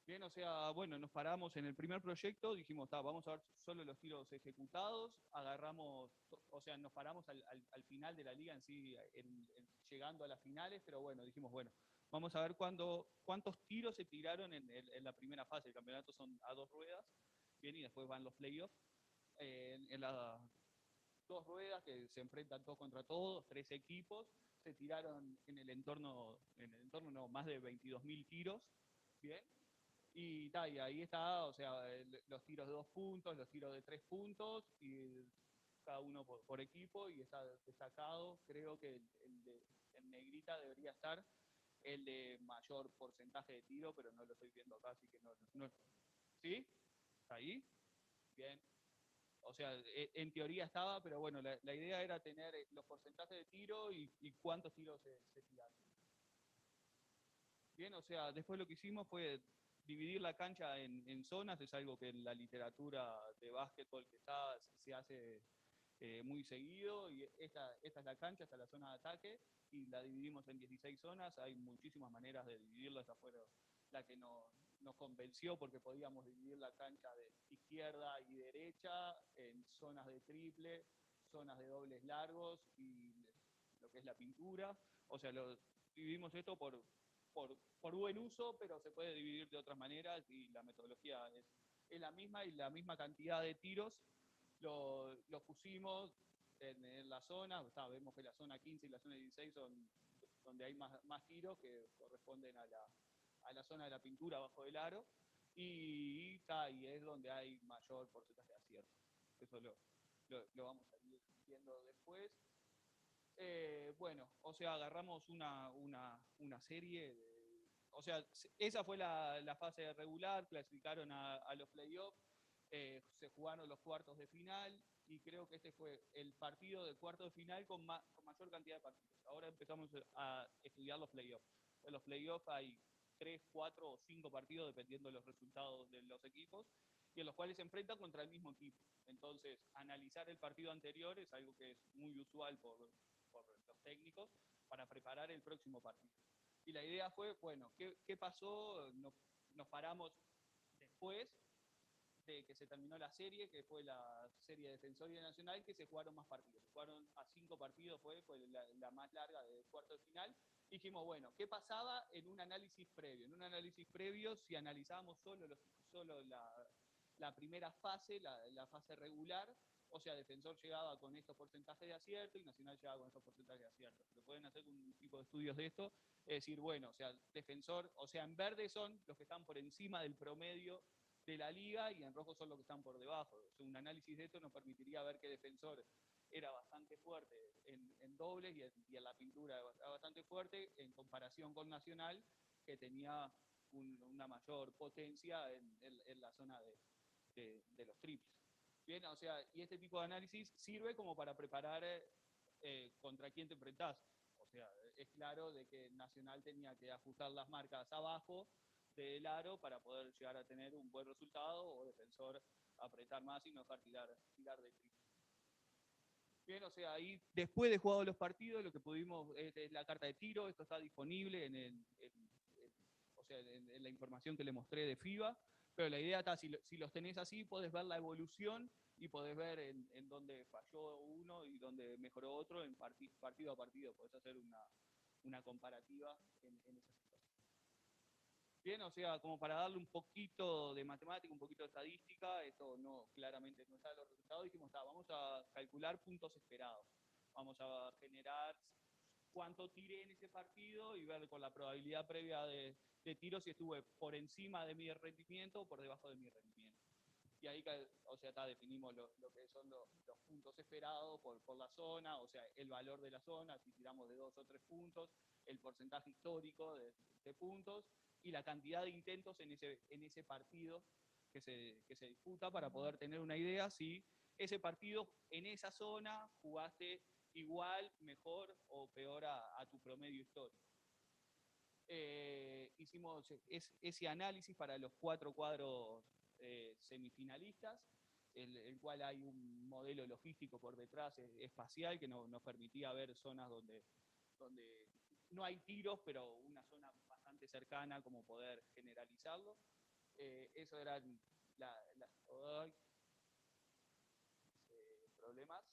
S12: Bien, o sea, bueno, nos paramos en el primer proyecto, dijimos, vamos a ver solo los tiros ejecutados, agarramos, o sea, nos paramos al final de la liga en sí, llegando a las finales, pero bueno, dijimos, bueno, vamos a ver cuántos tiros se tiraron en la primera fase. El campeonato son a 2 ruedas, bien, y después van los playoffs. En las 2 ruedas que se enfrentan todos contra todos, 3 equipos, se tiraron en el entorno no, más de 22.000 tiros, ¿bien? Y ahí está, o sea, los tiros de 2 puntos, los tiros de 3 puntos, y cada uno por equipo, y está destacado, creo que en negrita debería estar el de mayor porcentaje de tiro, pero no lo estoy viendo acá, así que no. ¿Sí? ¿Está ahí? Bien. O sea, en teoría estaba, pero bueno, la idea era tener los porcentajes de tiro y cuántos tiros se tiraron. Bien, o sea, después lo que hicimos fue dividir la cancha en zonas, es algo que en la literatura de básquetbol que se hace muy seguido, y esta es la cancha, esta es la zona de ataque, y la dividimos en 16 zonas. Hay muchísimas maneras de dividirla, esa fue la que nos convenció, porque podíamos dividir la cancha de izquierda y derecha en zonas de triple, zonas de dobles largos y lo que es la pintura. O sea, dividimos esto por buen uso, pero se puede dividir de otras maneras, y la metodología es la misma, y la misma cantidad de tiros lo pusimos en la zona. Vemos que la zona 15 y la zona 16 son donde hay más tiros, que corresponden a la zona de la pintura abajo del aro, y es donde hay mayor porcentaje de acierto. Eso lo vamos a ir viendo después. Bueno, o sea, agarramos una serie o sea, esa fue la fase regular, clasificaron a los playoffs, se jugaron los cuartos de final, y creo que este fue el partido de cuartos de final con mayor cantidad de partidos. Ahora empezamos a estudiar los playoffs. En los playoffs hay 3, 4 o 5 partidos, dependiendo de los resultados de los equipos, y en los cuales se enfrentan contra el mismo equipo. Entonces, analizar el partido anterior es algo que es muy usual por los técnicos para preparar el próximo partido. Y la idea fue, bueno, ¿qué pasó? Nos paramos después de que se terminó la serie, que fue la serie de Defensor y de Nacional, que se jugaron más partidos. Se jugaron a 5 partidos, fue la más larga de cuarto de final. Dijimos, bueno, ¿qué pasaba en un análisis previo? En un análisis previo, si analizábamos solo la primera fase, la fase regular, o sea, Defensor llegaba con estos porcentajes de acierto y Nacional llegaba con estos porcentajes de acierto. Pero pueden hacer un tipo de estudios de esto, es decir, bueno, o sea, Defensor, o sea, en verde son los que están por encima del promedio de la liga, y en rojo son los que están por debajo. O sea, un análisis de esto nos permitiría ver que Defensor era bastante fuerte en dobles y en la pintura era bastante fuerte, en comparación con Nacional, que tenía una mayor potencia en la zona de los triples. Bien, o sea, y este tipo de análisis sirve como para preparar contra quién te enfrentás. O sea, es claro de que Nacional tenía que ajustar las marcas abajo del aro para poder llegar a tener un buen resultado, o Defensor apretar más y no dejar tirar de triple. Bien, o sea, ahí después de jugados los partidos, lo que pudimos es la carta de tiro. Esto está disponible en la información que le mostré de FIBA, pero la idea está, si los tenés así, podés ver la evolución y podés ver en dónde falló uno y dónde mejoró otro en partido a partido. Podés hacer una comparativa en esa situación. Bien, o sea, como para darle un poquito de matemática, un poquito de estadística, esto claramente no está en los resultados, dijimos, vamos a calcular puntos esperados. Vamos a generar cuánto tiré en ese partido y ver con la probabilidad previa de tiro si estuve por encima de mi rendimiento o por debajo de mi rendimiento. Y ahí, o sea, definimos lo que son los puntos esperados por la zona, o sea, el valor de la zona, si tiramos de 2 o 3 puntos, el porcentaje histórico de puntos y la cantidad de intentos en ese partido que se disputa, para poder tener una idea si ese partido en esa zona jugaste igual, mejor o peor a tu promedio histórico. Hicimos ese análisis para los 4 cuadros semifinalistas, el cual hay un modelo logístico por detrás espacial que nos permitía ver zonas donde no hay tiros, pero una zona bastante cercana, como poder generalizarlo. Eso eran problemas.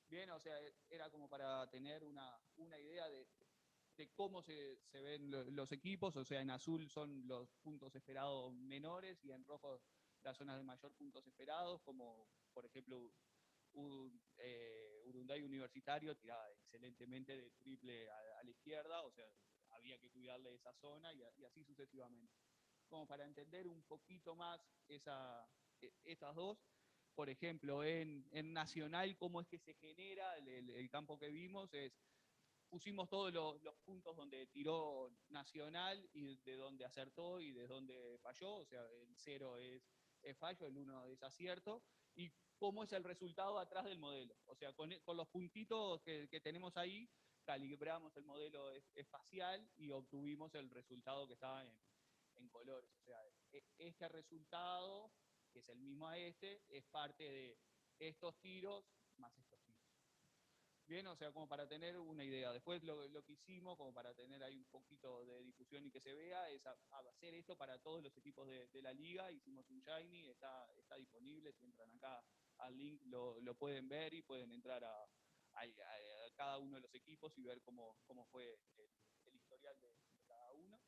S12: Bien, o sea, era como para tener una idea de cómo se ven los equipos, o sea, en azul son los puntos esperados menores y en rojo las zonas de mayor puntos esperados, como por ejemplo Urunday Universitario tiraba excelentemente de triple a la izquierda, o sea, había que cuidarle esa zona y así sucesivamente. Como para entender un poquito más estas dos, por ejemplo, en Nacional, cómo es que se genera el campo que vimos, pusimos todos los puntos donde tiró Nacional y de donde acertó y de donde falló, o sea, el 0 es fallo, el 1 es acierto, y cómo es el resultado atrás del modelo. O sea, con los puntitos que tenemos ahí, calibramos el modelo espacial y obtuvimos el resultado que estaba en colores. O sea, este resultado, que es el mismo a este, es parte de estos tiros más estos tiros. Bien, o sea, como para tener una idea. Después lo que hicimos, como para tener ahí un poquito de difusión y que se vea, es hacer esto para todos los equipos de la liga. Hicimos un Shiny, está disponible, si entran acá al link lo pueden ver y pueden entrar a cada uno de los equipos y ver cómo fue el historial de cada uno.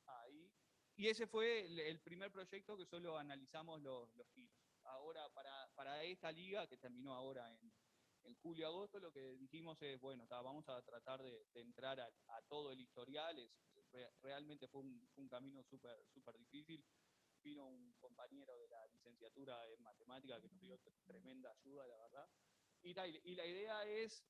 S12: Ahí. Y ese fue el primer proyecto que solo analizamos los tiros. Ahora, para esta liga, que terminó ahora en julio-agosto, lo que dijimos es, bueno, vamos a tratar de entrar a todo el historial. Realmente fue un camino súper difícil. Vino un compañero de la licenciatura en matemática que nos dio tremenda ayuda, la verdad. Y la idea es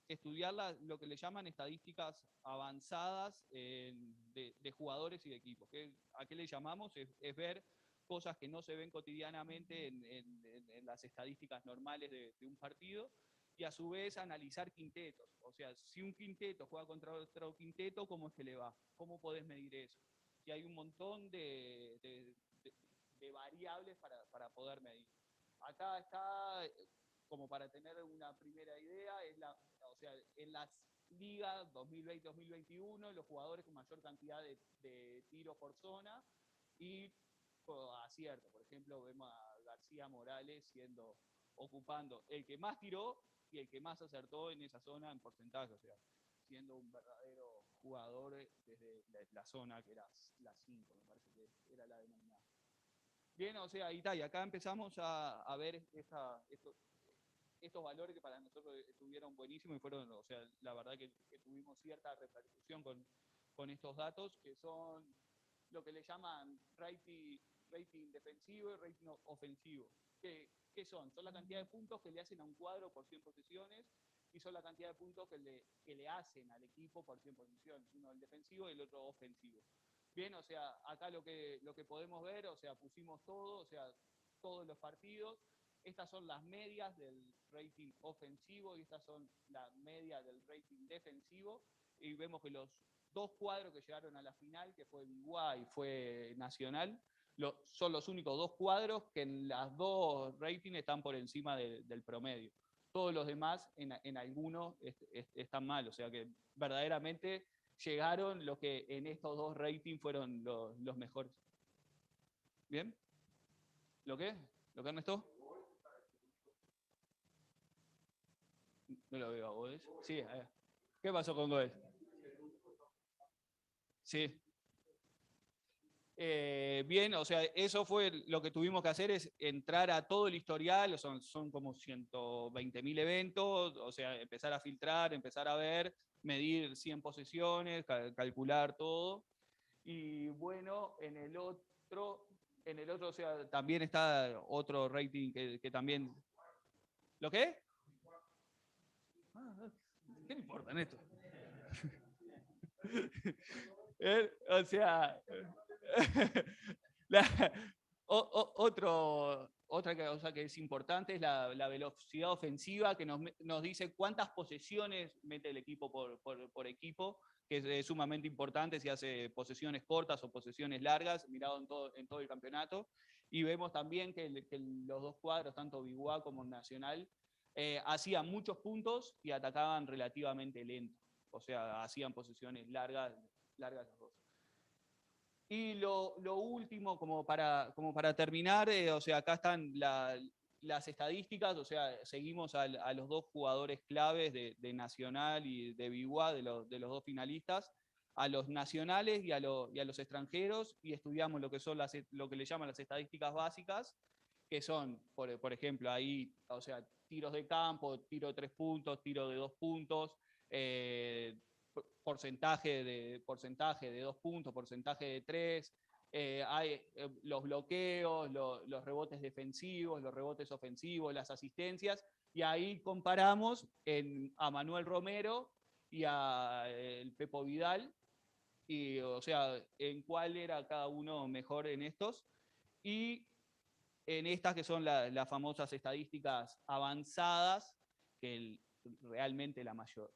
S12: estudiar lo que le llaman estadísticas avanzadas de jugadores y de equipos. ¿A qué le llamamos? Es ver cosas que no se ven cotidianamente en las estadísticas normales de un partido, y a su vez analizar quintetos. O sea, si un quinteto juega contra otro quinteto, ¿cómo es que le va? ¿Cómo podés medir eso? Y hay un montón de variables para poder medir. Acá está, como para tener una primera idea, o sea, en las ligas 2020-2021, los jugadores con mayor cantidad de tiros por zona y acierto. Por ejemplo, vemos a García Morales ocupando el que más tiró y el que más acertó en esa zona en porcentaje, o sea, siendo un verdadero jugador desde la zona que era la 5, me parece que era la denominada. Bien, o sea, y acá empezamos a ver estos valores que para nosotros estuvieron buenísimos y fueron, o sea, la verdad que tuvimos cierta repercusión con estos datos, que son lo que le llaman rating defensivo y rating ofensivo. ¿Qué son? Son la cantidad de puntos que le hacen a un cuadro por 100 posiciones y son la cantidad de puntos que le hacen al equipo por 100 posiciones, uno el defensivo y el otro ofensivo. Bien, o sea, acá lo que podemos ver, o sea, pusimos todo, o sea, todos los partidos. Estas son las medias del rating ofensivo y estas son las medias del rating defensivo. Y vemos que los dos cuadros que llegaron a la final, que fue Biguá y fue Nacional, son los únicos dos cuadros que en las dos ratings están por encima del promedio. Todos los demás en algunos están mal, o sea que verdaderamente llegaron los que en estos dos ratings fueron los mejores. ¿Bien? ¿Lo qué? ¿Lo que Ernesto? No lo veo a Goes. Sí, a ver. ¿Qué pasó con Goes? Sí. Bien, o sea, eso fue lo que tuvimos que hacer, es entrar a todo el historial, son como 120.000 eventos, o sea, empezar a filtrar, empezar a ver, medir 100 posesiones, calcular todo. Y bueno, en el otro, o sea, también está otro rating que también... ¿Lo qué? ¿Qué le importa en esto? O sea... Otra cosa que es importante es la velocidad ofensiva, que nos dice cuántas posesiones mete el equipo por equipo, que es sumamente importante si hace posesiones cortas o posesiones largas, mirado en todo el campeonato. Y vemos también que los dos cuadros, tanto Biguá como Nacional, hacían muchos puntos y atacaban relativamente lento. O sea, hacían posesiones largas los dos. Y lo último, como para terminar, o sea, acá están las estadísticas, o sea, seguimos a los dos jugadores claves de Nacional y de Biguá, de los dos finalistas, a los nacionales y a los extranjeros, y estudiamos lo que son lo que le llaman las estadísticas básicas, que son, por ejemplo, ahí, o sea, tiros de campo, tiro de 3 puntos, tiro de 2 puntos, porcentaje de 2 puntos, porcentaje de 3, hay los bloqueos, los rebotes defensivos, los rebotes ofensivos, las asistencias, y ahí comparamos a Manuel Romero y a el Pepo Vidal, y, o sea, en cuál era cada uno mejor en estos, y en estas que son las famosas estadísticas avanzadas, que realmente la mayor,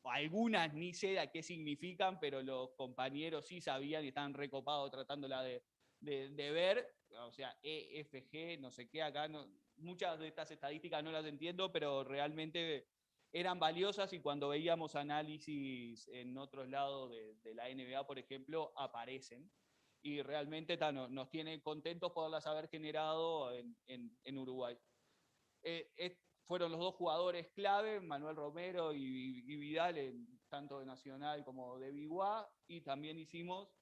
S12: algunas ni sé a qué significan, pero los compañeros sí sabían y estaban recopados tratándola de ver, o sea, EFG, no sé qué, acá muchas de estas estadísticas no las entiendo, pero realmente eran valiosas, y cuando veíamos análisis en otros lados de la NBA, por ejemplo, aparecen. Y realmente nos tiene contentos poderlas haber generado en Uruguay. Fueron los dos jugadores clave, Manuel Romero y Vidal, tanto de Nacional como de Biguá, y también hicimos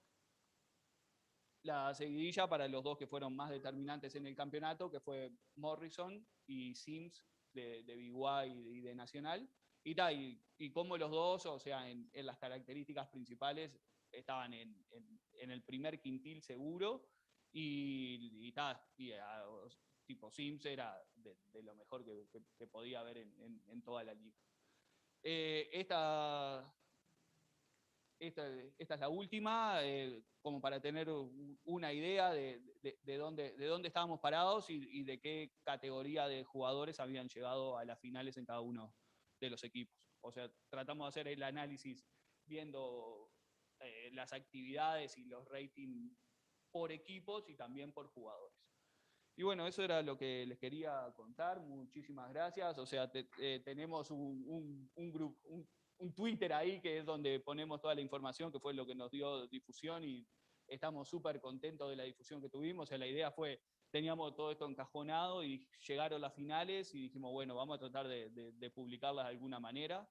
S12: la seguidilla para los dos que fueron más determinantes en el campeonato, que fue Morrison y Sims de Biguá y de Nacional, y como los dos, o sea, en las características principales, estaban en el primer quintil seguro, tipo Sims era de lo mejor que podía haber en toda la liga. Esta es la última, como para tener una idea de dónde estábamos parados y de qué categoría de jugadores habían llegado a las finales en cada uno de los equipos. O sea, tratamos de hacer el análisis viendo las actividades y los ratings por equipos y también por jugadores. Y bueno, eso era lo que les quería contar. Muchísimas gracias. O sea, tenemos un grupo, un Twitter ahí, que es donde ponemos toda la información, que fue lo que nos dio difusión, y estamos súper contentos de la difusión que tuvimos. O sea, la idea fue, teníamos todo esto encajonado y llegaron las finales y dijimos, bueno, vamos a tratar de publicarlas de alguna manera.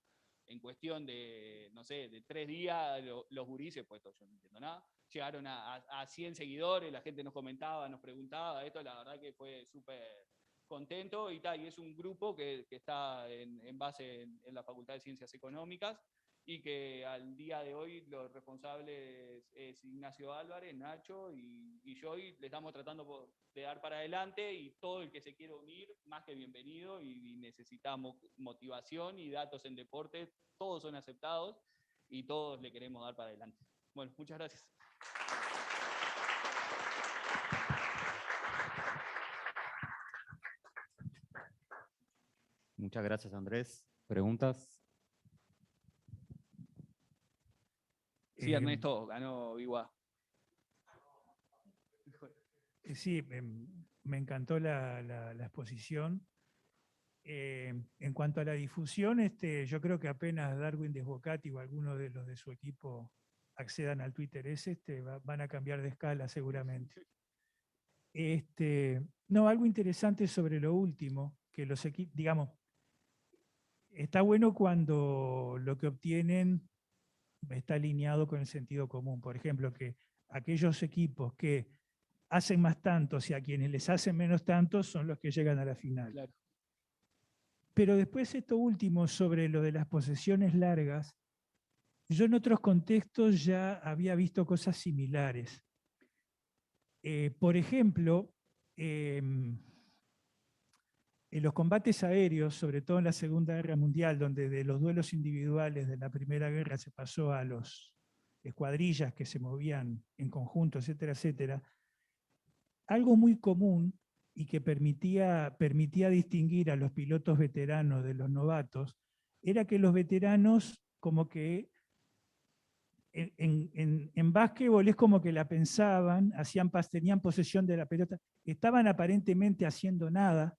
S12: En cuestión de, no sé, de 3 días, los gurises, pues yo no entiendo nada, llegaron a 100 seguidores, la gente nos comentaba, nos preguntaba, esto la verdad que fue súper contento, y es un grupo que está en base en la Facultad de Ciencias Económicas, y que al día de hoy los responsables es Ignacio Álvarez, Nacho y yo, y le estamos tratando de dar para adelante, y todo el que se quiera unir, más que bienvenido, y necesitamos motivación y datos en deporte, todos son aceptados y todos le queremos dar para adelante. Bueno, muchas gracias.
S13: Muchas gracias, Andrés. ¿Preguntas?
S12: Sí, Ernesto, ganó Biguá.
S14: Sí, me encantó la exposición. En cuanto a la difusión, yo creo que apenas Darwin Desbocati o alguno de los de su equipo accedan al Twitter van a cambiar de escala seguramente. No, algo interesante sobre lo último, que los equipos, digamos, está bueno cuando lo que obtienen está alineado con el sentido común. Por ejemplo, que aquellos equipos que hacen más tantos y a quienes les hacen menos tantos son los que llegan a la final.
S12: Claro.
S14: Pero después esto último sobre lo de las posesiones largas, yo en otros contextos ya había visto cosas similares. Por ejemplo, en los combates aéreos, sobre todo en la Segunda Guerra Mundial, donde de los duelos individuales de la Primera Guerra se pasó a las escuadrillas que se movían en conjunto, etcétera, etcétera, algo muy común y que permitía distinguir a los pilotos veteranos de los novatos, era que los veteranos como que en básquetbol es como que la pensaban, tenían posesión de la pelota, estaban aparentemente haciendo nada,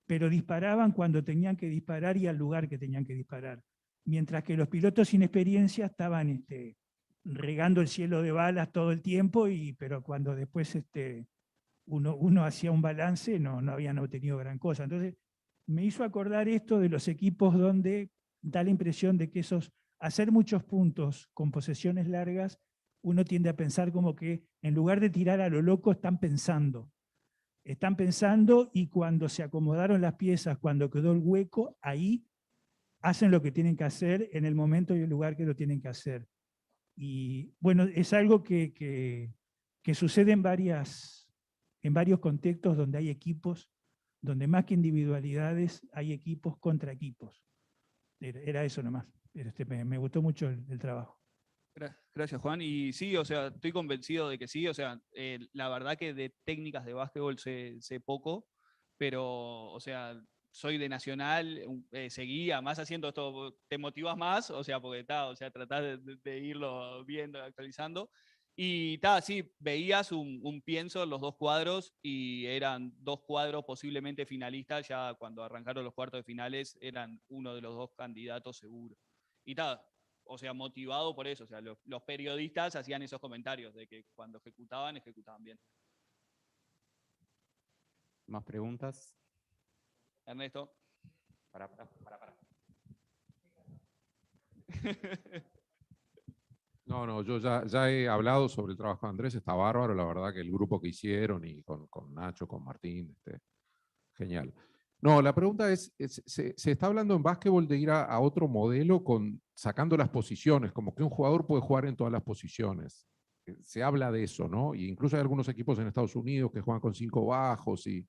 S14: pero disparaban cuando tenían que disparar y al lugar que tenían que disparar. Mientras que los pilotos sin experiencia estaban regando el cielo de balas todo el tiempo, pero cuando después uno hacía un balance, no habían obtenido gran cosa. Entonces, me hizo acordar esto de los equipos donde da la impresión de que hacer muchos puntos con posesiones largas, uno tiende a pensar como que en lugar de tirar a lo loco, están pensando. Están pensando y cuando se acomodaron las piezas, cuando quedó el hueco, ahí hacen lo que tienen que hacer en el momento y el lugar que lo tienen que hacer. Y bueno, es algo que sucede en varios contextos donde hay equipos, donde más que individualidades hay equipos contra equipos. Era eso nomás. Me gustó mucho el trabajo.
S12: Gracias, Juan. Y sí, o sea, estoy convencido de que sí. O sea, la verdad que de técnicas de básquetbol sé poco, pero, o sea, soy de Nacional, seguía más haciendo esto, te motivas más, o sea, porque o sea, tratás de irlo viendo, actualizando. Y sí, veías un pienso en los dos cuadros y eran dos cuadros posiblemente finalistas, ya cuando arrancaron los cuartos de finales eran uno de los dos candidatos seguros. Y o sea, motivado por eso, o sea, los periodistas hacían esos comentarios de que cuando ejecutaban bien.
S13: ¿Más preguntas?
S12: Ernesto.
S13: Para.
S10: No, yo ya he hablado sobre el trabajo de Andrés, está bárbaro, la verdad que el grupo que hicieron y con Nacho, con Martín, genial. No, la pregunta es, se está hablando en básquetbol de ir a otro modelo sacando las posiciones, como que un jugador puede jugar en todas las posiciones. Se habla de eso, ¿no? Y incluso hay algunos equipos en Estados Unidos que juegan con 5 bajos y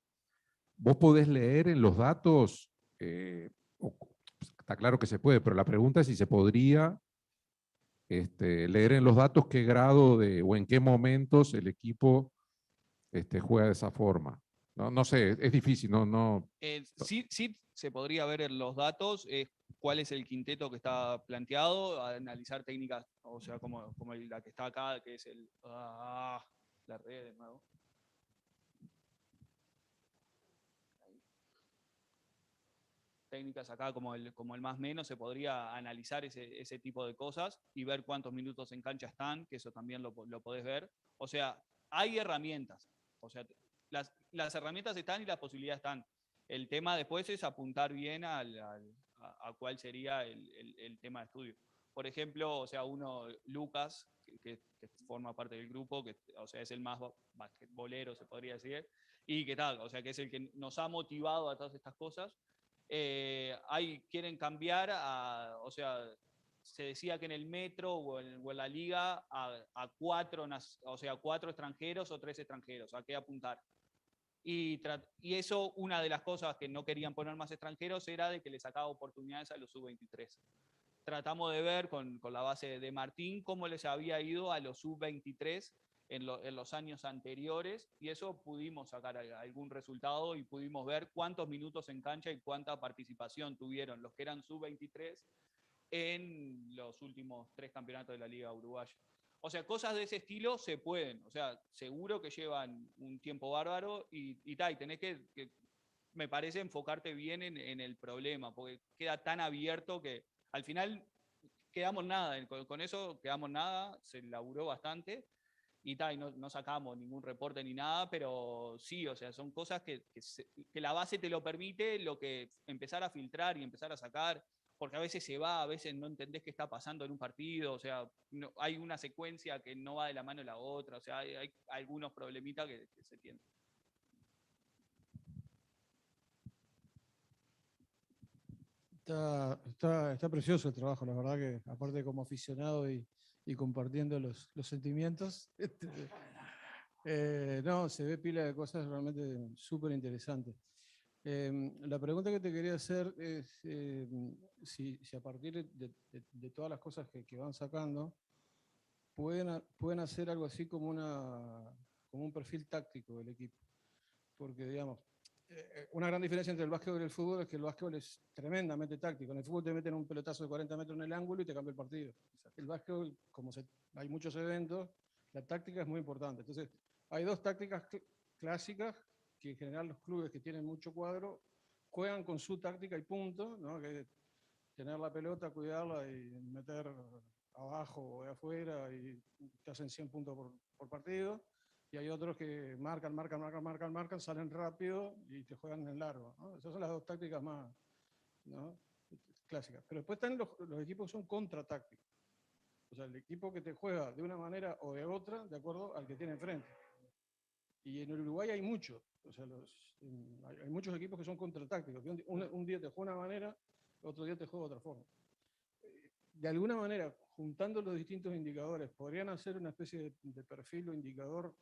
S10: vos podés leer en los datos, está claro que se puede, pero la pregunta es si se podría leer en los datos qué grado o en qué momentos el equipo juega de esa forma. No sé, es difícil, no.
S12: Sí se podría ver en los datos cuál es el quinteto que está planteado, analizar técnicas, o sea, como la que está acá, que es la red de nuevo. Técnicas acá como el más menos, se podría analizar ese tipo de cosas y ver cuántos minutos en cancha están, que eso también lo podés ver. O sea, hay herramientas, o sea, las herramientas están y las posibilidades están. El tema después es apuntar bien a cuál sería el tema de estudio. Por ejemplo, o sea, Lucas, que forma parte del grupo, que o sea, es el más basquetbolero, se podría decir, y que tal, o sea, que es el que nos ha motivado a todas estas cosas. Quieren cambiar o sea, se decía que en el metro o en la liga a 4 extranjeros o 3 extranjeros, a qué apuntar. Y eso, una de las cosas que no querían poner más extranjeros era de que le sacaba oportunidades a los sub-23. Tratamos de ver con la base de Martín cómo les había ido a los sub-23 en los años anteriores, y eso pudimos sacar algún resultado y pudimos ver cuántos minutos en cancha y cuánta participación tuvieron los que eran sub-23 en los últimos 3 campeonatos de la Liga Uruguaya. O sea, cosas de ese estilo se pueden, o sea, seguro que llevan un tiempo bárbaro y tenés que, me parece, enfocarte bien en el problema, porque queda tan abierto que al final quedamos nada, con eso quedamos nada, se laburó bastante y no sacamos ningún reporte ni nada, pero sí, o sea, son cosas que la base te lo permite, lo que empezar a filtrar y empezar a sacar, porque a veces se va, a veces no entendés qué está pasando en un partido, o sea, hay una secuencia que no va de la mano de la otra, o sea, hay algunos problemitas que se tienen.
S9: Está precioso el trabajo, la verdad que aparte como aficionado y compartiendo los sentimientos, no, se ve pila de cosas realmente súper interesantes. La pregunta que te quería hacer es si a partir de todas las cosas que van sacando, pueden hacer algo así como un perfil táctico del equipo. Porque, digamos, una gran diferencia entre el básquetbol y el fútbol es que el básquetbol es tremendamente táctico. En el fútbol te meten un pelotazo de 40 metros en el ángulo y te cambia el partido. El básquetbol, como hay muchos eventos, la táctica es muy importante. Entonces, hay 2 tácticas clásicas que en general los clubes que tienen mucho cuadro juegan con su táctica y punto, ¿no? Que es tener la pelota, cuidarla y meter abajo o de afuera y te hacen 100 puntos por partido. y hay otros que marcan, salen rápido y te juegan en largo, ¿no? Esas son las dos tácticas más, ¿no?, clásicas. Pero después están los equipos que son contratácticos. O sea, el equipo que te juega de una manera o de otra, de acuerdo al que tiene enfrente. Y en el Uruguay hay muchos. O sea, hay muchos equipos que son contratácticos. Un día te juega de una manera, otro día te juega de otra forma. De alguna manera, juntando los distintos indicadores, ¿podrían hacer una especie de perfil o indicador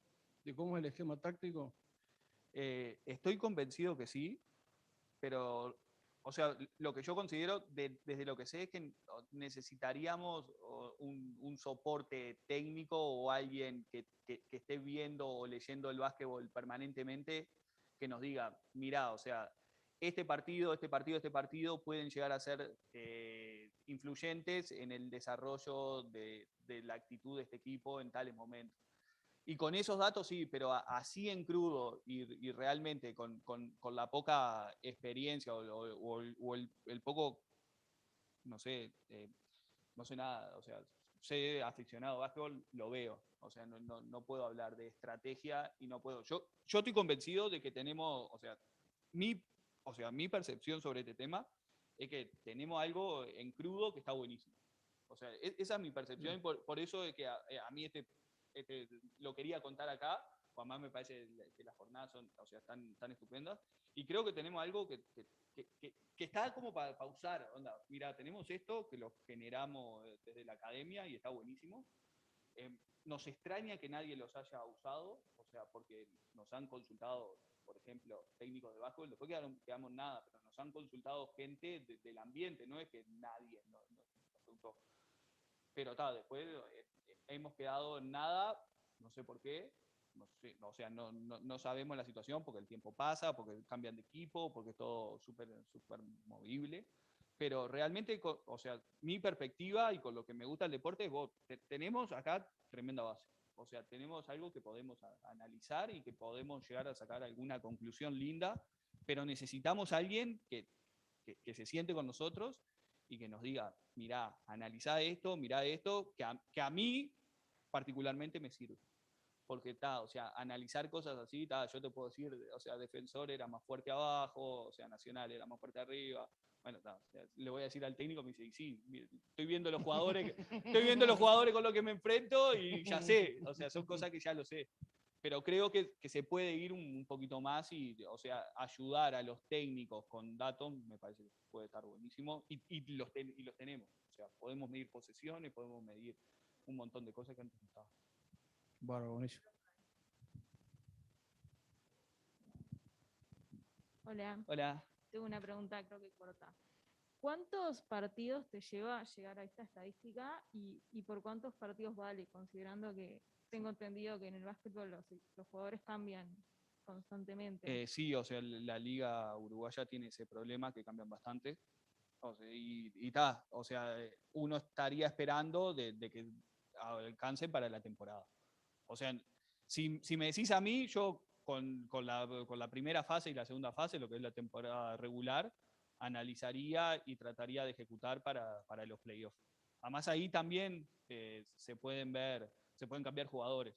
S9: de cómo es el esquema táctico?
S12: Estoy convencido que sí, pero, o sea, lo que yo considero, desde lo que sé, es que necesitaríamos un soporte técnico o alguien que esté viendo o leyendo el básquetbol permanentemente, que nos diga, mirá, o sea, este partido pueden llegar a ser influyentes en el desarrollo de la actitud de este equipo en tales momentos. Y con esos datos sí, pero así en crudo y realmente con la poca experiencia o el poco, no sé nada, o sea, sé aficionado a básquetbol, lo veo. O sea, no puedo hablar de estrategia y no puedo. Yo estoy convencido de que tenemos, o sea, mi percepción sobre este tema es que tenemos algo en crudo que está buenísimo. O sea, esa es mi percepción y por eso es que a mí lo quería contar acá. Además me parece que las jornadas son, o sea, tan estupendas. Y creo que tenemos algo que está como para usar. Onda, mira, tenemos esto que lo generamos desde la academia y está buenísimo. Nos extraña que nadie los haya usado, o sea, porque nos han consultado, por ejemplo, técnicos de básquetbol, después quedamos nada, pero nos han consultado gente del ambiente, no es que nadie nos preguntó. Pero después hemos quedado en nada, no sé por qué, no sé, o sea, no sabemos la situación porque el tiempo pasa, porque cambian de equipo, porque es todo súper movible. Pero realmente, o sea, mi perspectiva y con lo que me gusta el deporte es tenemos acá tremenda base. O sea, tenemos algo que podemos analizar y que podemos llegar a sacar alguna conclusión linda, pero necesitamos a alguien que se siente con nosotros y que nos diga, mirá, analizá esto, mirá esto, que a mí particularmente me sirve. Porque o sea, analizar cosas así, yo te puedo decir, o sea, Defensor era más fuerte abajo, o sea, Nacional era más fuerte arriba. Bueno, o sea, le voy a decir al técnico, me dice, sí, estoy viendo los jugadores con los que me enfrento y ya sé, o sea, son cosas que ya lo sé. Pero creo que se puede ir un poquito más y, o sea, ayudar a los técnicos con datos me parece que puede estar buenísimo y los tenemos. O sea, podemos medir posesiones, podemos medir un montón de cosas que antes no estaban.
S9: Bárbaro, buenísimo.
S5: Hola.
S12: Hola.
S5: Tengo una pregunta, creo que corta. ¿Cuántos partidos te lleva a llegar a esta estadística y por cuántos partidos vale, considerando que tengo entendido que en el básquetbol los jugadores cambian constantemente?
S12: Sí, o sea, la liga uruguaya tiene ese problema que cambian bastante. O sea, o sea, uno estaría esperando de que alcance para la temporada. O sea, si me decís a mí, yo con la primera fase y la segunda fase, lo que es la temporada regular, analizaría y trataría de ejecutar para los playoffs. Además ahí también se pueden cambiar jugadores.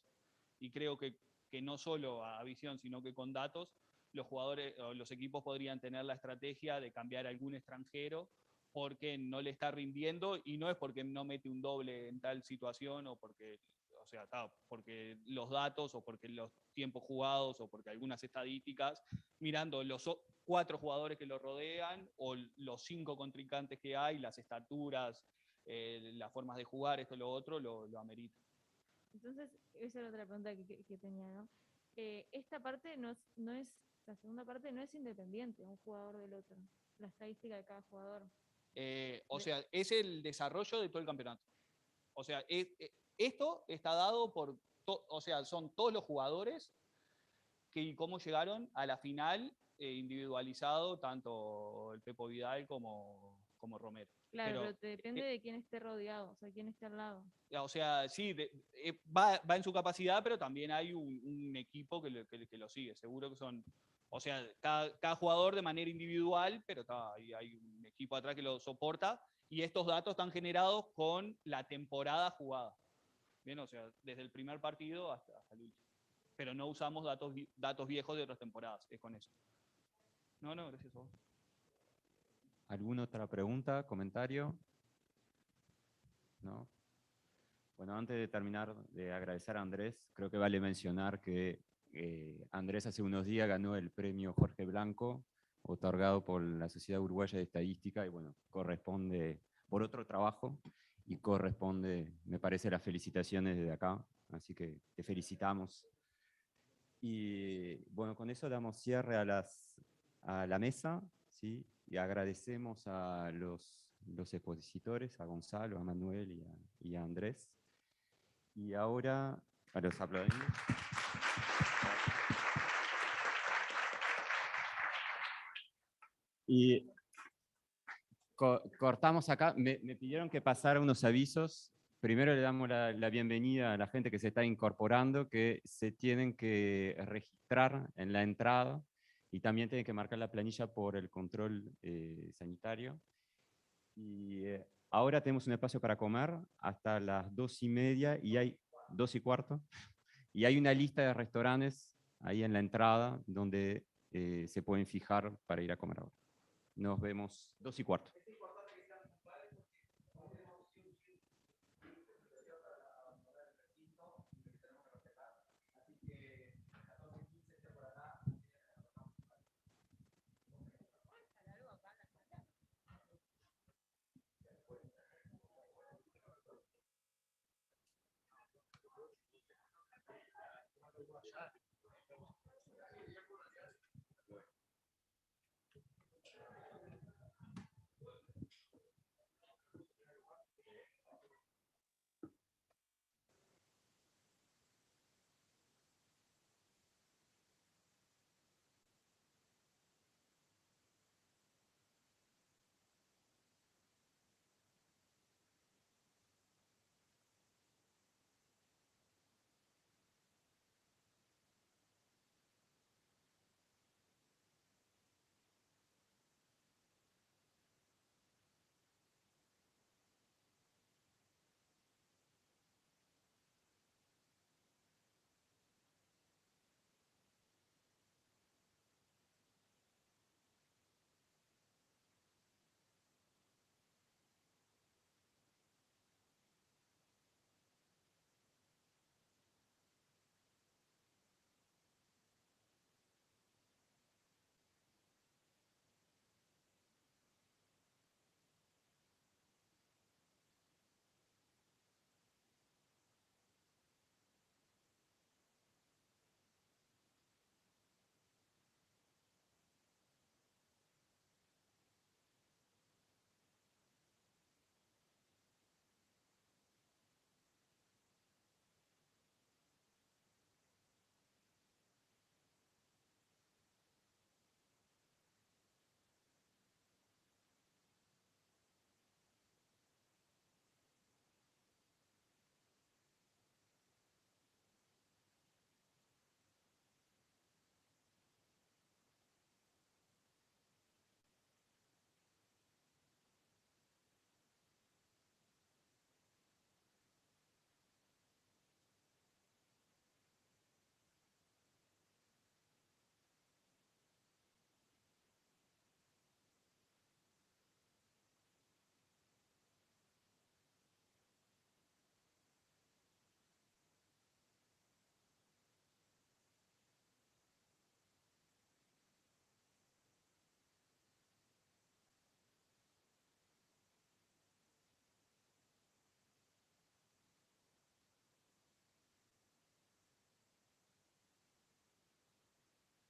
S12: Y creo que no solo a visión, sino que con datos, los jugadores o los equipos podrían tener la estrategia de cambiar a algún extranjero porque no le está rindiendo y no es porque no mete un doble en tal situación o porque, o sea, porque los datos o porque los tiempos jugados o porque algunas estadísticas, mirando los 4 jugadores que lo rodean o los 5 contrincantes que hay, las estaturas, las formas de jugar, esto y lo otro, lo amerita.
S5: Entonces, esa era otra pregunta que tenía, ¿no? Esta parte la segunda parte no es independiente, un jugador del otro, la estadística de cada jugador.
S12: O sea, es el desarrollo de todo el campeonato. O sea, esto está dado por, o sea, son todos los jugadores y cómo llegaron a la final individualizado, tanto el Pepo Vidal como Romero.
S5: Claro, pero te depende de quién esté rodeado, o sea, quién esté al lado.
S12: O sea, sí, va en su capacidad, pero también hay un equipo que lo sigue. Seguro que son, o sea, cada jugador de manera individual, pero hay un equipo atrás que lo soporta y estos datos están generados con la temporada jugada. Bien, o sea, desde el primer partido hasta el último. pero no usamos datos viejos de otras temporadas, es con eso. No, gracias a vos.
S13: ¿Alguna otra pregunta, comentario? ¿No? Bueno, antes de terminar de agradecer a Andrés, creo que vale mencionar que Andrés hace unos días ganó el premio Jorge Blanco, otorgado por la Sociedad Uruguaya de Estadística, y bueno, corresponde por otro trabajo, y corresponde, me parece, las felicitaciones desde acá, así que te felicitamos. Y bueno, con eso damos cierre a la mesa, ¿sí? Y agradecemos a los expositores, a Gonzalo, a Manuel y a Andrés. Y ahora, a los aplaudimos. Y cortamos acá. Me pidieron que pasara unos avisos. Primero le damos la bienvenida a la gente que se está incorporando, que se tienen que registrar en la entrada y también tienen que marcar la planilla por el control sanitario. Y ahora tenemos un espacio para comer hasta las 2:30 y hay 2:15. Y hay una lista de restaurantes ahí en la entrada donde se pueden fijar para ir a comer ahora. Nos vemos 2:15.